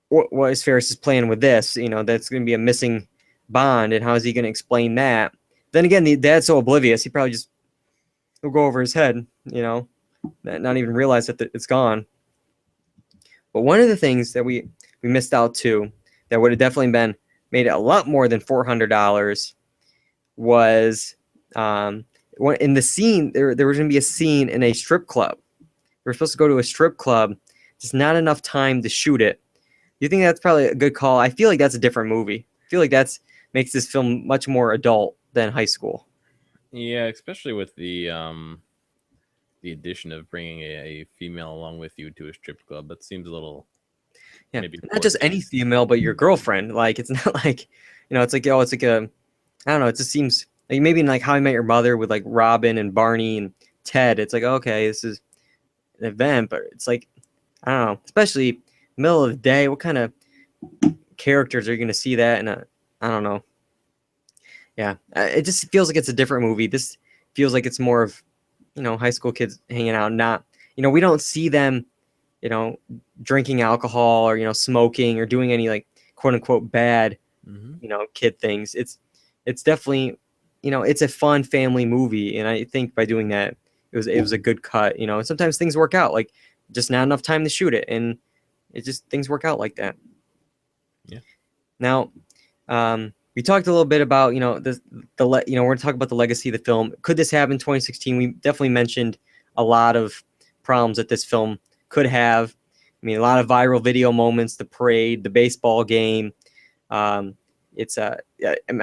what is Ferris's plan with this? You know, that's going to be a missing bond, and how is he going to explain that? Then again, the dad's so oblivious, he probably just will go over his head, you know, not even realize that it's gone. But one of the things that we missed out too, that would have definitely been made it a lot more than $400, was in the scene, there was going to be a scene in a strip club. We were supposed to go to a strip club, just not enough time to shoot it. You think that's probably a good call? I feel like that's a different movie. I feel like makes this film much more adult than high school. Yeah, especially with the addition of bringing a female along with you to a strip club. That seems a little, maybe not just any female, but your girlfriend. Like, it's not like, you know, it's like, oh, it's like a, I don't know. It just seems like maybe in like How I Met Your Mother with like Robin and Barney and Ted. It's like, okay, this is an event, but it's like, I don't know, especially middle of the day. What kind of characters are you going to see that in a, I don't know. Yeah, it just feels like it's a different movie. This feels like it's more of, you know, high school kids hanging out. Not, you know, we don't see them, you know, drinking alcohol or, you know, smoking or doing any like quote unquote bad, you know, kid things. It's definitely, you know, it's a fun family movie, and I think by doing that, it was a good cut. You know, and sometimes things work out, like just not enough time to shoot it, and it just things work out like that. Yeah. Now, we talked a little bit about, you know, we're going to talk about the legacy of the film. Could this happen in 2016? We definitely mentioned a lot of problems that this film could have. I mean, a lot of viral video moments, the parade, the baseball game. I'm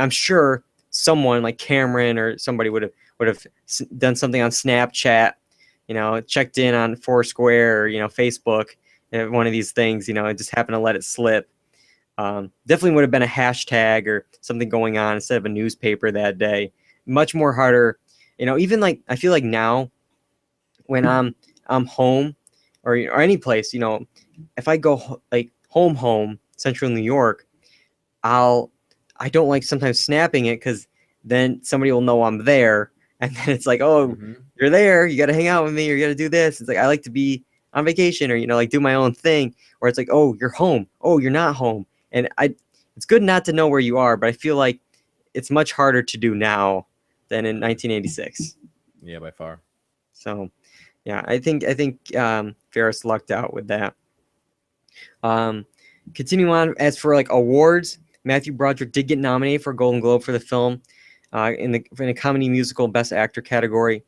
sure someone like Cameron or somebody would have done something on Snapchat, you know, checked in on Foursquare or, you know, Facebook, one of these things, you know, and just happened to let it slip. Definitely would have been a hashtag or something going on instead of a newspaper that day. Much more harder, you know. Even like I feel like now, when I'm home, or any place, you know, if I go like home, Central New York, I don't like sometimes snapping it because then somebody will know I'm there, and then it's like, oh, you're there, you got to hang out with me, or you got to do this. It's like I like to be on vacation, or, you know, like do my own thing. Or it's like, oh, you're home, oh, you're not home. And it's good not to know where you are, but I feel like it's much harder to do now than in 1986. Yeah, by far. So, yeah, I think Ferris lucked out with that. Continue on, as for like awards, Matthew Broderick did get nominated for a Golden Globe for the film, in a comedy musical Best Actor category,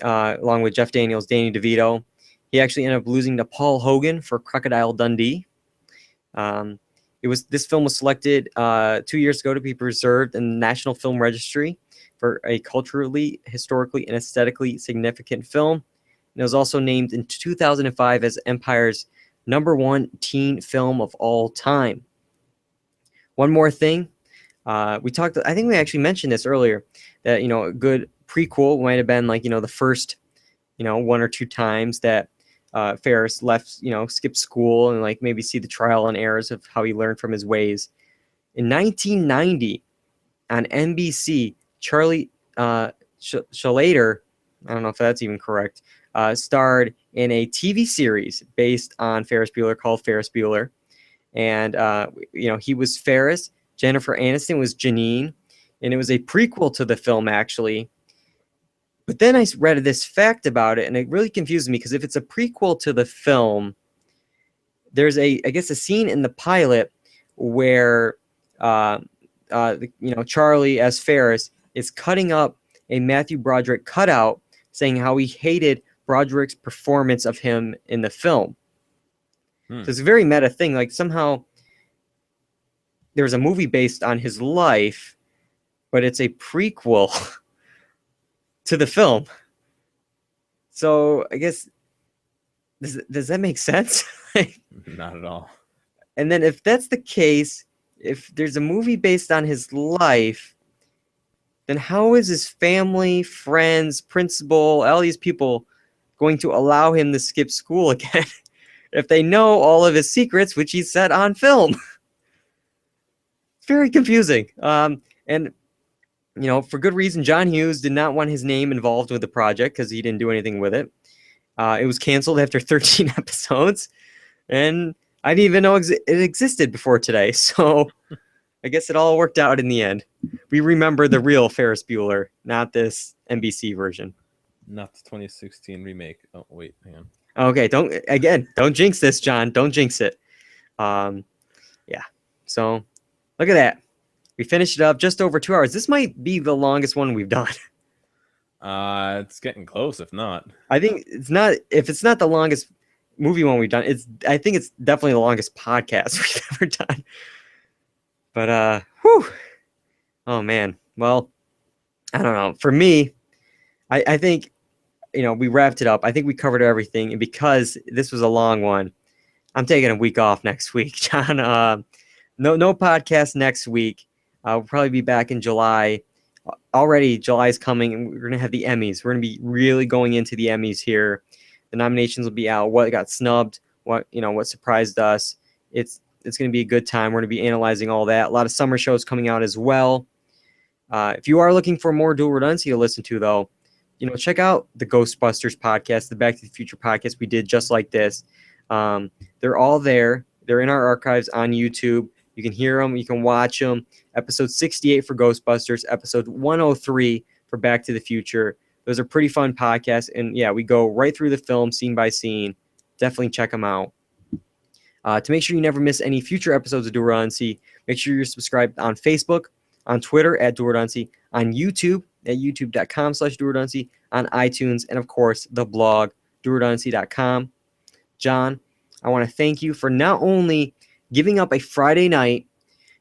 along with Jeff Daniels, Danny DeVito. He actually ended up losing to Paul Hogan for Crocodile Dundee. This film was selected 2 years ago to be preserved in the National Film Registry for a culturally, historically, and aesthetically significant film. And it was also named in 2005 as Empire's #1 teen film of all time. One more thing, I think we actually mentioned this earlier, that, you know, a good prequel might have been like, you know, the first, you know, 1 or 2 times that Ferris left, you know, skipped school and like maybe see the trial and errors of how he learned from his ways. In 1990, on NBC, Charlie Schalater, I don't know if that's even correct, starred in a TV series based on Ferris Bueller called Ferris Bueller. And, you know, he was Ferris. Jennifer Aniston was Janine. And it was a prequel to the film, actually. But then I read this fact about it, and it really confused me, because if it's a prequel to the film, there's I guess a scene in the pilot where, you know, Charlie as Ferris is cutting up a Matthew Broderick cutout, saying how he hated Broderick's performance of him in the film. So it's a very meta thing. Like, somehow there's a movie based on his life, but it's a prequel to the film. So I guess, does that make sense? Not at all. And then if that's the case, if there's a movie based on his life, then how is his family, friends, principal, all these people going to allow him to skip school again if they know all of his secrets, which he said on film? It's very confusing. And for good reason, John Hughes did not want his name involved with the project because he didn't do anything with it. It was canceled after 13 episodes, and I didn't even know it existed before today. So I guess it all worked out in the end. We remember the real Ferris Bueller, not this NBC version. Not the 2016 remake. Oh, wait, hang on. Okay, don't jinx this, John. Don't jinx it. Yeah. So look at that. We finished it up just over 2 hours. This might be the longest one we've done. It's getting close, if not. I think it's not. If it's not the longest movie one we've done, I think it's definitely the longest podcast we've ever done. But whew. Oh man. Well, I don't know. For me, I think we wrapped it up. I think we covered everything, and because this was a long one, I'm taking a week off next week, John. No podcast next week. We'll probably be back in July. Already July's coming, and we're going to have the Emmys. We're going to be really going into the Emmys here. The nominations will be out, what got snubbed, what surprised us. It's going to be a good time. We're going to be analyzing all that. A lot of summer shows coming out as well. If you are looking for more Dual Redundancy to listen to, though, check out the Ghostbusters podcast, the Back to the Future podcast we did just like this. They're all there. They're in our archives on YouTube. You can hear them. You can watch them. Episode 68 for Ghostbusters. Episode 103 for Back to the Future. Those are pretty fun podcasts. And, yeah, we go right through the film scene by scene. Definitely check them out. To make sure you never miss any future episodes of Dual Redundancy, make sure you're subscribed on Facebook, on Twitter at Dual Redundancy, on YouTube at youtube.com/Dual Redundancy, on iTunes, and, of course, the blog, dualredundancy.com. John, I want to thank you for not only giving up a Friday night,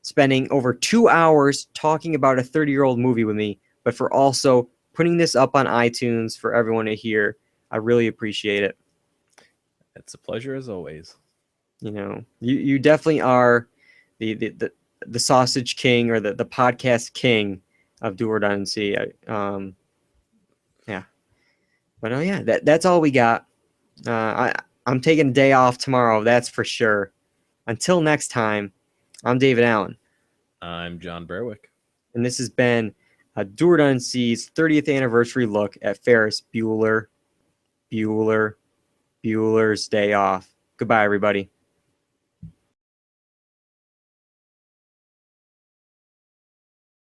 spending over 2 hours talking about a 30-year-old movie with me, but for also putting this up on iTunes for everyone to hear. I really appreciate it. It's a pleasure as always. You definitely are the sausage king, or the podcast king of Dual Redundancy. Yeah. But yeah, that's all we got. I'm taking a day off tomorrow, that's for sure. Until next time, I'm David Allen. I'm John Berwick. And this has been Dual Redundancy's 30th anniversary look at Ferris Bueller's Day Off. Goodbye, everybody.